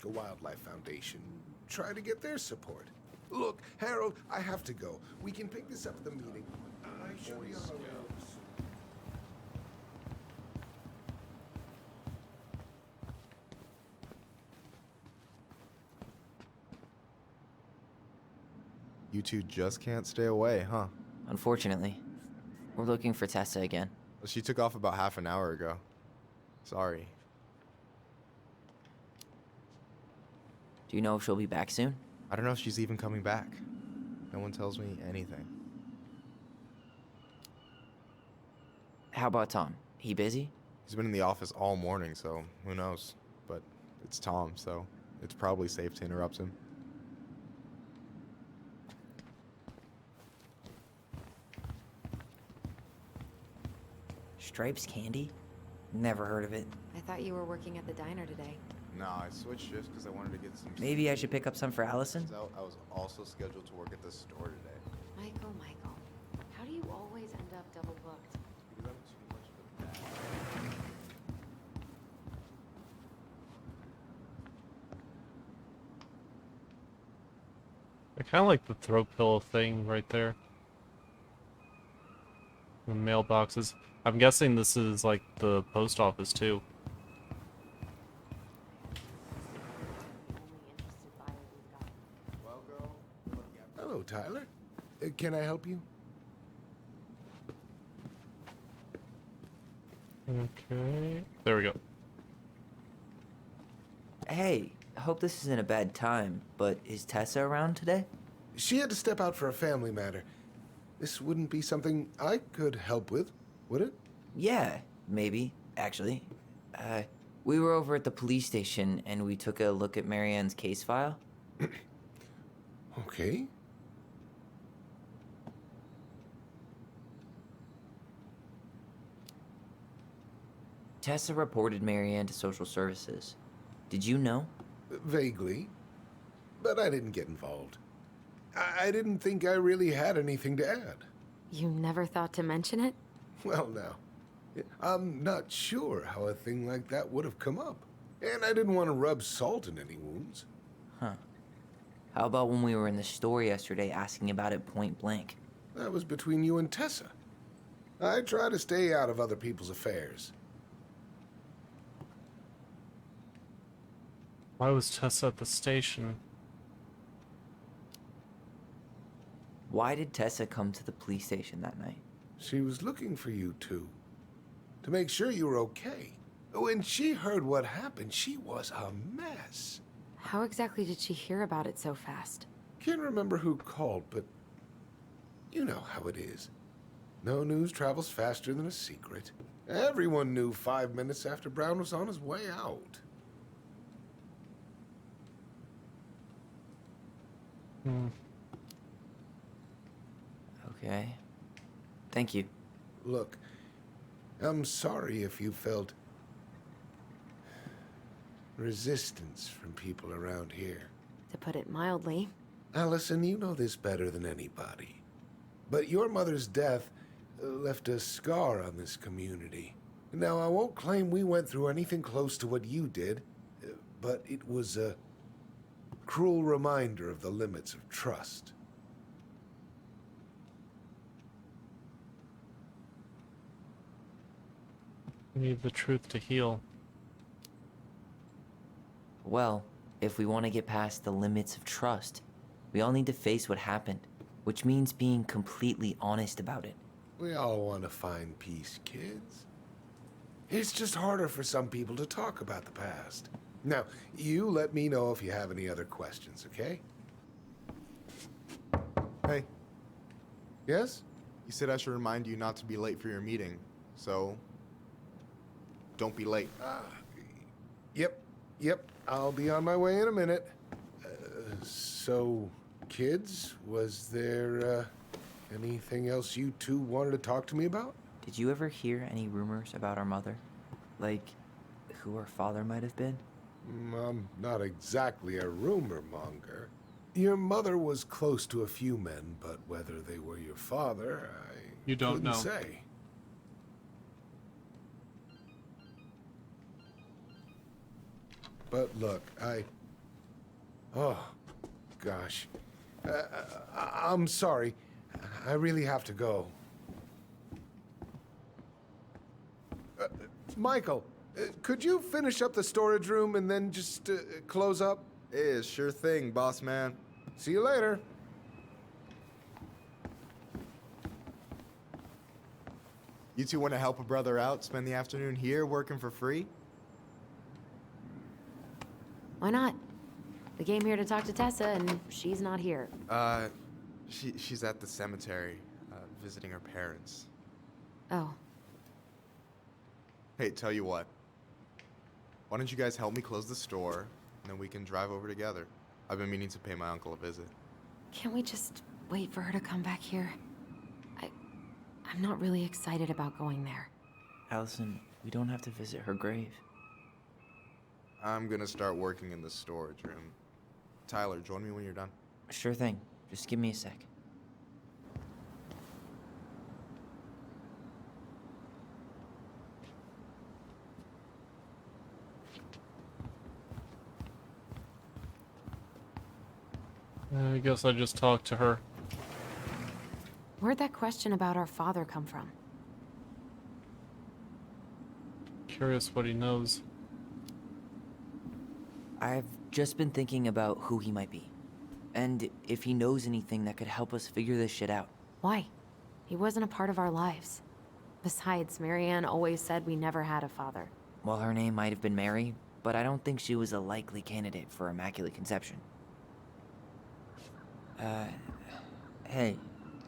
Wildlife Foundation? Try to get their support. Look, Harold, I have to go. We can pick this up at the meeting. I should be on my way. You two just can't stay away, huh? Unfortunately, we're looking for Tessa again. She took off about half an hour ago. Sorry. Do you know if she'll be back soon? I don't know if she's even coming back. No one tells me anything. How about Tom? He busy? He's been in the office all morning, so who knows? But it's Tom, so it's probably safe to interrupt him. Stripes Candy? Never heard of it. I thought you were working at the diner today. No, I switched shifts because I wanted to get some... Maybe I should pick up some for Allison? So I was also scheduled to work at the store today. Michael, how do you always end up double booked? Because I'm too much of a bad... I kind of like the throw pillow thing right there. The mailboxes. I'm guessing this is like the post office too. Hello, Tyler. Can I help you? Okay. There we go. Hey, I hope this isn't a bad time, but is Tessa around today? She had to step out for a family matter. This wouldn't be something I could help with, would it? Yeah, maybe, actually. We were over at the police station and we took a look at Marianne's case file. Okay. Tessa reported Marianne to social services. Did you know? Vaguely. But I didn't get involved. I didn't think I really had anything to add. You never thought to mention it? Well, now, I'm not sure how a thing like that would have come up. And I didn't want to rub salt in any wounds. Huh. How about when we were in the store yesterday asking about it point blank? That was between you and Tessa. I try to stay out of other people's affairs. Why was Tessa at the station? Why did Tessa come to the police station that night? She was looking for you two, to make sure you were okay. When she heard what happened, she was a mess. How exactly did she hear about it so fast? Can't remember who called, but you know how it is. No news travels faster than a secret. Everyone knew 5 minutes after Brown was on his way out. Okay. Thank you. Look, I'm sorry if you felt resistance from people around here. To put it mildly. Allison, you know this better than anybody. But your mother's death left a scar on this community. Now, I won't claim we went through anything close to what you did, but it was a cruel reminder of the limits of trust. We need the truth to heal. Well, if we want to get past the limits of trust, we all need to face what happened, which means being completely honest about it. We all want to find peace, kids. It's just harder for some people to talk about the past. Now, you let me know if you have any other questions, okay? Hey, Yes? you said I should remind you not to be late for your meeting, so don't be late. Yep. I'll be on my way in a minute. So, kids, was there anything else you two wanted to talk to me about? Did you ever hear any rumors about our mother? Like, who her father might have been? I'm not exactly a rumor monger. Your mother was close to a few men, but whether they were your father, You don't couldn't know. say. But look, oh, gosh. I'm sorry. I really have to go. Michael, could you finish up the storage room and then just close up? Yeah, sure thing, boss man. See you later. You two want to help a brother out, spend the afternoon here working for free? Why not? We came here to talk to Tessa, and she's not here. She's at the cemetery, visiting her parents. Oh, Hey, tell you what. Why don't you guys help me close the store, and then we can drive over together? I've been meaning to pay my uncle a visit. can't we just wait for her to come back here? I'm not really excited about going there. Allison, we don't have to visit her grave. I'm gonna start working in the storage room. Tyler, join me when you're done. Sure thing. Just give me a sec. I guess I just talked to her. Where'd that question about our father come from? Curious what he knows. I've just been thinking about who he might be. And if he knows anything that could help us figure this shit out. Why? He wasn't a part of our lives. Besides, Marianne always said we never had a father. Well, her name might have been Mary, but I don't think she was a likely candidate for Immaculate Conception. Hey,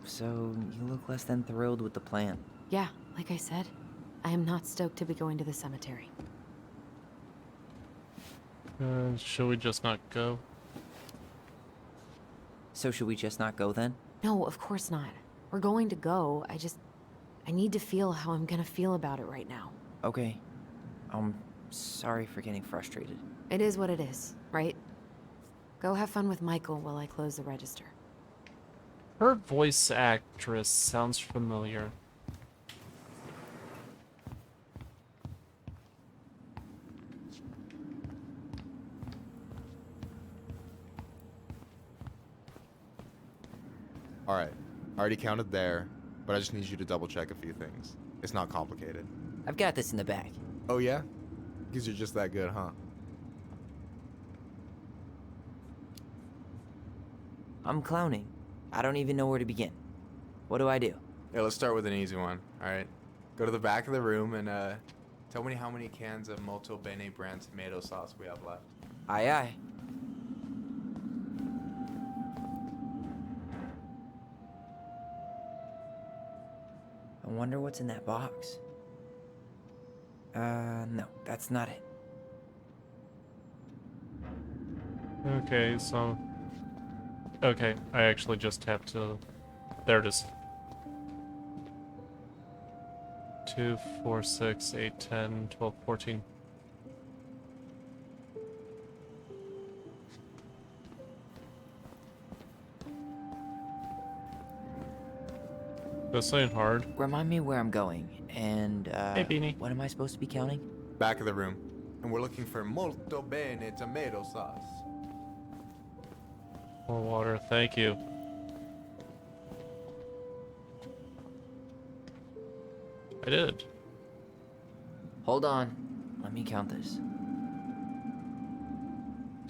so you look less than thrilled with the plan. Yeah, like I said, I am not stoked to be going to the cemetery. Should we just not go? So should we just not go then? No, of course not. We're going to go. I need to feel how I'm gonna feel about it right now. Okay. I'm sorry for getting frustrated. It is what it is, right? Go have fun with Michael while I close the register. Her voice actress sounds familiar. Alright, I already counted there, but I just need you to double check a few things. It's not complicated. I've got this in the bag. Oh yeah? Because you're just that good, huh? I'm clowning. I don't even know where to begin. What do I do? Yeah, let's start with an easy one, alright? Go to the back of the room and tell me how many cans of Molto Bene brand tomato sauce we have left. Aye aye. I wonder what's in that box. No, that's not it. Okay, so... Okay, I actually just have to... There it is. 2, 4, 6, 8, 10, 12, 14. This ain't hard. Remind me where I'm going, and, Hey, Beanie. what am I supposed to be counting? Back of the room. And we're looking for Molto Bene tomato sauce. More water, thank you. I did. Hold on. Let me count this.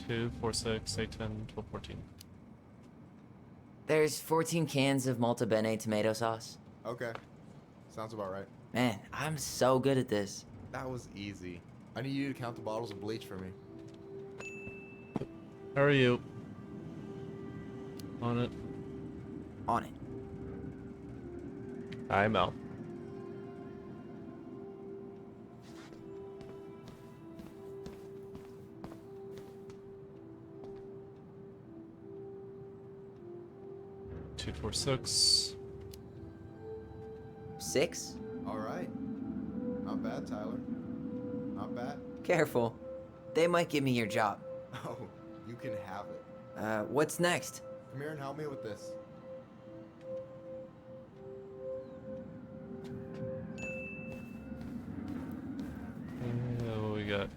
2, 4, 6, 8, 10, 12, 14. There's 14 cans of Malta Bene tomato sauce. Okay. Sounds about right. Man, I'm so good at this. That was easy. I need you to count the bottles of bleach for me. How are you? On it. On it. I'm out. Two, 4, 6. 6? Alright. Not bad, Tyler. Not bad. Careful. They might give me your job. Oh, you can have it. What's next? Come here and help me with this. What we got?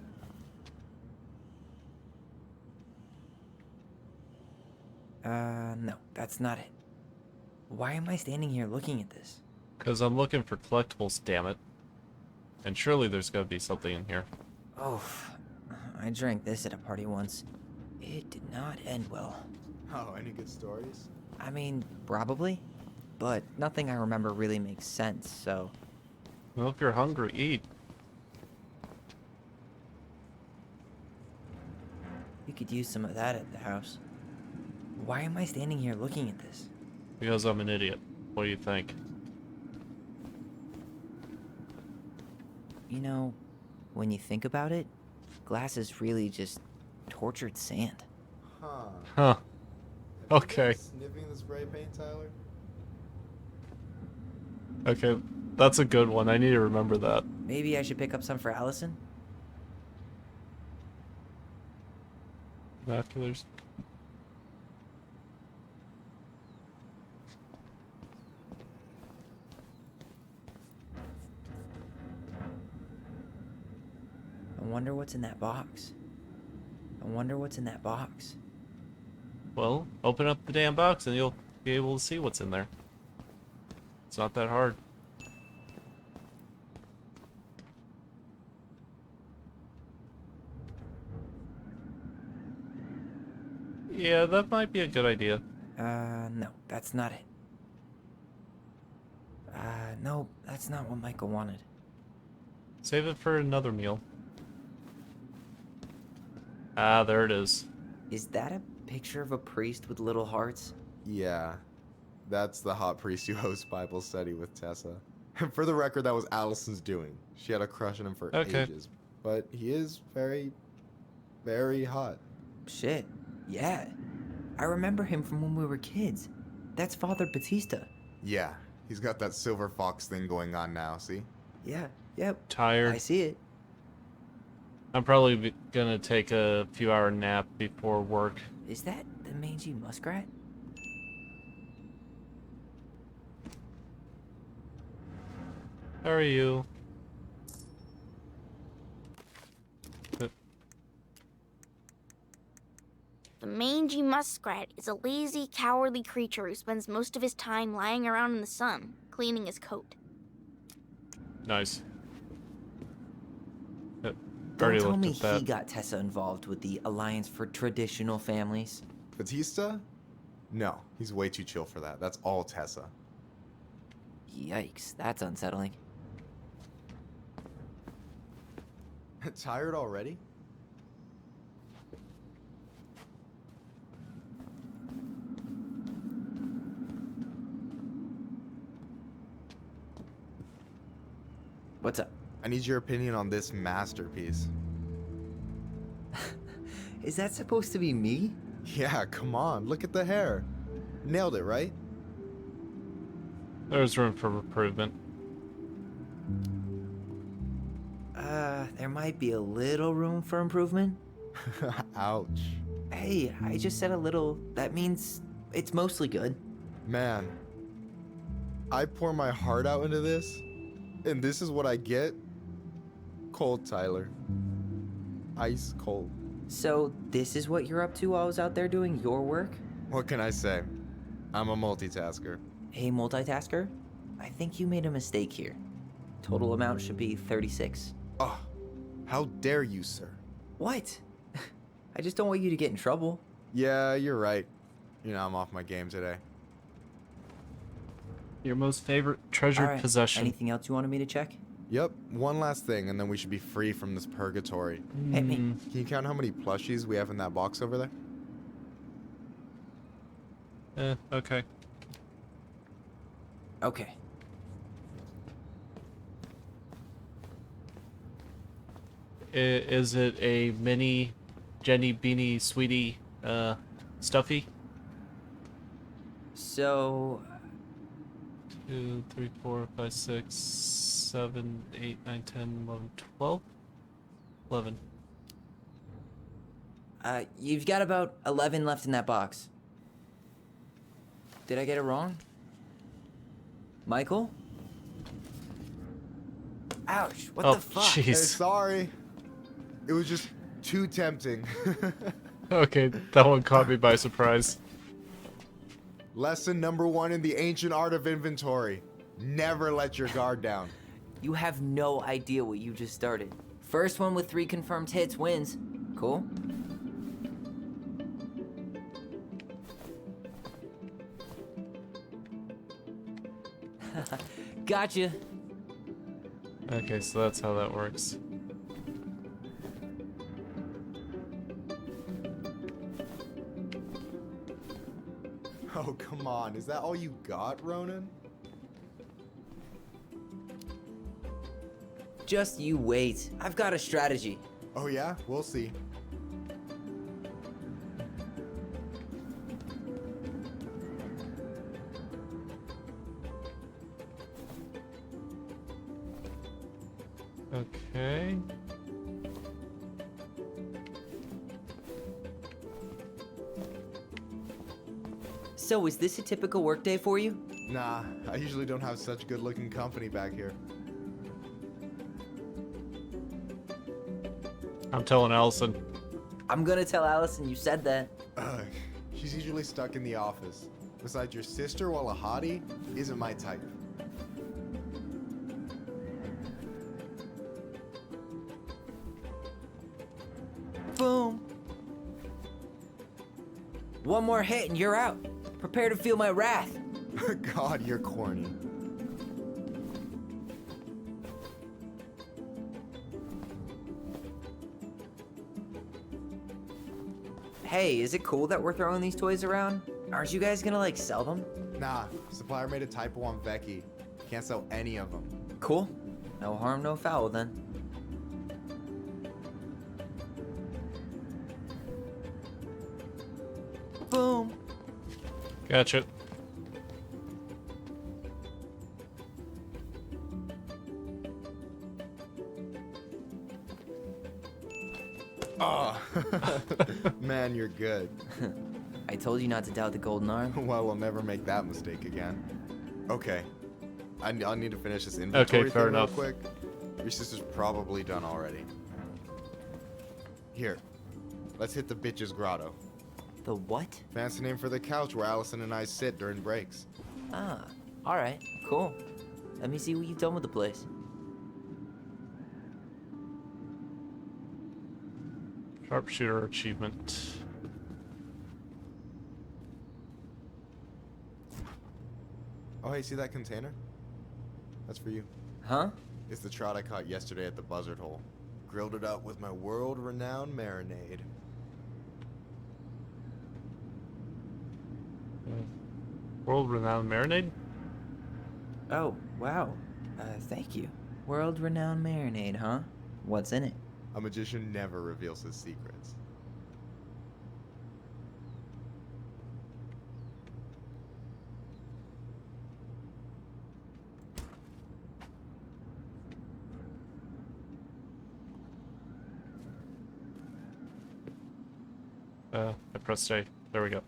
No, that's not it. Why am I standing here looking at this? Because I'm looking for collectibles, damn it. And surely there's gotta be something in here. Oh, I drank this at a party once. It did not end well. Oh, any good stories? I mean, probably. But nothing I remember really makes sense, so... Well, if you're hungry, eat. You could use some of that at the house. Why am I standing here looking at this? Because I'm an idiot. What do you think? You know, when you think about it, glass is really just tortured sand. Huh. Huh. Have you Okay. been sniffing the spray paint, Tyler? Okay, that's a good one. I need to remember that. Maybe I should pick up some for Allison? Binoculars. I wonder what's in that box. I wonder what's in that box. Well, open up the damn box and you'll be able to see what's in there. It's not that hard. Yeah, that might be a good idea. No, that's not it. No, that's not what Michael wanted. Save it for another meal. Ah, there it is. Is that a picture of a priest with little hearts? Yeah. That's the hot priest who hosts Bible study with Tessa. For the record, that was Allison's doing. She had a crush on him for ages. But he is very, very hot. Shit, yeah. I remember him from when we were kids. That's Father Batista. Yeah, he's got that silver fox thing going on now, see? Yeah, yep. Tired. I see it. I'm probably gonna take a few hour nap before work. Is that the mangy muskrat? How are you? The mangy muskrat is a lazy, cowardly creature who spends most of his time lying around in the sun, cleaning his coat. Nice. Don't tell looked me at that. he got Tessa involved with the Alliance for Traditional Families. Batista? No, he's way too chill for that. That's all Tessa. Yikes, that's unsettling. Tired already? What's up? I need your opinion on this masterpiece. Is that supposed to be me? Yeah, come on, look at the hair. Nailed it, right? There's room for improvement. There might be a little room for improvement. Ouch. Hey, I just said a little. That means it's mostly good. Man, I pour my heart out into this, and this is what I get? Cold, Tyler. Ice cold. So, this is what you're up to while I was out there doing your work? What can I say? I'm a multitasker. Hey, multitasker? I think you made a mistake here. Total amount should be 36. Oh, how dare you, sir? What? I just don't want you to get in trouble. Yeah, you're right. You know, I'm off my game today. Your most favorite treasured All right, possession. Anything else you wanted me to check? Yep, one last thing, and then we should be free from this purgatory. Hit me. Can you count how many plushies we have in that box over there? Okay. Okay. Is it a mini Jenny Beanie Sweetie stuffy? So, 2, 3, 4, 5, 6, 7, 8, 9, 10, 11, 12? 11. you've got about 11 left in that box. Did I get it wrong? Michael? Ouch, what Oh, the fuck? jeez. Hey, sorry. It was just too tempting. Okay, that one caught me by surprise. Lesson number 1 in the ancient art of inventory. Never let your guard down. You have no idea what you just started. First one with 3 confirmed hits wins. Cool? Gotcha. Okay, so that's how that works. Oh, come on. Is that all you got, Ronan? Just you wait. I've got a strategy. Oh, yeah? We'll see. Okay. So, is this a typical workday for you? Nah, I usually don't have such good-looking company back here. I'm telling Allison. I'm gonna tell Allison you said that. Ugh, she's usually stuck in the office. Besides, your sister, while a hottie, isn't my type. Boom. One more hit and you're out. Prepare to feel my wrath. God, you're corny. Hey, is it cool that we're throwing these toys around? Aren't you guys gonna, like, sell them? Nah, supplier made a typo on Vecchi. Can't sell any of them. Cool. No harm, no foul then. Boom. Gotcha. Oh, man, you're good. I told you not to doubt the golden arm. Well, we'll never make that mistake again. Okay, I'll need to finish this inventory fair thing real enough. quick. Your sister's probably done already. Here, let's hit the bitch's grotto. The what? Fancy name for the couch where Allison and I sit during breaks. Ah, alright, cool. Let me see what you've done with the place. Sharpshooter achievement. Oh, hey, see that container? That's for you. Huh? It's the trout I caught yesterday at the buzzard hole. Grilled it up with my world-renowned marinade. World-renowned marinade? Oh, wow. Thank you. World-renowned marinade, huh? What's in it? A magician never reveals his secrets. I pressed A. There we go.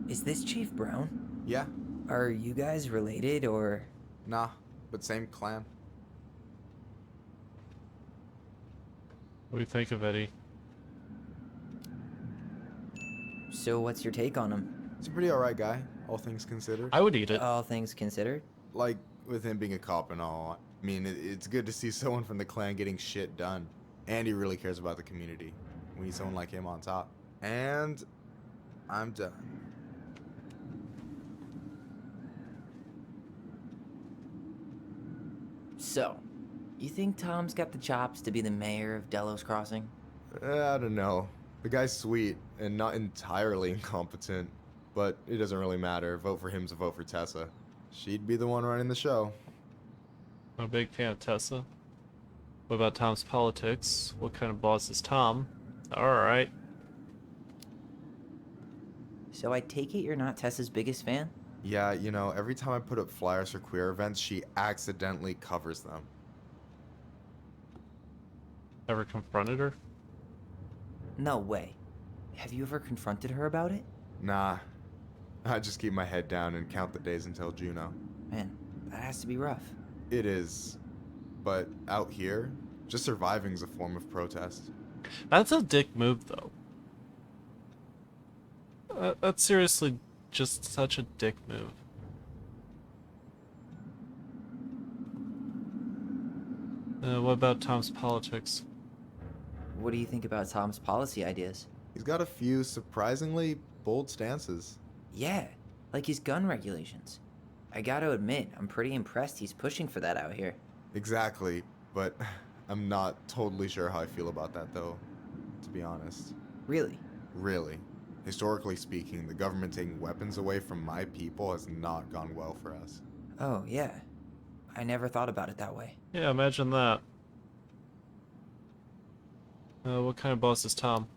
Is this Chief Brown? Yeah? Are you guys related, or...? Nah, but same clan. What do you think of Eddie? So what's your take on him? He's a pretty alright guy, all things considered. I would eat it. All things considered? Like, with him being a cop and all, I mean, it's good to see someone from the clan getting shit done. And he really cares about the community. We need someone like him on top. And I'm done. So, you think Tom's got the chops to be the mayor of Delos Crossing? I don't know. The guy's sweet and not entirely incompetent, but it doesn't really matter. Vote for him's a vote for Tessa. She'd be the one running the show. I'm a big fan of Tessa. What about Tom's politics? What kind of boss is Tom? Alright. So I take it you're not Tessa's biggest fan? Yeah, you know, every time I put up flyers for queer events, she accidentally covers them. Ever confronted her? No way. Have you ever confronted her about it? Nah. I just keep my head down and count the days until Juno. Man, that has to be rough. It is. But out here, just surviving's a form of protest. That's a dick move, though. That's seriously just such a dick move. What about Tom's politics? What do you think about Tom's policy ideas? He's got a few surprisingly bold stances. Yeah, like his gun regulations. I gotta admit, I'm pretty impressed he's pushing for that out here. Exactly, but I'm not totally sure how I feel about that, though, to be honest. Really? Really. Historically speaking, the government taking weapons away from my people has not gone well for us. Oh, yeah. I never thought about it that way. Yeah, imagine that. What kind of boss is Tom?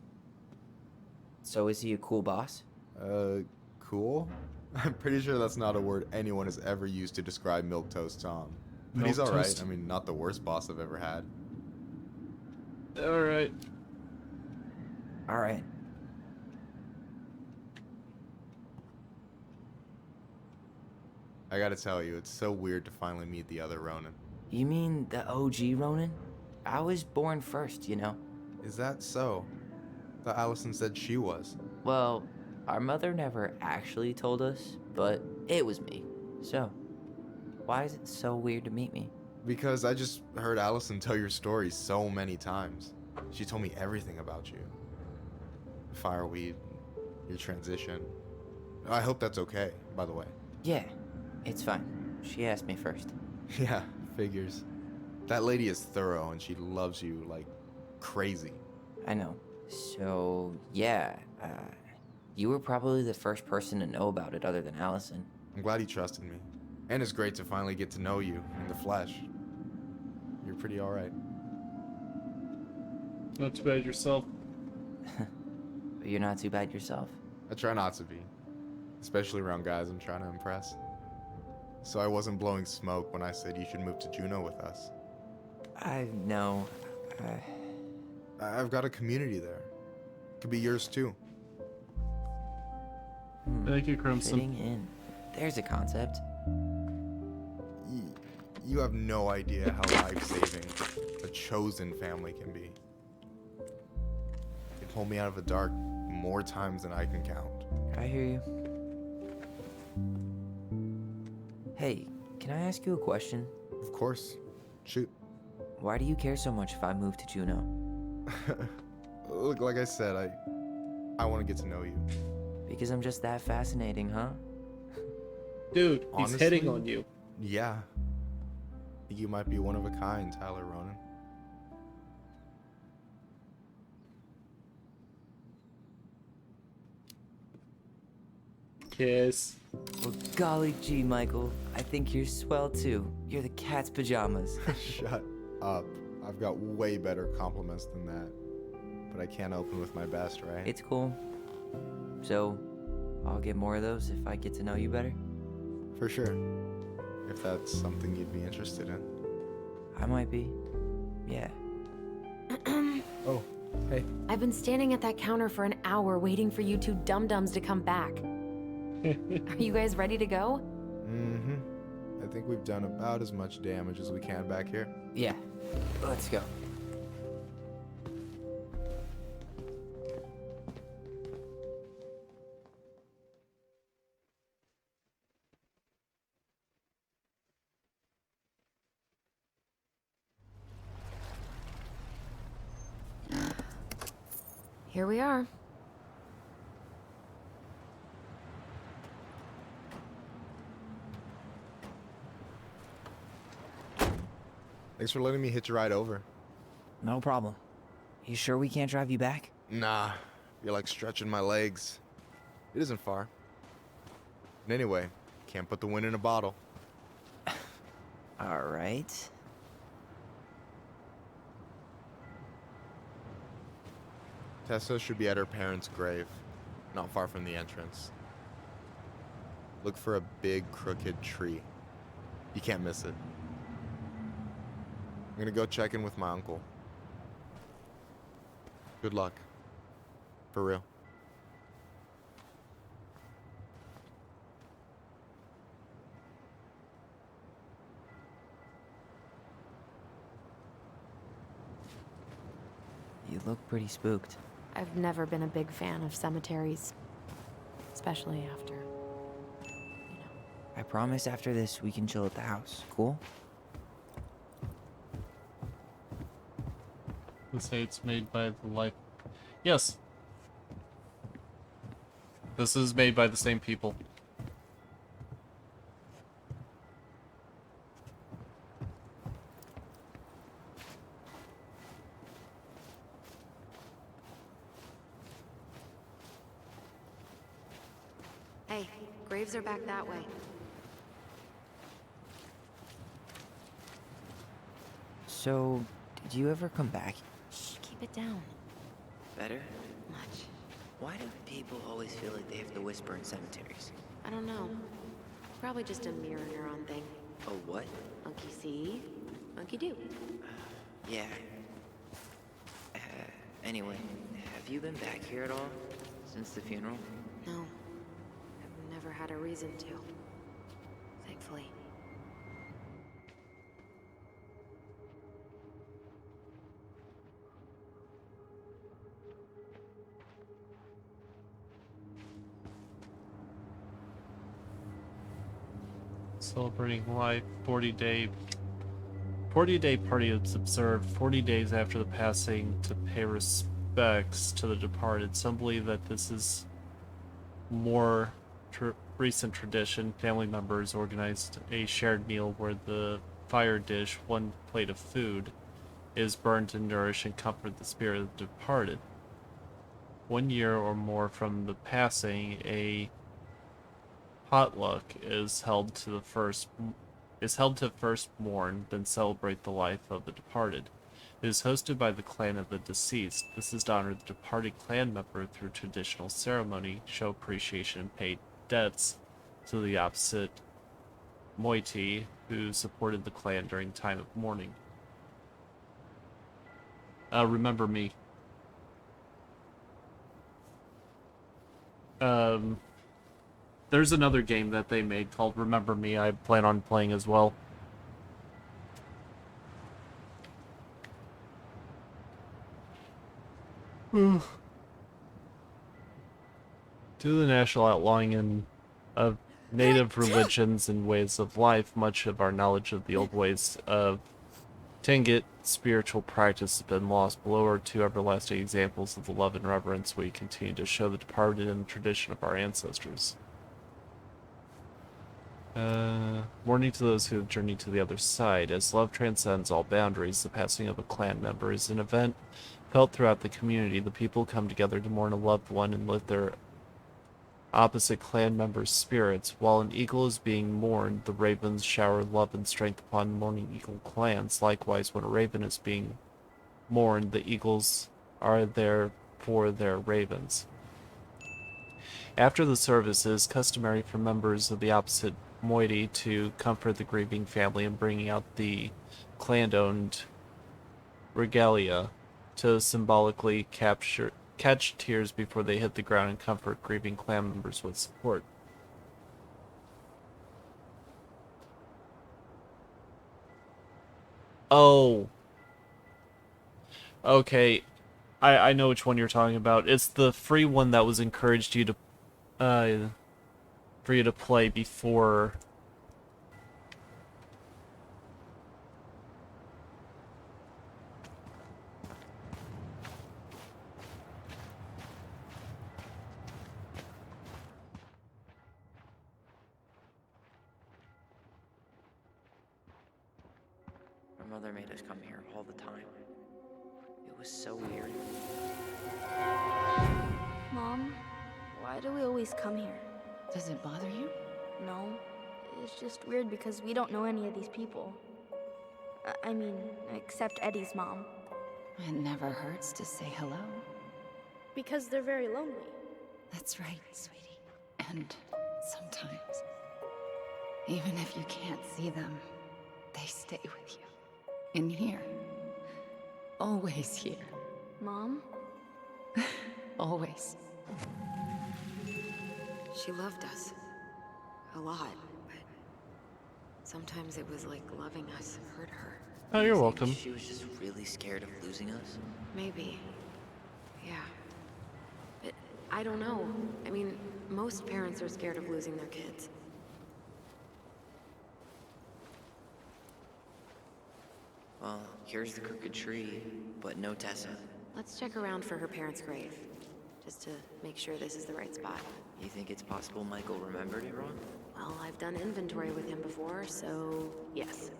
So is he a cool boss? Cool? I'm pretty sure that's not a word anyone has ever used to describe Milquetoast Tom. But he's alright. Milquetoast? I mean, not the worst boss I've ever had. Alright. Alright. I gotta tell you, it's so weird to finally meet the other Ronin. You mean the OG Ronin? I was born first, you know. Is that so? Thought Allison said she was. Well, our mother never actually told us, but it was me. So, why is it so weird to meet me? Because I just heard Allison tell your story so many times. She told me everything about you. Fireweed, your transition. I hope that's okay, by the way. Yeah, it's fine. She asked me first. Yeah, figures. That lady is thorough and she loves you like crazy. I know. So, yeah, you were probably the first person to know about it other than Allison. I'm glad he trusted me. And it's great to finally get to know you in the flesh. You're pretty alright. Not too bad yourself. But you're not too bad yourself. I try not to be. Especially around guys I'm trying to impress. So I wasn't blowing smoke when I said you should move to Juneau with us. I know. I've got a community there. could be yours too. Thank you, Crimson. Fitting in. There's a concept. You have no idea how life-saving a chosen family can be. They pulled me out of the dark more times than I can count. I hear you. Hey, can I ask you a question? Of course. Shoot. Why do you care so much if I move to Juneau? Look, like I said, I want to get to know you. Because I'm just that fascinating, huh? Dude, he's Honestly, hitting on you. Yeah. I think you might be one of a kind, Tyler Ronan. Kiss. Well, golly gee, Michael. I think you're swell too. You're the cat's pajamas. Shut up. I've got way better compliments than that. But I can't open with my best, right? It's cool. So, I'll get more of those if I get to know you better? For sure. If that's something you'd be interested in. I might be. Yeah. Oh, hey. I've been standing at that counter for an hour waiting for you two dum-dums to come back. Are you guys ready to go? Mm-hmm. I think we've done about as much damage as we can back here. Yeah. Let's go. Here we are. Thanks for letting me hitch a ride over. No problem. You sure we can't drive you back? Nah, you're like stretching my legs. It isn't far. And anyway, can't put the wind in a bottle. All right. Tessa should be at her parents' grave, not far from the entrance. Look for a big crooked tree. You can't miss it. I'm gonna go check in with my uncle. Good luck. For real. You look pretty spooked. I've never been a big fan of cemeteries. Especially after, I promise after this we can chill at the house. Cool? Let's say it's made by the life. Yes. This is made by the same people. Hey, graves are back that way. So, did you ever come back? Shh, keep it down. Better? Much. Why do people always feel like they have to whisper in cemeteries? I don't know. Probably just a mirror neuron thing. Oh, what? Monkey see, monkey do. Yeah. Anyway, have you been back here at all? Since the funeral? No. I've never had a reason to. Thankfully. Celebrating life, 40-day party is observed 40 days after the passing to pay respects to the departed. Some believe that this is more recent tradition. Family members organized a shared meal where the fire dish, one plate of food, is burned to nourish and comfort the spirit of the departed. 1 year or more from the passing, a potluck is held to first mourn, then celebrate the life of the departed. It is hosted by the clan of the deceased. This is to honor the departed clan member through traditional ceremony, show appreciation, and pay debts to the opposite moiety who supported the clan during time of mourning. Remember me. There's another game that they made called Remember Me I plan on playing as well. To the national outlawing of native religions and ways of life, much of our knowledge of the old ways of Tingit spiritual practice has been lost. Below are two everlasting examples of the love and reverence we continue to show the departed in the tradition of our ancestors. Warning to those who have journeyed to the other side. As love transcends all boundaries, the passing of a clan member is an event felt throughout the community. The people come together to mourn a loved one and lift their opposite clan members' spirits. While an eagle is being mourned, the ravens shower love and strength upon mourning eagle clans. Likewise, when a raven is being mourned, the eagles are there for their ravens. After the service, it is customary for members of the opposite moiety to comfort the grieving family and bringing out the clan-owned regalia to symbolically catch tears before they hit the ground and comfort grieving clan members with support. Oh. Okay. I know which one you're talking about. It's the free one that was encouraged you to for you to play before. My mother made us come here all the time. It was so weird. Mom, why do we always come here? Does it bother you? No, it's just weird because we don't know any of these people. I mean, except Eddie's mom. It never hurts to say hello. Because they're very lonely. That's right, sweetie. And sometimes, even if you can't see them, they stay with you. In here. Always here. Mom? Always. She loved us. A lot, but sometimes it was like loving us hurt her. Oh, you're welcome. She was just really scared of losing us. Maybe. Yeah. But I don't know. I mean, most parents are scared of losing their kids. Well, here's the crooked tree, but no Tessa. Let's check around for her parents' grave, just to make sure this is the right spot. You think it's possible Michael remembered it wrong? Well, I've done inventory with him before, so yes.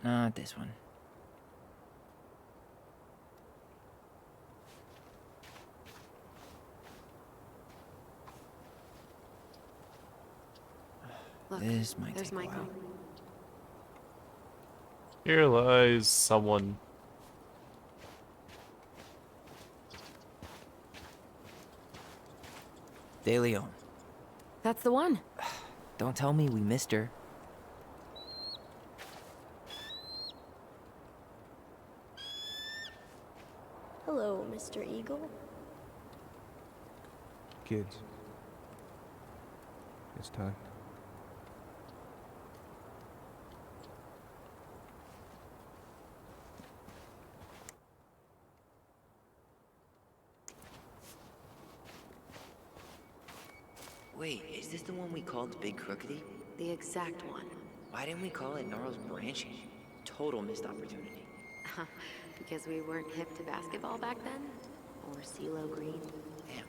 Not this one. Look, This might there's take a Michael. while. Here lies someone. De Leon. That's the one. Don't tell me we missed her. Hello, Mr. Eagle. Kids. It's time. Wait, is this the one we called Big Crookedy? The exact one. Why didn't we call it Gnarls Branching? Total missed opportunity. Because we weren't hip to basketball back then? Or CeeLo Green? Damn.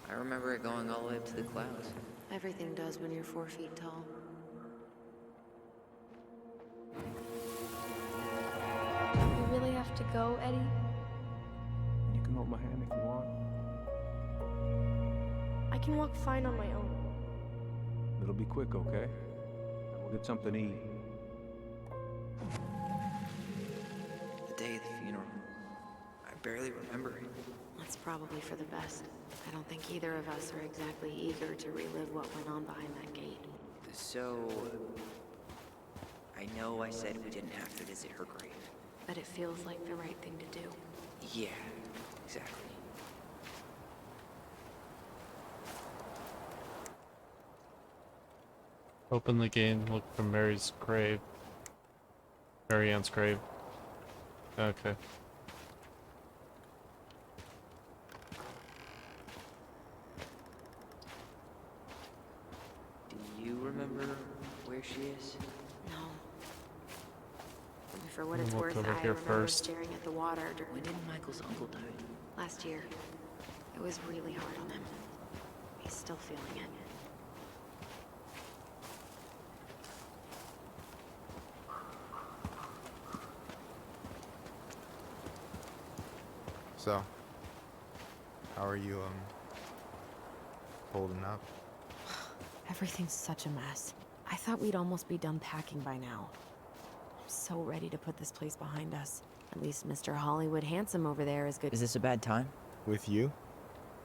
I remember it going all the way up to the clouds. Everything does when you're 4 feet tall. We really have to go, Eddie? You can hold my hand if you want. I can walk fine on my own. It'll be quick, okay? And we'll get something to eat. The day of the funeral. I barely remember it. That's probably for the best. I don't think either of us are exactly eager to relive what went on behind that gate. So... I know I said we didn't have to visit her grave. but it feels like the right thing to do. Yeah, exactly. Open the game, look for Mary's grave. Mary Ann's grave. Okay. Do you remember where she is? No. For what it's Look worth, over I here remember first. staring at the water When did Michael's uncle die? last year. It was really hard on him. He's still feeling it. So, how are you, holding up? Everything's such a mess. I thought we'd almost be done packing by now. I'm so ready to put this place behind us. At least Mr. Hollywood Handsome over there is good. Is this a bad time? With you?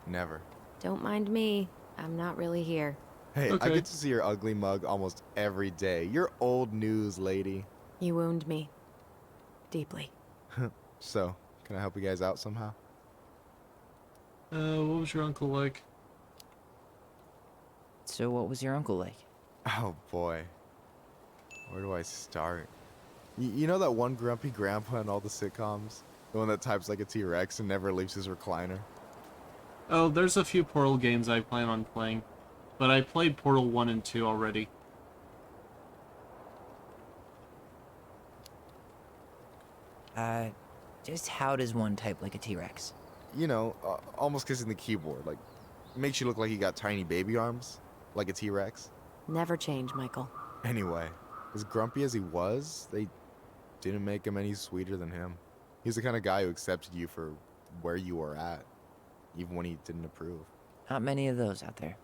Never. Don't mind me. I'm not really here. Hey, I Okay. get to see your ugly mug almost every day. You're old news, lady. You wound me. Deeply. So, can I help you guys out somehow? What was your uncle like? So what was your uncle like? Oh boy. Where do I start? You know that one grumpy grandpa in all the sitcoms? The one that types like a T-Rex and never leaves his recliner? Oh, there's a few Portal games I plan on playing. But I played Portal 1 and 2 already. Just how does one type like a T-Rex? You know, almost kissing the keyboard. Like, makes you look like you got tiny baby arms. Like a T-Rex. Never change, Michael. Anyway, as grumpy as he was, they didn't make him any sweeter than him. He's the kind of guy who accepted you for where you were at, even when he didn't approve. Not many of those out there.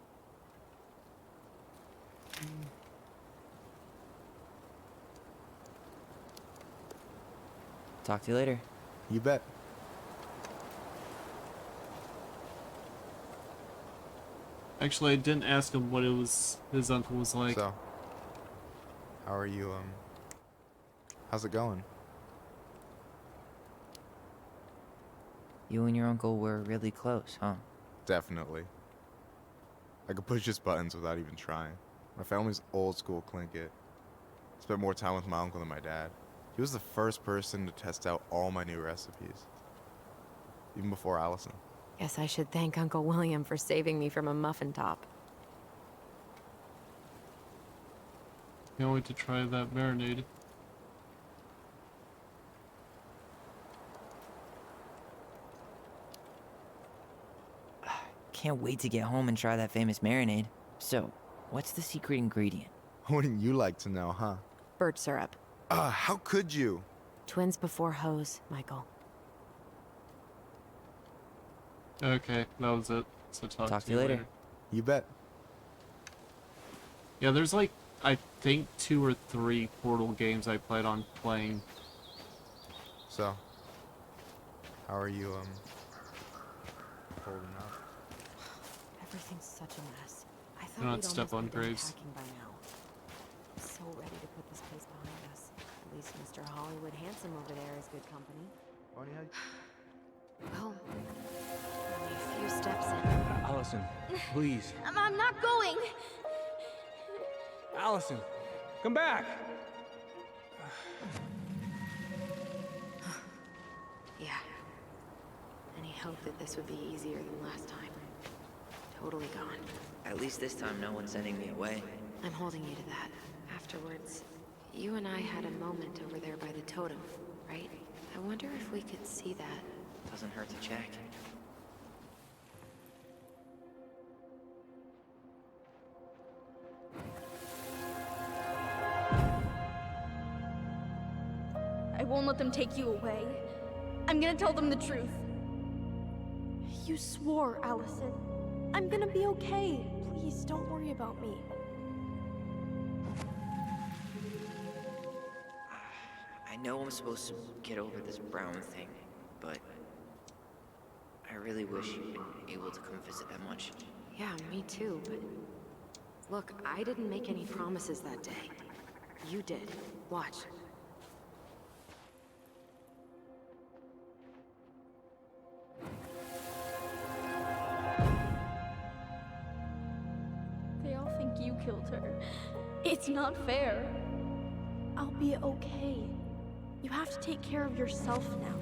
Talk to you later. You bet. Actually, I didn't ask him what his uncle was like. So, how are you, how's it going? You and your uncle were really close, huh? Definitely. I could push his buttons without even trying. My family's old school Clinkit. Spent more time with my uncle than my dad. He was the first person to test out all my new recipes. Even before Allison. Guess I should thank Uncle William for saving me from a muffin top. Can't wait to try that marinade. Can't wait to get home and try that famous marinade. So, what's the secret ingredient? Wouldn't you like to know, huh? Birch syrup. How could you? Twins before hoes, Michael. Okay, that was it. So talk to you later. You bet. Yeah, there's like, I think 2 or 3 Portal games I plan on playing. So, how are you, holding up? Everything's such a mess. I Do thought not we'd step almost on be done graves. packing by now. I'm so ready to put this place behind us. At least Mr. Hollywood Handsome over there is good company. Well, only a few steps in. Allison, please. I'm not going. Allison, come back. Yeah. Any hope that this would be easier than last time? Totally gone. At least this time no one's sending me away. I'm holding you to that. Afterwards, you and I had a moment over there by the totem, right? I wonder if we could see that. Doesn't hurt to check. I won't let them take you away. I'm gonna tell them the truth. You swore, Allison. I'm gonna be okay. Please, don't worry about me. I know I'm supposed to get over this Brown thing, but I really wish you'd been able to come visit that much. Yeah, me too, but... Look, I didn't make any promises that day. You did. Watch. killed her. It's not fair. I'll be okay. You have to take care of yourself now.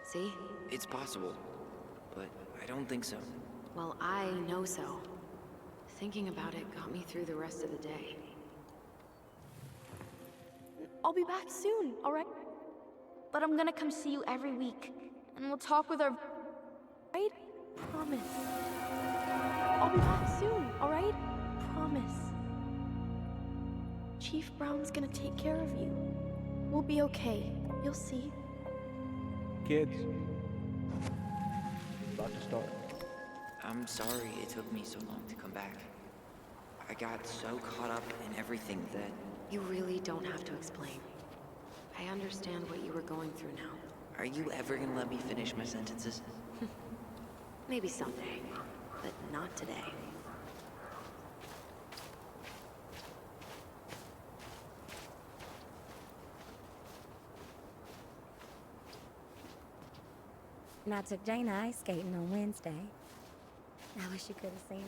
See? It's possible, but I don't think so. Well, I know so. Thinking about it got me through the rest of the day. I'll be back soon, alright? But I'm gonna come see you every week, and we'll talk with our... Right? Promise. I'll be back soon, alright? Promise. Chief Brown's gonna take care of you. We'll be okay. You'll see. Kids. About to start. I'm sorry it took me so long to come back. I got so caught up in everything that... You really don't have to explain. I understand what you were going through now. Are you ever gonna let me finish my sentences? Maybe someday, but not today. And I took Jana ice skating on Wednesday. I wish you could have seen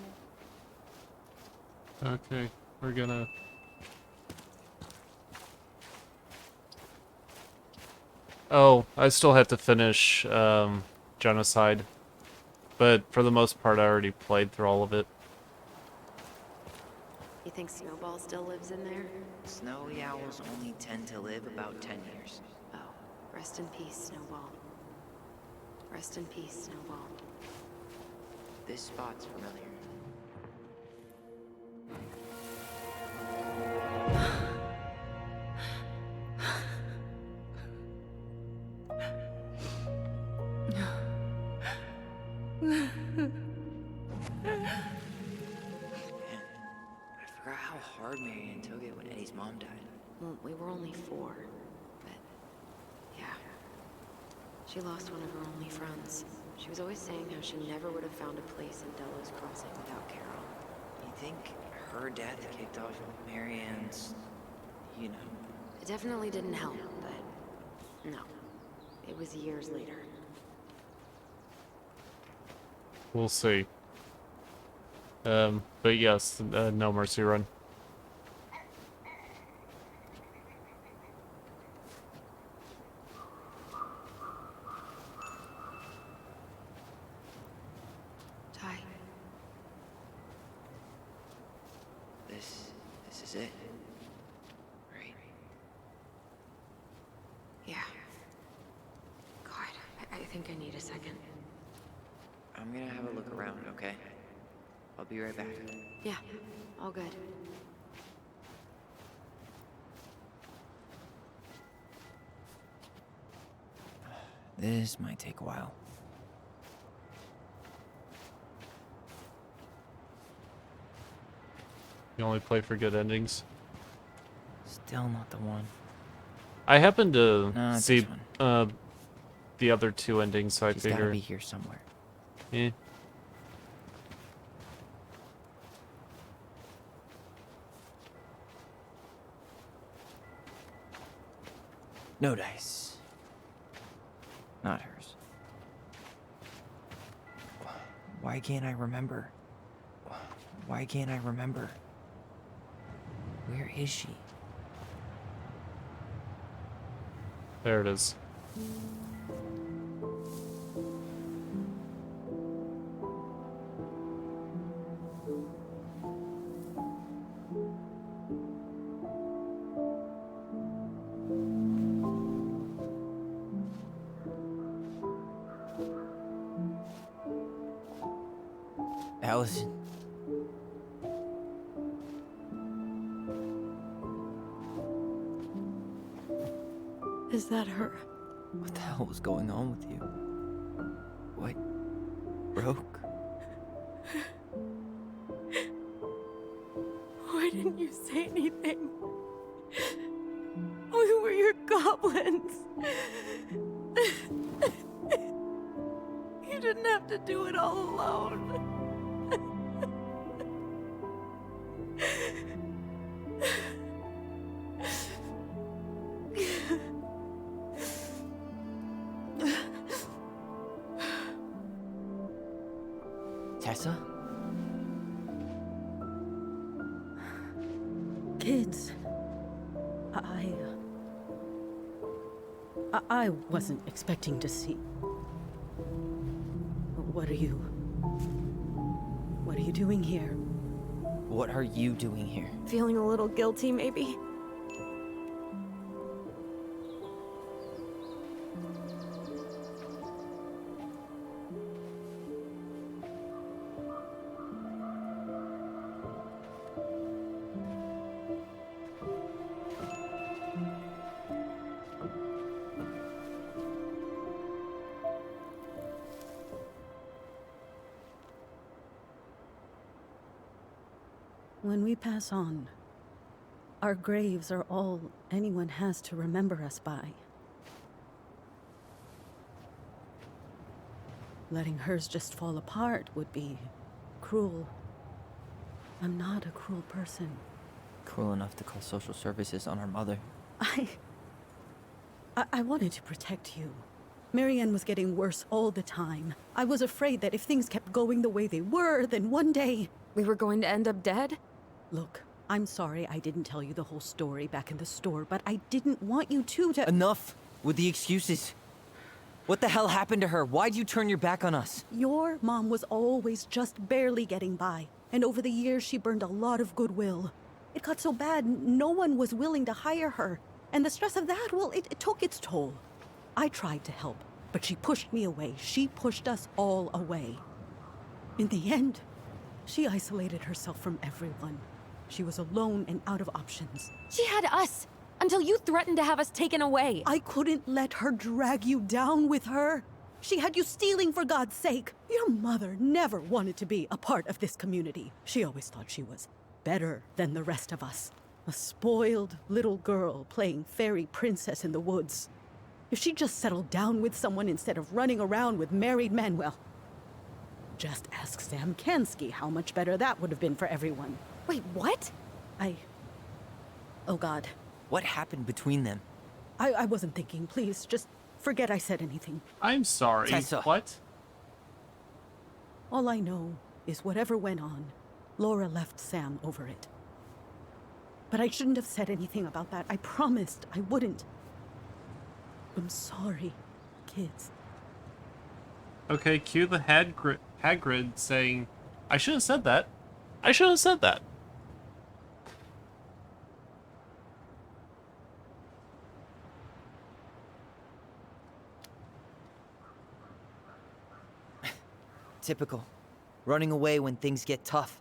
it. Okay, we're gonna... Oh, I still have to finish Genocide. But for the most part, I already played through all of it. You think Snowball still lives in there? Snowy owls only tend to live about 10 years. Oh, rest in peace, Snowball. Rest in peace, Snowball. This spot's familiar. Hard Marion took it when Eddie's mom died. Well, we were only 4, but yeah. She lost one of her only friends. She was always saying how she never would have found a place in Delos Crossing without Carol. You think her death kicked off Marianne's, you know? It definitely didn't help, but no. It was years later. We'll see. But yes, No Mercy Run. Ty. This is it. Right? Yeah. God, I think I need a second. I'm gonna have a look around, okay? I'll be right back. Yeah, all good. This might take a while. You only play for good endings? Still not the one. I happened to No, see the other 2 endings, so I She's figured... gotta be here somewhere. Yeah. No dice. Not hers. Why can't I remember? Why can't I remember? Where is she? There it is. Allison. Is that her? What the hell was going on with you? What broke? Why didn't you say anything? We were your goblins. You didn't have to do it all alone. Tessa? Kids. I wasn't expecting to see. What are you doing here? What are you doing here? Feeling a little guilty, maybe? When we pass on, our graves are all anyone has to remember us by. Letting hers just fall apart would be cruel. I'm not a cruel person. Cruel enough to call social services on our mother. I wanted to protect you. Marianne was getting worse all the time. I was afraid that if things kept going the way they were, then one day... We were going to end up dead? Look, I'm sorry I didn't tell you the whole story back in the store, but I didn't want you to... Enough with the excuses. What the hell happened to her? Why'd you turn your back on us? Your mom was always just barely getting by, and over the years she burned a lot of goodwill. It got so bad, no one was willing to hire her. And the stress of that, well, it took its toll. I tried to help, but she pushed me away. She pushed us all away. In the end, she isolated herself from everyone. She was alone and out of options. She had us, until you threatened to have us taken away. I couldn't let her drag you down with her. She had you stealing for God's sake. Your mother never wanted to be a part of this community. She always thought she was better than the rest of us. A spoiled little girl playing fairy princess in the woods. If she just settled down with someone instead of running around with married men, well, just ask Sam Kansky how much better that would have been for everyone. Wait, what? Oh God. What happened between them? I wasn't thinking. Please, just forget I said anything. I'm sorry. Tessa. What? All I know is whatever went on, Laura left Sam over it. But I shouldn't have said anything about that. I promised I wouldn't. I'm sorry, kids. Okay, cue the Hagrid saying, I should have said that. I should have said that. Typical. Running away when things get tough.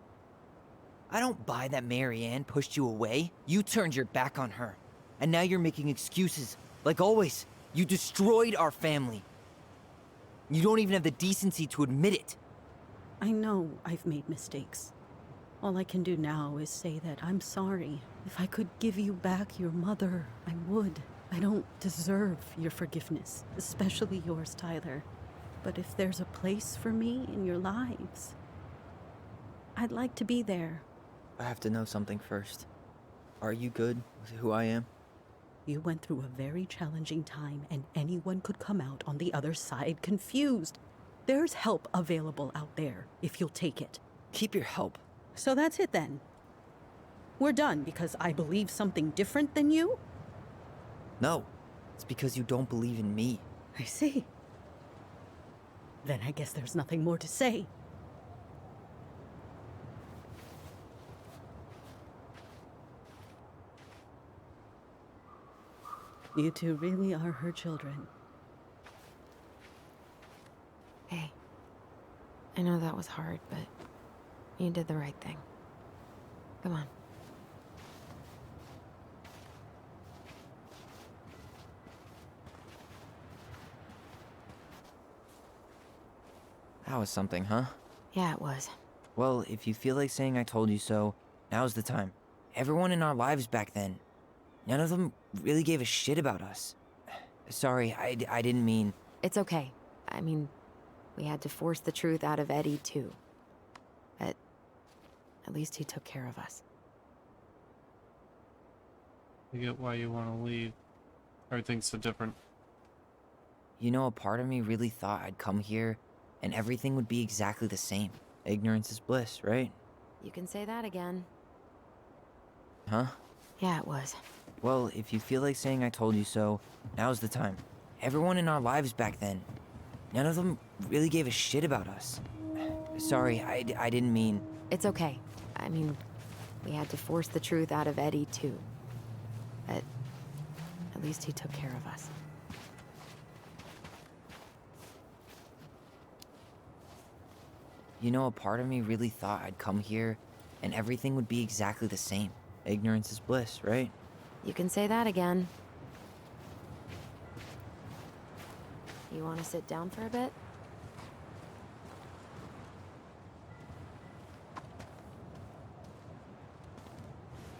I don't buy that Marianne pushed you away. You turned your back on her. And now you're making excuses. Like always, you destroyed our family. You don't even have the decency to admit it. I know I've made mistakes. All I can do now is say that I'm sorry. If I could give you back your mother, I would. I don't deserve your forgiveness, especially yours, Tyler. But if there's a place for me in your lives, I'd like to be there. I have to know something first. Are you good with who I am? You went through a very challenging time, and anyone could come out on the other side confused. There's help available out there, if you'll take it. Keep your help. So that's it then. We're done because I believe something different than you? No, it's because you don't believe in me. I see. Then I guess there's nothing more to say. You two really are her children. Hey, I know that was hard, but you did the right thing. Come on. That was something, huh? Yeah, it was. Well, if you feel like saying I told you so, now's the time. Everyone in our lives back then, none of them really gave a shit about us. Sorry, I didn't mean... It's okay. I mean, we had to force the truth out of Eddie, too. But at least he took care of us. I get why you want to leave. Everything's so different. You know, a part of me really thought I'd come here and everything would be exactly the same. Ignorance is bliss, right? You can say that again. Huh? Yeah, it was. Well, if you feel like saying I told you so, now's the time. Everyone in our lives back then, none of them really gave a shit about us. Sorry, I didn't mean... It's okay. I mean, we had to force the truth out of Eddie, too. But at least he took care of us. You know, a part of me really thought I'd come here and everything would be exactly the same. Ignorance is bliss, right? You can say that again. You want to sit down for a bit?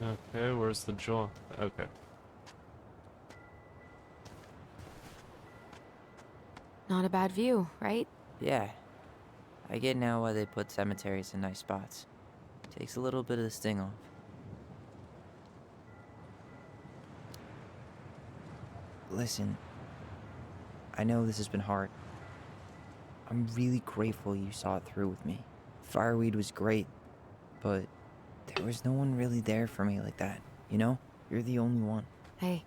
Okay, where's the jaw? Okay. Not a bad view, right? Yeah. I get now why they put cemeteries in nice spots. Takes a little bit of the sting off. Listen, I know this has been hard. I'm really grateful you saw it through with me. Fireweed was great, but there was no one really there for me like that, you know? You're the only one. Hey,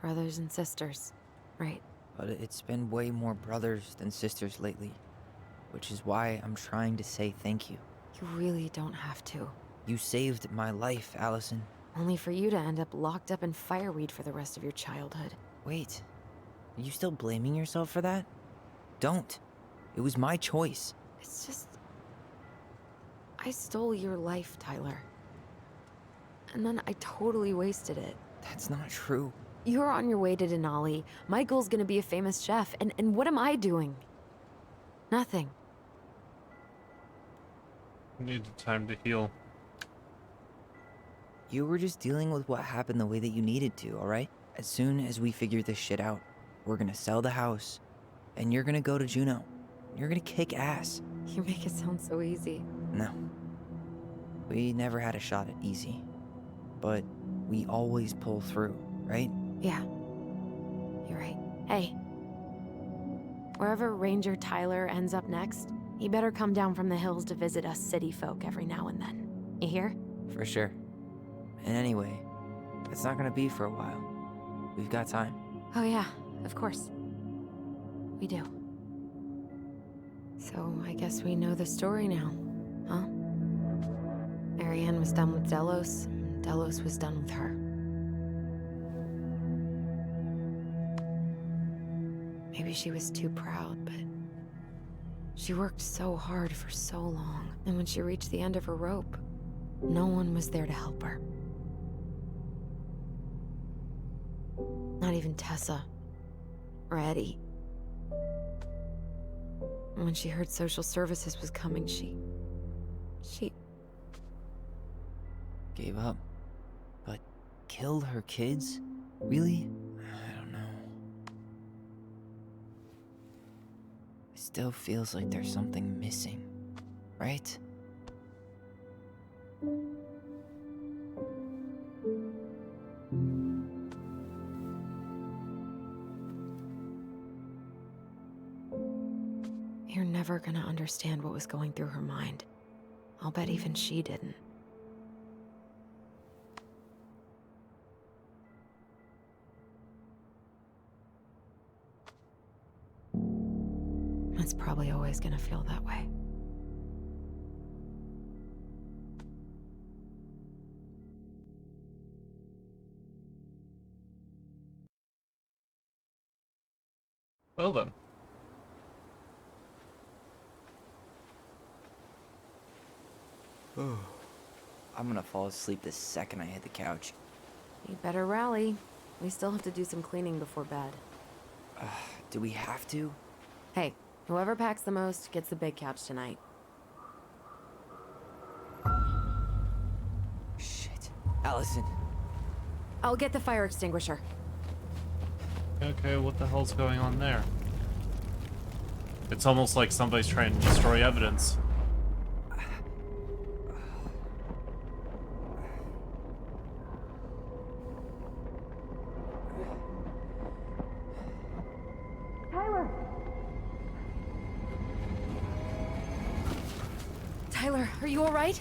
brothers and sisters, right? But it's been way more brothers than sisters lately, which is why I'm trying to say thank you. You really don't have to. You saved my life, Allison. Only for you to end up locked up in fireweed for the rest of your childhood. Wait, are you still blaming yourself for that? Don't. It was my choice. It's just... I stole your life, Tyler. And then I totally wasted it. That's not true. You're on your way to Denali. Michael's gonna be a famous chef, and what am I doing? Nothing. Needed time to heal. You were just dealing with what happened the way that you needed to, alright? As soon as we figure this shit out, we're gonna sell the house, and you're gonna go to Juneau. You're gonna kick ass. You make it sound so easy. No. We never had a shot at easy. But we always pull through, right? Yeah. You're right. Hey. Wherever Ranger Tyler ends up next, he better come down from the hills to visit us city folk every now and then. You hear? For sure. And anyway, it's not gonna be for a while. We've got time. Oh yeah, of course. We do. So I guess we know the story now, huh? Marianne was done with Delos, and Delos was done with her. Maybe she was too proud, but she worked so hard for so long, and when she reached the end of her rope, no one was there to help her. Not even Tessa or Eddie. And when she heard social services was coming, she Gave up. But killed her kids? Really? I don't know. It still feels like there's something missing, right? You're never gonna understand what was going through her mind. I'll bet even she didn't. It's probably always gonna feel that way. Well then. I'm gonna fall asleep the second I hit the couch. You better rally. We still have to do some cleaning before bed. Do we have to? Hey, whoever packs the most gets the big couch tonight. Shit. Allison. I'll get the fire extinguisher. Okay, what the hell's going on there? It's almost like somebody's trying to destroy evidence. Tyler, are you all right?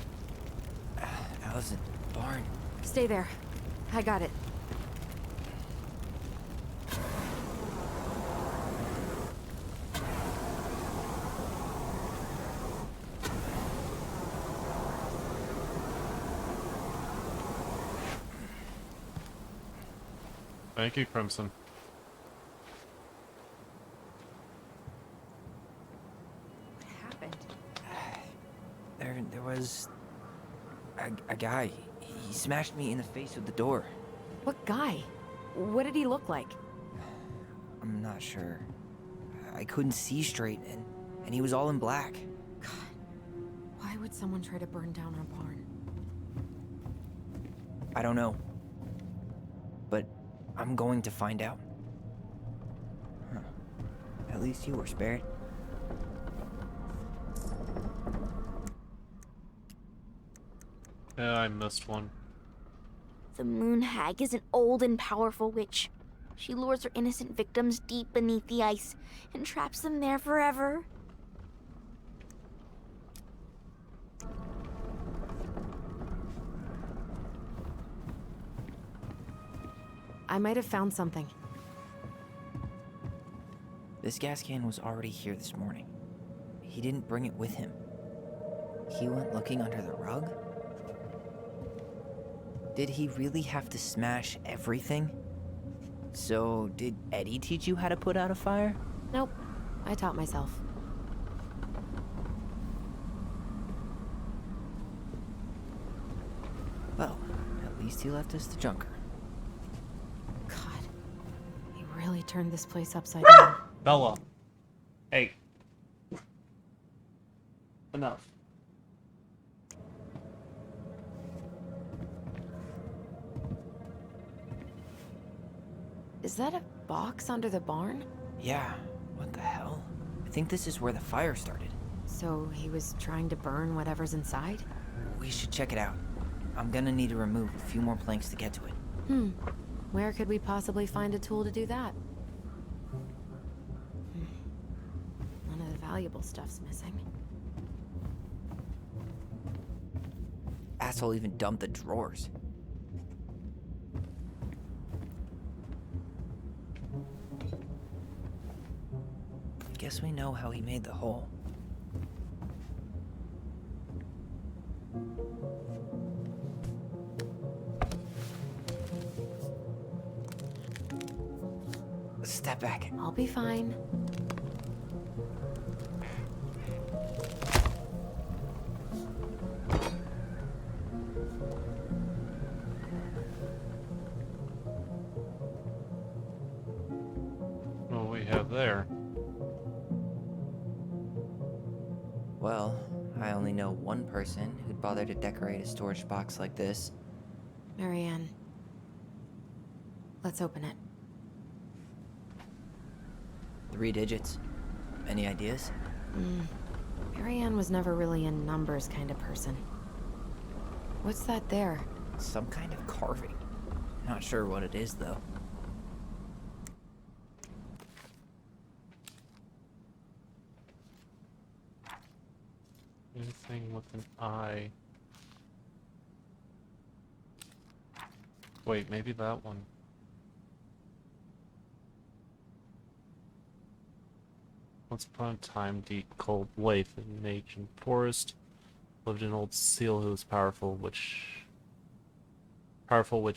Allison, barn. Stay there. I got it. Thank you, Crimson. What happened? There was a guy. He smashed me in the face with the door. What guy? What did he look like? I'm not sure. I couldn't see straight, and he was all in black. God, why would someone try to burn down our barn? I don't know. But I'm going to find out. Huh. At least you were spared. Yeah, I missed one. The Moon Hag is an old and powerful witch. She lures her innocent victims deep beneath the ice and traps them there forever. I might have found something. This gas can was already here this morning. He didn't bring it with him. He went looking under the rug? Did he really have to smash everything? So, did Eddie teach you how to put out a fire? Nope. I taught myself. Well, at least he left us the junker. God. He really turned this place upside down. Bella. Hey. Enough. Is that a box under the barn? Yeah, what the hell? I think this is where the fire started. So he was trying to burn whatever's inside? We should check it out. I'm gonna need to remove a few more planks to get to it. Where could we possibly find a tool to do that? None of the valuable stuff's missing. Asshole even dumped the drawers. Guess we know how he made the hole. Step back. I'll be fine. What we have there? Well, I only know one person who'd bother to decorate a storage box like this. Marianne. Let's open it. 3 digits. Any ideas? Marianne was never really a numbers kind of person. What's that there? Some kind of carving. Not sure what it is, though. Anything with an eye. Wait, maybe that one. Once upon a time, deep, cold life in an ancient forest lived an old seal who was powerful witch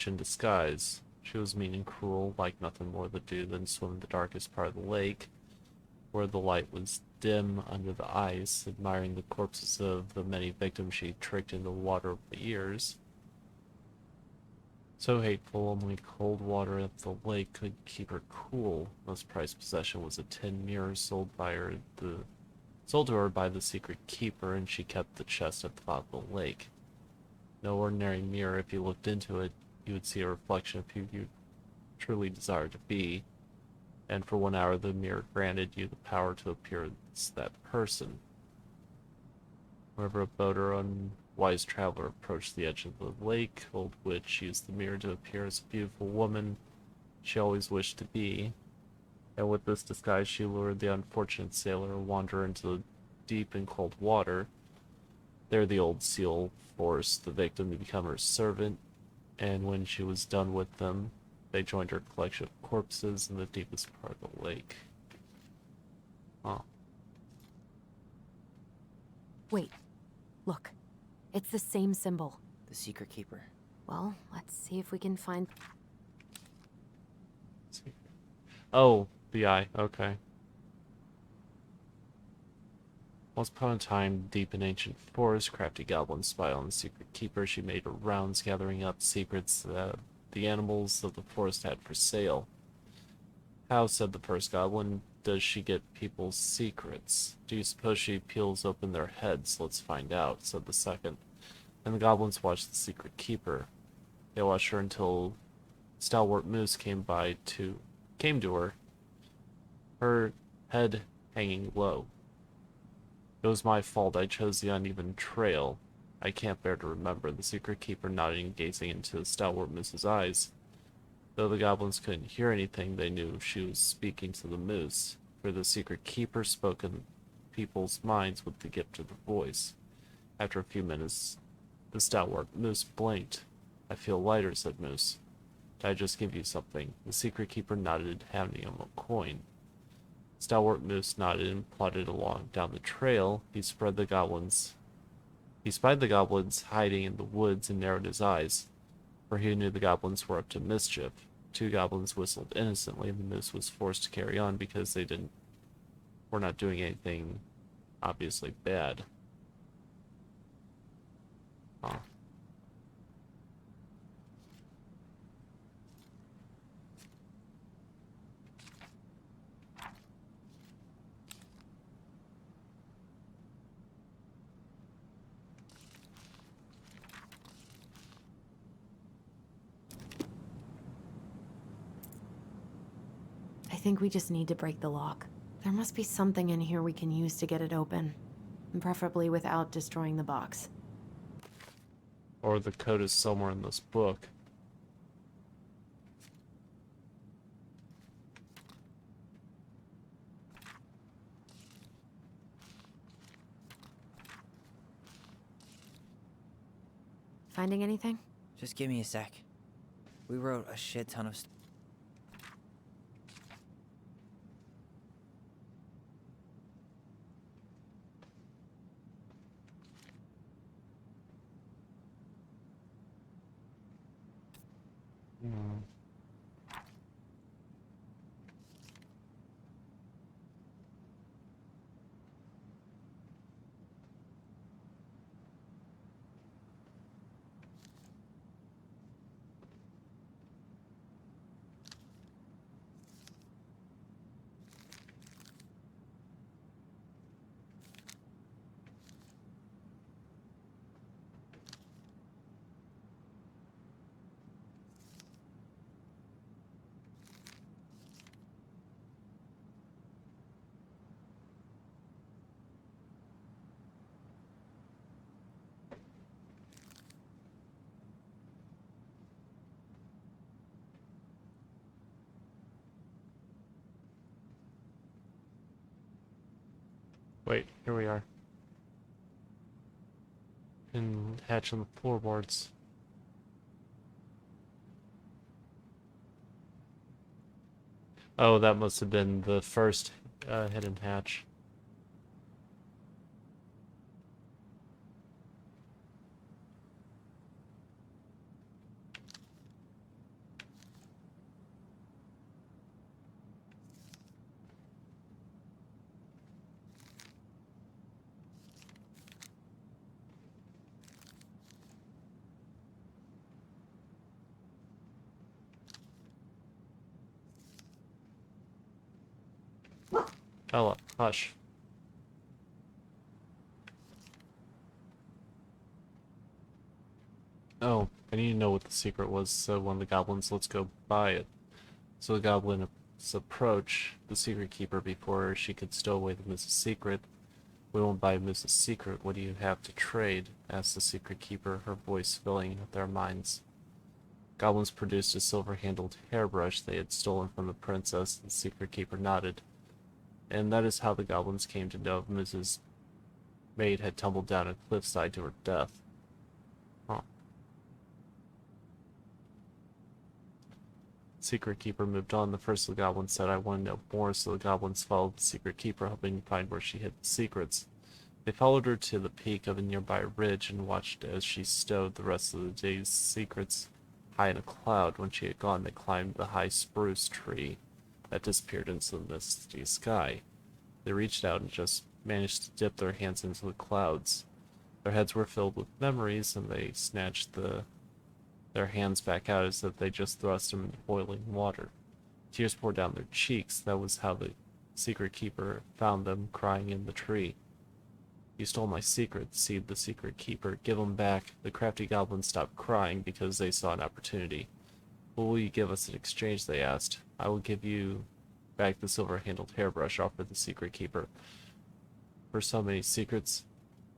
in disguise. She was mean and cruel, like nothing more to do than swim in the darkest part of the lake, where the light was dim under the ice, admiring the corpses of the many victims she tricked into the water over the years. So hateful, only cold water at the lake could keep her cool. Most prized possession was a tin mirror sold to her by the secret keeper, and she kept the chest at the bottom of the lake. No ordinary mirror. If you looked into it, you would see a reflection of who you truly desired to be, and for 1 hour the mirror granted you the power to appear as that person. Whenever a boat or unwise traveler approached the edge of the lake, old witch used the mirror to appear as a beautiful woman she always wished to be, and with this disguise she lured the unfortunate sailor or wanderer into the deep and cold water. There the old seal forced the victim to become her servant, and when she was done with them, they joined her collection of corpses in the deepest part of the lake. Huh. Wait, look. It's the same symbol. The Secret Keeper. Well, let's see if we can find... Oh, the eye. Okay. Once upon a time, deep in ancient forest, crafty goblins spied on the Secret Keeper. She made her rounds, gathering up secrets that the animals of the forest had for sale. How, said the first goblin, does she get people's secrets? Do you suppose she peels open their heads? Let's find out, said the second. And the goblins watched the Secret Keeper. They watched her until stalwart Moose came to her, her head hanging low. It was my fault. I chose the uneven trail. I can't bear to remember. The Secret Keeper nodded and gazing into stalwart Moose's eyes. Though the goblins couldn't hear anything, they knew she was speaking to the moose, for the Secret Keeper spoke in people's minds with the gift of the voice. After a few minutes, the stalwart Moose blinked. I feel lighter, said Moose. Did I just give you something? The Secret Keeper nodded, handing him a coin. Stalwart Moose nodded and plodded along down the trail. He spied the goblins hiding in the woods and narrowed his eyes, for he knew the goblins were up to mischief. Two goblins whistled innocently, and the moose was forced to carry on because they were not doing anything obviously bad. Huh. I think we just need to break the lock. There must be something in here we can use to get it open. And preferably without destroying the box. Or the code is somewhere in this book. Finding anything? Just give me a sec. We wrote a shit ton of stuff. Wait, here we are. And hatch on the floorboards. Oh, that must have been the first hidden hatch. Ella, hush. Oh, I need to know what the secret was, so one of the goblins, let's go buy it. So the goblins approach the Secret Keeper before she could stow away the Mrs. Secret. We won't buy Mrs. Secret. What do you have to trade? Asked the Secret Keeper, her voice filling their minds. Goblins produced a silver-handled hairbrush they had stolen from the princess. The Secret Keeper nodded. And that is how the goblins came to know Mrs. Maid had tumbled down a cliffside to her death. Huh. Secret Keeper moved on. The first of the goblins said, I want to know more, so the goblins followed the Secret Keeper, hoping to find where she hid the secrets. They followed her to the peak of a nearby ridge and watched as she stowed the rest of the day's secrets high in a cloud. When she had gone, they climbed the high spruce tree that disappeared into the misty sky. They reached out and just managed to dip their hands into the clouds. Their heads were filled with memories, and they snatched their hands back out as if they just thrust them into boiling water. Tears poured down their cheeks. That was how the Secret Keeper found them, crying in the tree. You stole my secret, seethed the Secret Keeper. Give them back. The crafty goblins stopped crying because they saw an opportunity. What will you give us in exchange, they asked. I will give you back the silver-handled hairbrush, offered the Secret Keeper. For so many secrets,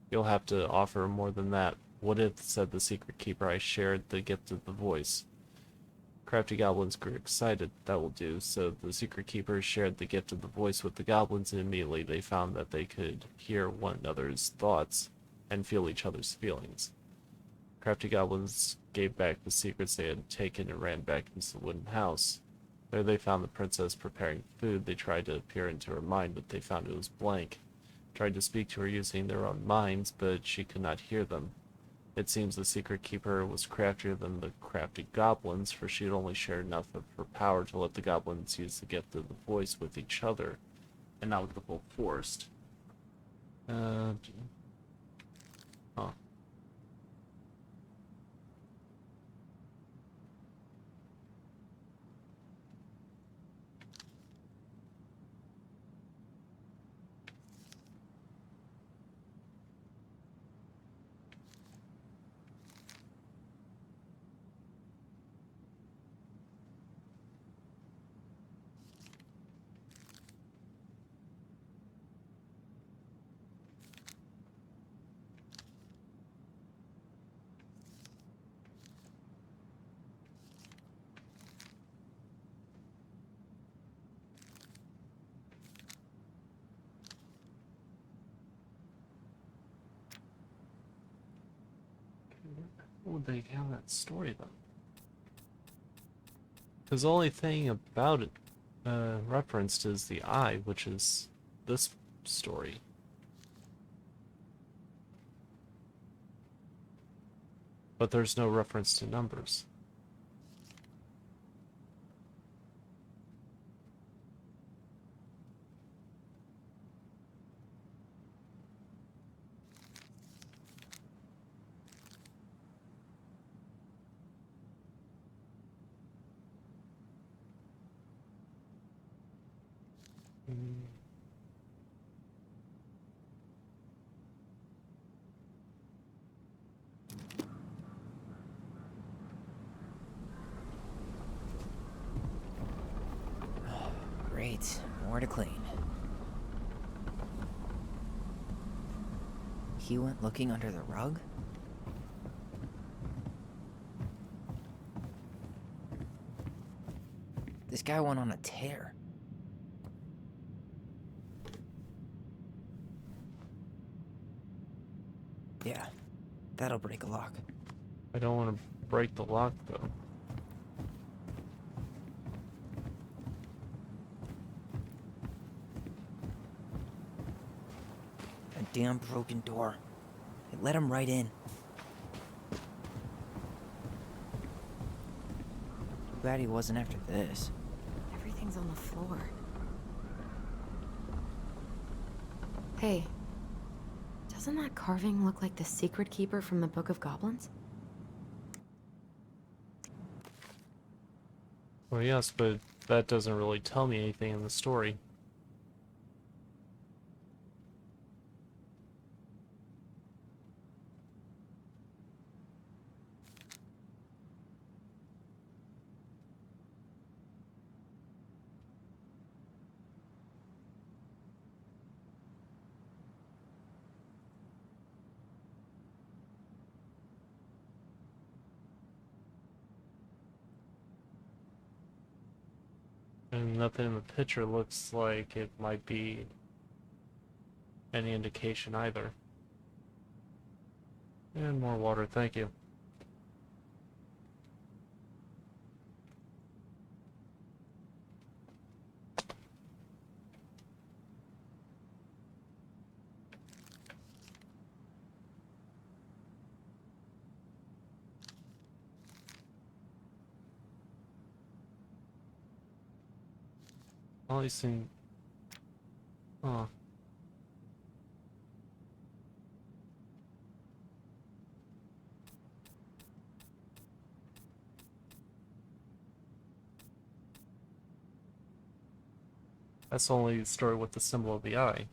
you'll have to offer more than that. What if, said the Secret Keeper, I shared the gift of the voice? Crafty goblins grew excited. That will do. So the Secret Keeper shared the gift of the voice with the goblins, and immediately they found that they could hear one another's thoughts and feel each other's feelings. Crafty goblins gave back the secrets they had taken and ran back into the wooden house. There they found the princess preparing food. They tried to peer into her mind, but they found it was blank. Tried to speak to her using their own minds, but she could not hear them. It seems the Secret Keeper was craftier than the crafty goblins, for she had only shared enough of her power to let the goblins use the gift of the voice with each other, and not with the full force. Huh. What would they have that story though? Because the only thing about it referenced is the eye, which is this story. But there's no reference to numbers. Great, more to clean. He went looking under the rug? This guy went on a tear. Yeah, that'll break a lock. I don't want to break the lock though. A damn broken door. It let him right in. Too bad he wasn't after this. Everything's on the floor. Hey, doesn't that carving look like the Secret Keeper from the Book of Goblins? Well, yes, but that doesn't really tell me anything in the story. And nothing in the picture looks like it might be any indication either. And more water, thank you. All these things. Huh. That's only the story with the symbol of the eye.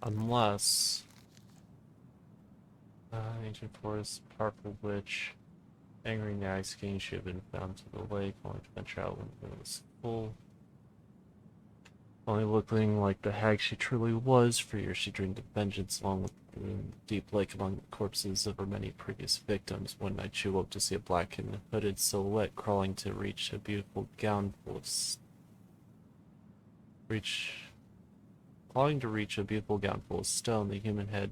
Unless ancient forest, powerful witch, angering the ice king, she had been found to the lake, only to venture out when it was full. Only looking like the hag she truly was, for years she dreamed of vengeance along with the deep lake among the corpses of her many previous victims. One night she woke to see a black and hooded silhouette crawling to reach a beautiful gown full of Clawing to reach a beautiful gown full of stone, the human had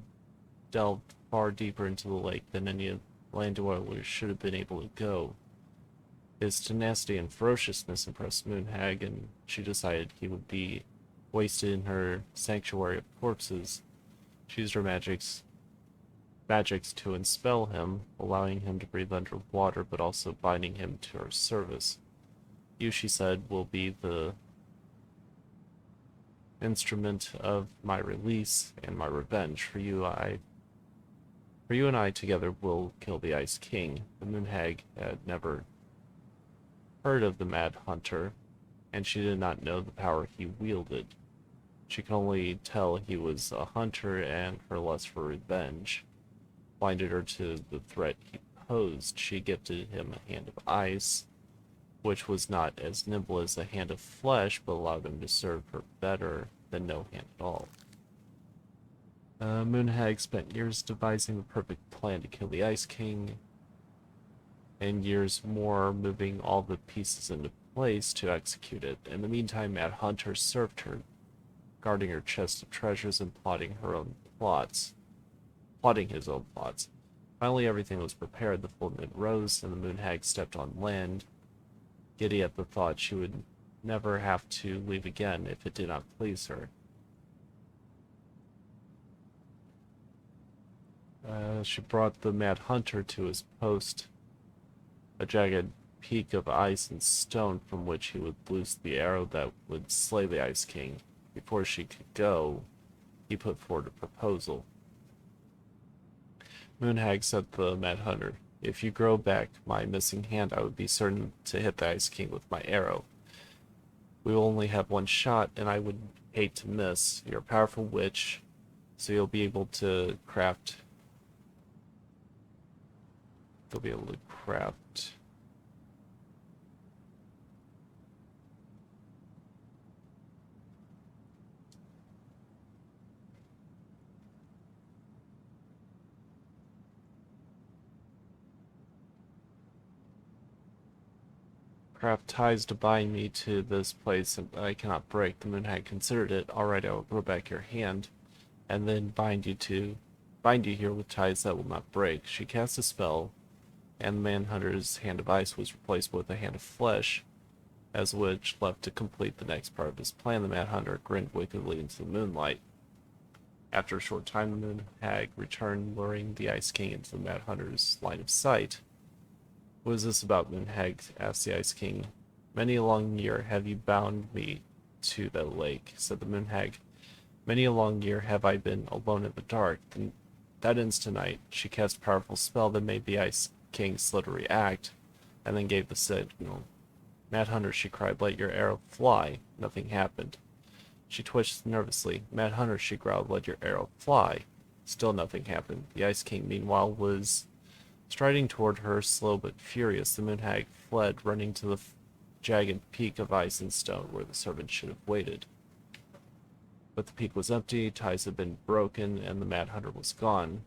delved far deeper into the lake than any land dwellers should have been able to go. His tenacity and ferociousness impressed Moon Hag, and she decided he would be wasted in her sanctuary of corpses. She used her magics to enspell him, allowing him to breathe underwater, but also binding him to her service. You, she said, will be the instrument of my release and my revenge. For you and I together will kill the Ice King. The Moon Hag had never heard of the Mad Hunter, and she did not know the power he wielded. She could only tell he was a hunter, and her lust for revenge blinded her to the threat he posed. She gifted him a hand of ice, which was not as nimble as a hand of flesh, but allowed him to serve her better than no hand at all. Moon Hag spent years devising the perfect plan to kill the Ice King, and years more moving all the pieces into place to execute it. In the meantime, Mad Hunter served her, guarding her chest of treasures and plotting his own plots. Finally, everything was prepared. The full moon rose, and the Moon Hag stepped on land, giddy at the thought she would never have to leave again if it did not please her. She brought the Mad Hunter to his post, a jagged peak of ice and stone from which he would loose the arrow that would slay the Ice King. Before she could go, he put forward a proposal. Moon Hag said to the Mad Hunter, "If you grow back my missing hand, I would be certain to hit the Ice King with my arrow. We will only have one shot, and I would hate to miss. You're a powerful witch, so you'll be able to craft ties to bind me to this place that I cannot break." The Moon Hag considered it. "All right, I will grow back your hand, and then bind you here with ties that will not break." She cast a spell, and the Manhunter's hand of ice was replaced with a hand of flesh, as which left to complete the next part of his plan. The Mad Hunter grinned wickedly into the moonlight. After a short time, the Moon Hag returned, luring the Ice King into the Mad Hunter's line of sight. "What is this about, Moon Hag?" asked the Ice King. "Many a long year have you bound me to the lake," said the Moon Hag. "Many a long year have I been alone in the dark. That ends tonight." She cast a powerful spell that made the Ice King slow to react, and then gave the signal. "Mad Hunter," she cried, "let your arrow fly." Nothing happened. She twitched nervously. "Mad Hunter," she growled, "let your arrow fly." Still nothing happened. The Ice King, meanwhile, was striding toward her, slow but furious. The Moon Hag fled, running to the jagged peak of ice and stone where the servant should have waited. But the peak was empty, ties had been broken, and the Mad Hunter was gone.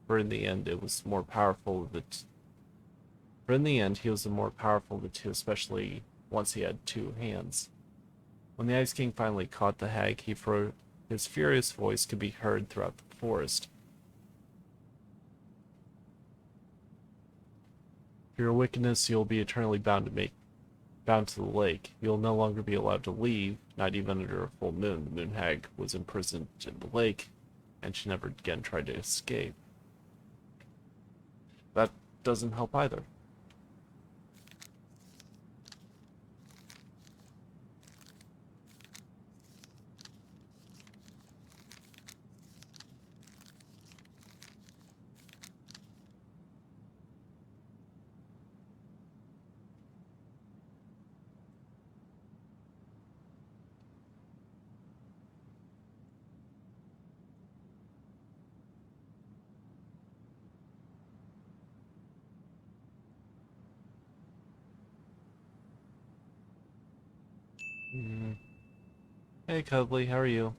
For in the end, he was the more powerful of the two, especially once he had two hands. When the Ice King finally caught the hag, his furious voice could be heard throughout the forest. "For your wickedness, you'll be eternally bound to the lake. You'll no longer be allowed to leave, not even under a full moon." The Moon Hag was imprisoned in the lake, and she never again tried to escape. That doesn't help either. Hey, Cuddly, how are you?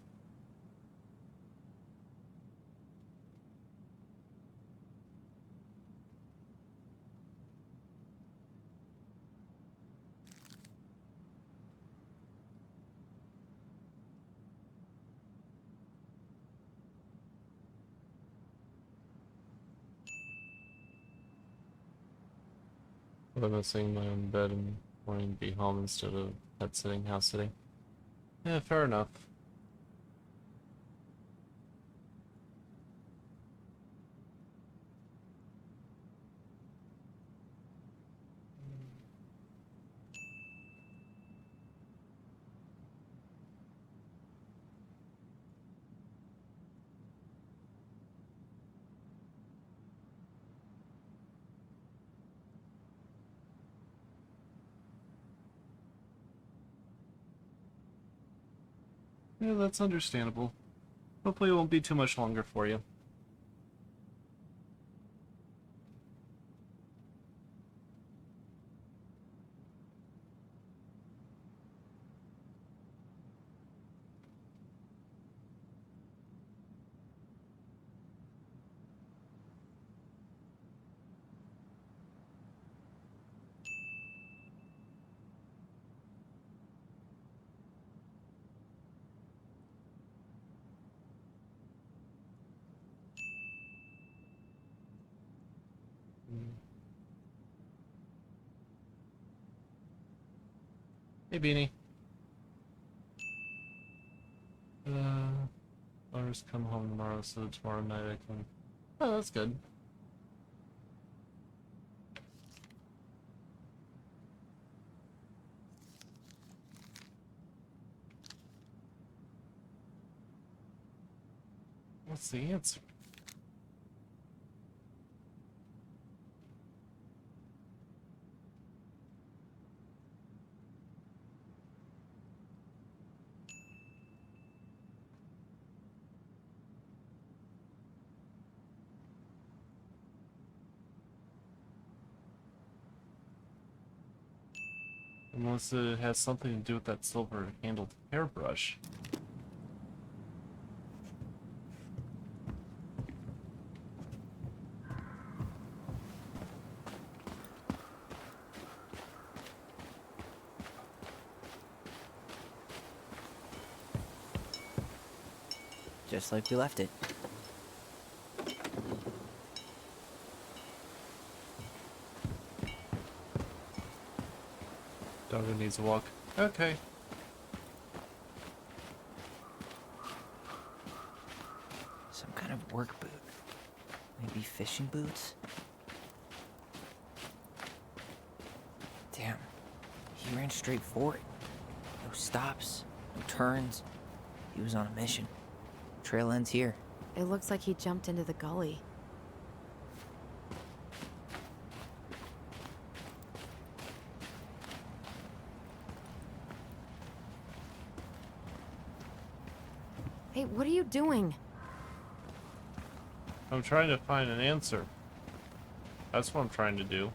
I'm missing my own bed and wanting to be home instead of pet sitting, house sitting. Yeah, fair enough. Yeah, that's understandable. Hopefully it won't be too much longer for you. Hey, Beanie. I'll just come home tomorrow, so tomorrow night I can... Oh, that's good. What's the answer? Unless it has something to do with that silver-handled hairbrush. Just like we left it. Doggo needs a walk. Okay. work boot. Maybe fishing boots? Damn. He ran straight for it. No stops, no turns. He was on a mission. Trail ends here. It looks like he jumped into the gully. Hey, what are you doing? I'm trying to find an answer. That's what I'm trying to do.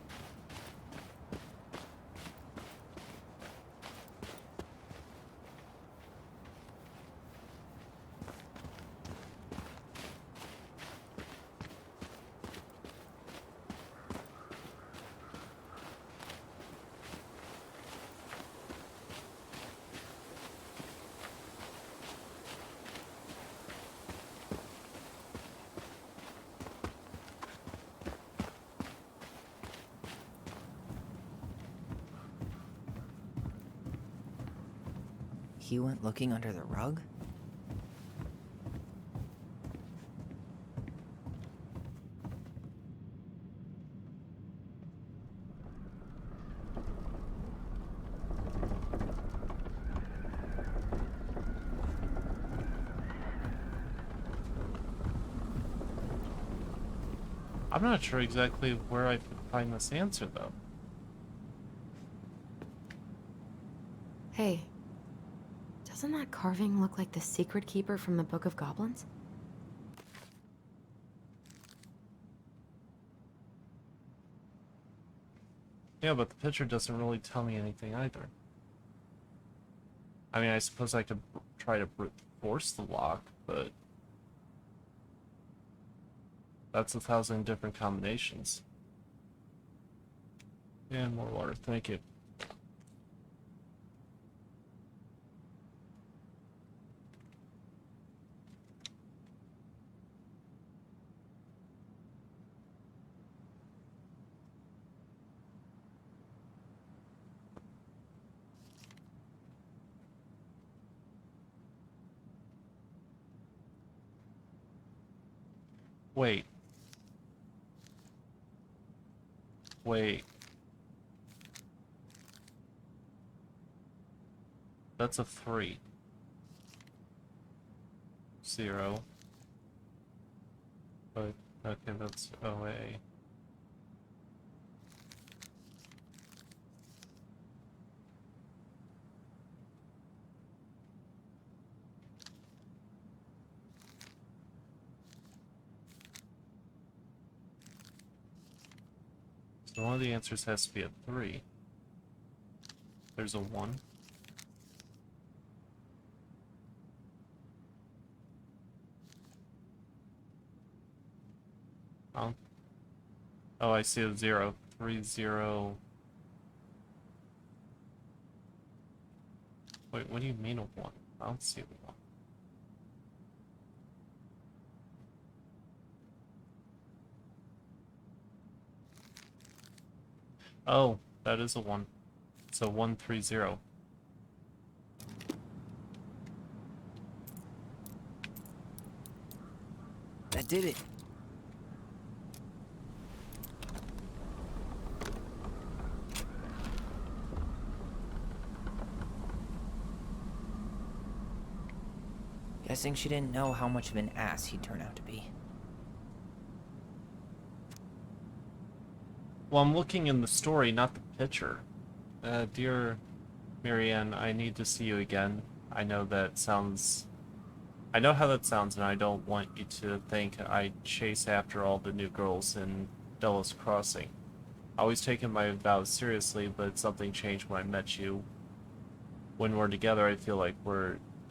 He went looking under the rug? I'm not sure exactly where I could find this answer, though. Hey, doesn't that carving look like the secret keeper from the Book of Goblins? Yeah, but the picture doesn't really tell me anything either. I mean, I suppose I could try to brute force the lock, but that's 1,000 different combinations. And more water, thank you. Wait. Wait. That's a 3. 0. But, okay, that's OA. So one of the answers has to be a 3. There's a 1. Oh, I see a 0. 3, 0. Wait, what do you mean a 1? I don't see a 1. Oh, that is a 1. So 1, 3, 0. That did it. Guessing she didn't know how much of an ass he'd turn out to be. Well, I'm looking in the story, not the picture. Dear Marianne, I need to see you again. I know that sounds... I know how that sounds, and I don't want you to think I chase after all the new girls in Delos Crossing. I always taken my vows seriously, but something changed when I met you. When we're together, I feel like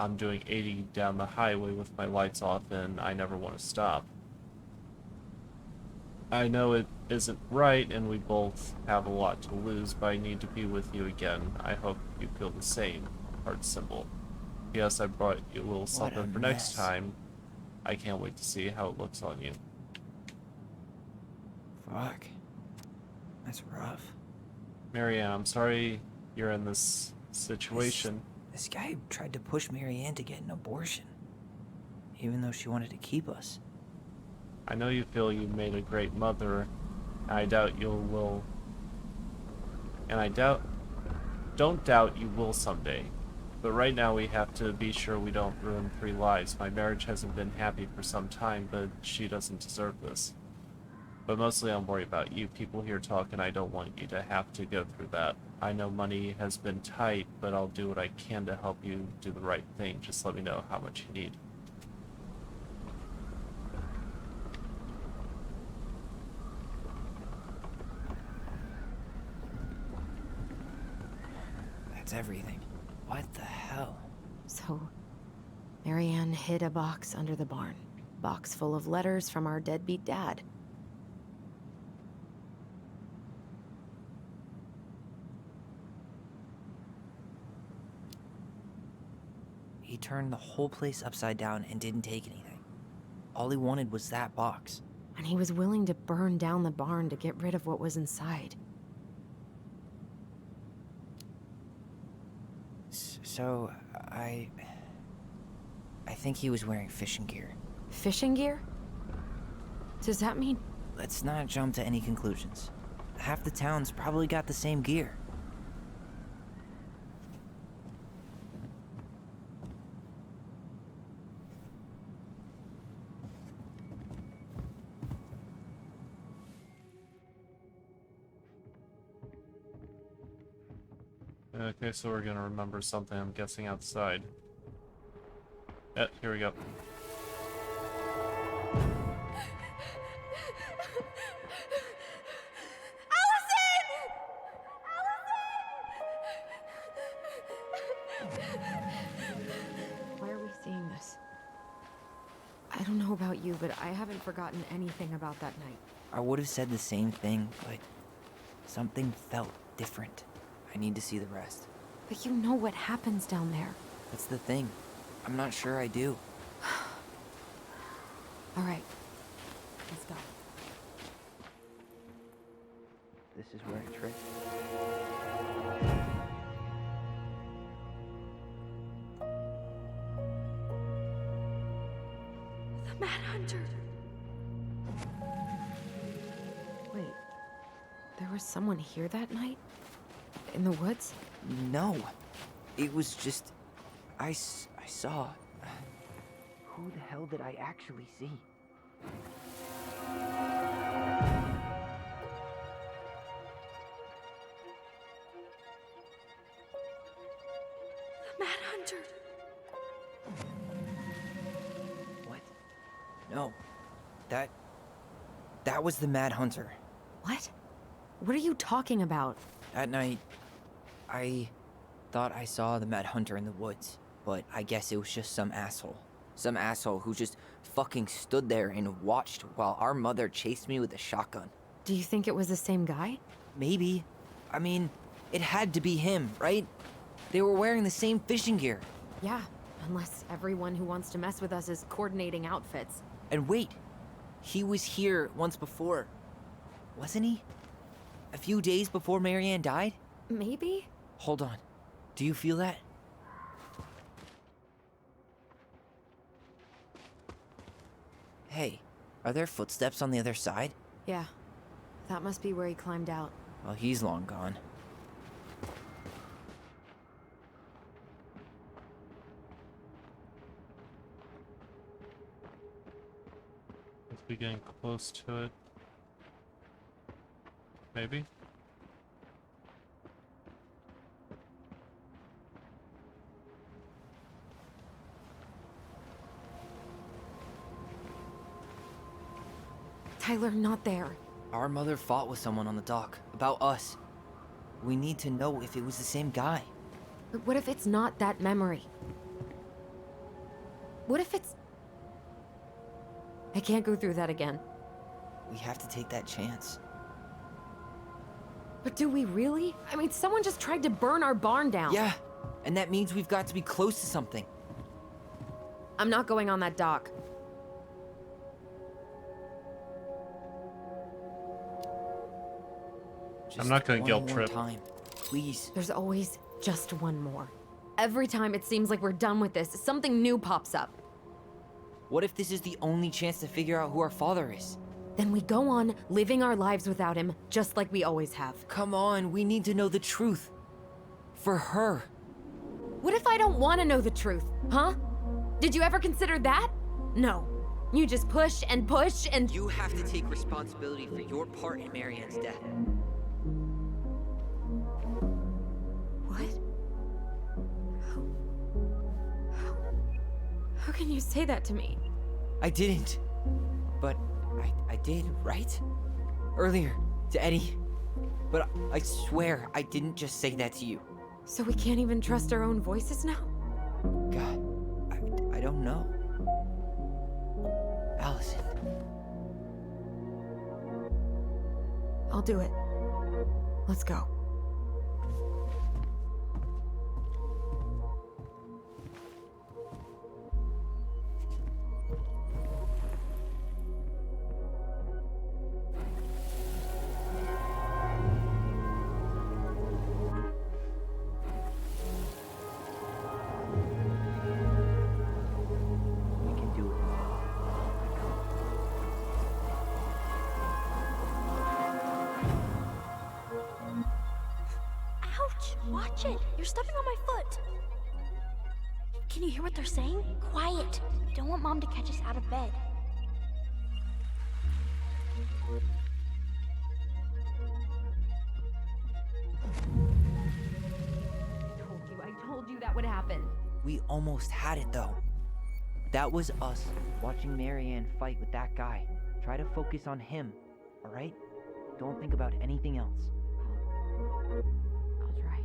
I'm doing 80 down the highway with my lights off, and I never want to stop. I know it isn't right, and we both have a lot to lose, but I need to be with you again. I hope you feel the same. Heart symbol. Yes, I brought you a little something for next time. I can't wait to see how it looks on you. Fuck. That's rough. Marianne, I'm sorry you're in this situation. This guy tried to push Marianne to get an abortion. Even though she wanted to keep us. I know you feel you made a great mother, and I doubt you will. And don't doubt you will someday. But right now we have to be sure we don't ruin 3 lives. My marriage hasn't been happy for some time, but she doesn't deserve this. But mostly I'm worried about you. People here talk, and I don't want you to have to go through that. I know money has been tight, but I'll do what I can to help you do the right thing. Just let me know how much you need. That's everything. What the hell? So, Marianne hid a box under the barn. Box full of letters from our deadbeat dad. He turned the whole place upside down and didn't take anything. All he wanted was that box. And he was willing to burn down the barn to get rid of what was inside. So, I think he was wearing fishing gear. Fishing gear? Does that mean... Let's not jump to any conclusions. Half the town's probably got the same gear. Okay, so we're gonna remember something, I'm guessing, outside. Yeah, here we go. Why are we seeing this? I don't know about you, but I haven't forgotten anything about that night. I would have said the same thing, but something felt different. I need to see the rest. But you know what happens down there. That's the thing. I'm not sure I do. All right, let's go. This is where I tripped. The Mad Hunter. Wait, there was someone here that night? In the woods? No. It was just... I saw... Who the hell did I actually see? The Mad Hunter. What? No. That was the Mad Hunter. What? What are you talking about? That night, I thought I saw the Mad Hunter in the woods, but I guess it was just some asshole. Some asshole who just fucking stood there and watched while our mother chased me with a shotgun. Do you think it was the same guy? Maybe. I mean, it had to be him, right? They were wearing the same fishing gear. Yeah, unless everyone who wants to mess with us is coordinating outfits. And wait, he was here once before, wasn't he? A few days before Marianne died? Maybe? Hold on. Do you feel that? Hey, are there footsteps on the other side? Yeah, that must be where he climbed out. Well, he's long gone. Let's be getting close to it. Maybe? Tyler, not there. Our mother fought with someone on the dock about us. We need to know if it was the same guy. But what if it's not that memory? What if it's... I can't go through that again. We have to take that chance. But do we really? I mean, someone just tried to burn our barn down. Yeah, and that means we've got to be close to something. I'm not going on that dock. I'm not gonna guilt One more trip. time, please. There's always just one more. Every time it seems like we're done with this, something new pops up. What if this is the only chance to figure out who our father is? Then we go on living our lives without him, just like we always have. Come on, we need to know the truth. For her. What if I don't want to know the truth, huh? Did you ever consider that? No. You just push and push and... You have to take responsibility for your part in Marianne's death. What? How can you say that to me? I didn't. But I did, right? Earlier, to Eddie. But I swear I didn't just say that to you. So we can't even trust our own voices now? God, I don't know. Allison. I'll do it. Let's go. Watch it! You're stepping on my foot! Can you hear what they're saying? Quiet! We don't want Mom to catch us out of bed. I told you that would happen. We almost had it though. That was us watching Marianne fight with that guy. Try to focus on him, alright? Don't think about anything else. I'll try.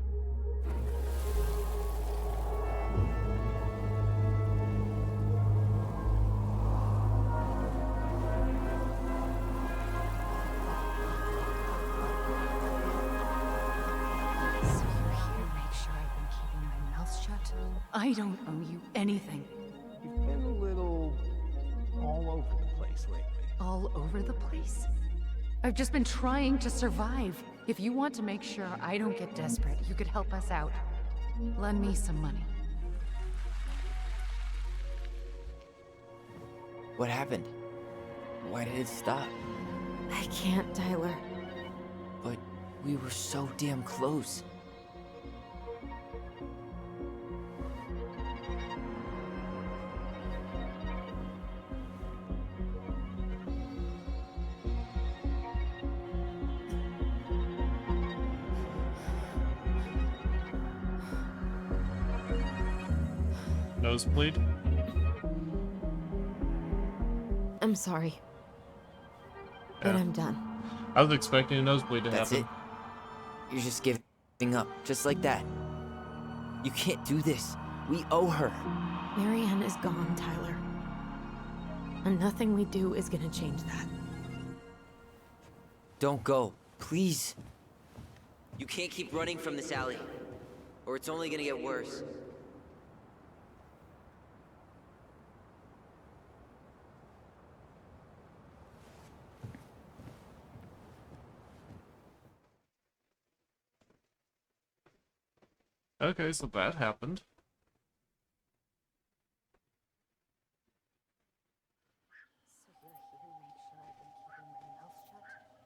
So you're here to make sure I've been keeping my mouth shut? I don't owe you anything. You've been a little all over the place lately. All over the place? I've just been trying to survive. If you want to make sure I don't get desperate, you could help us out. Lend me some money. What happened? Why did it stop? I can't, Tyler. But we were so damn close. Nosebleed? I'm sorry. But I'm done. I was expecting a nosebleed to That's happen. it? You're just giving up, just like that. You can't do this. We owe her. Marianne is gone, Tyler. And nothing we do is gonna change that. Don't go, please. You can't keep running from this alley, or it's only gonna get worse. Okay, so that happened.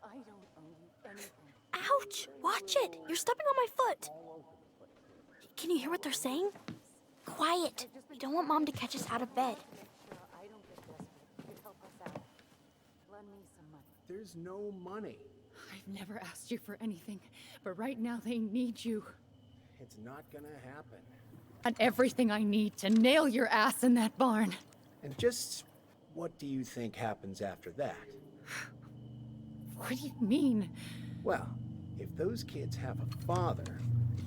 I don't owe you anything. Ouch! Watch it! You're stepping on my foot! Can you hear what they're saying? Quiet! We don't want Mom to catch us out of bed. I don't get desperate. You could help us out. Lend me some money. There's no money. I've never asked you for anything, but right now they need you. It's not gonna happen. And everything I need to nail your ass in that barn. And just what do you think happens after that? What do you mean? Well, if those kids have a father,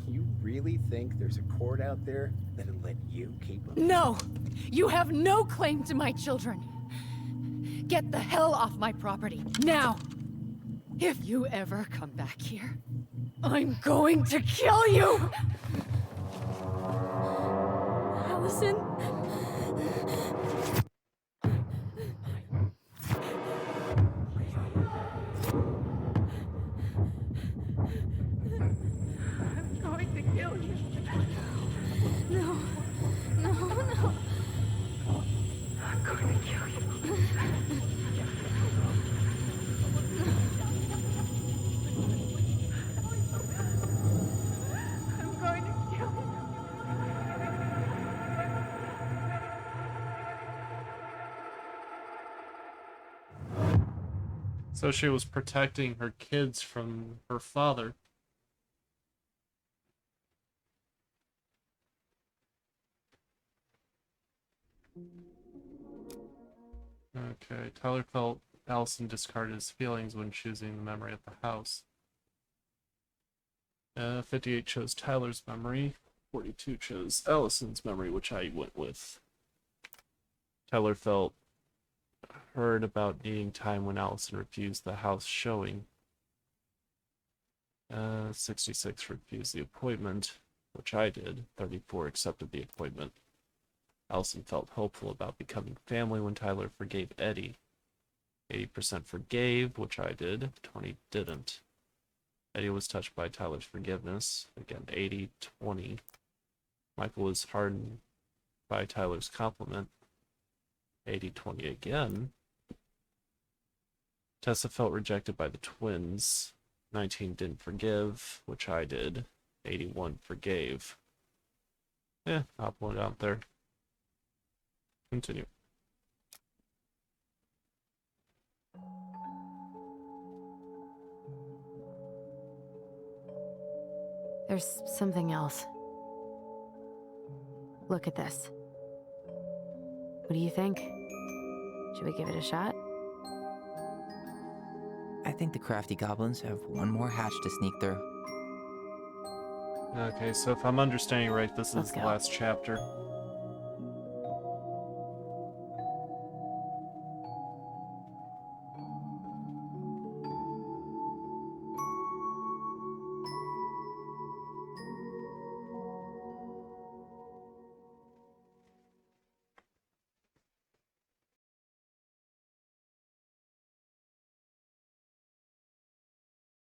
you really think there's a court out there that'll let you keep them? No! You have no claim to my children. Get the hell off my property, now! If you ever come back here, I'm going to kill you! Allison? I'm going to kill you. No. No, no. I'm going to kill So she was protecting her kids from her father. Okay, Tyler felt Allison discarded his feelings when choosing the memory of the house. 58 chose Tyler's memory. 42 chose Allison's memory, which I went with. Tyler felt heard about needing time when Allison refused the house showing. 66 refused the appointment, which I did. 34 accepted the appointment. Allison felt hopeful about becoming family when Tyler forgave Eddie. 80% forgave, which I did. 20 didn't. Eddie was touched by Tyler's forgiveness. Again, 80-20. Michael was hardened by Tyler's compliment. 80-20 again. Tessa felt rejected by the twins. 19 didn't forgive, which I did. 81 forgave. I'll put it out there. Continue. There's something else. Look at this. What do you think? Should we give it a shot? I think the crafty goblins have one more hatch to sneak through. Okay, so if I'm understanding right, this is Let's the go. last chapter.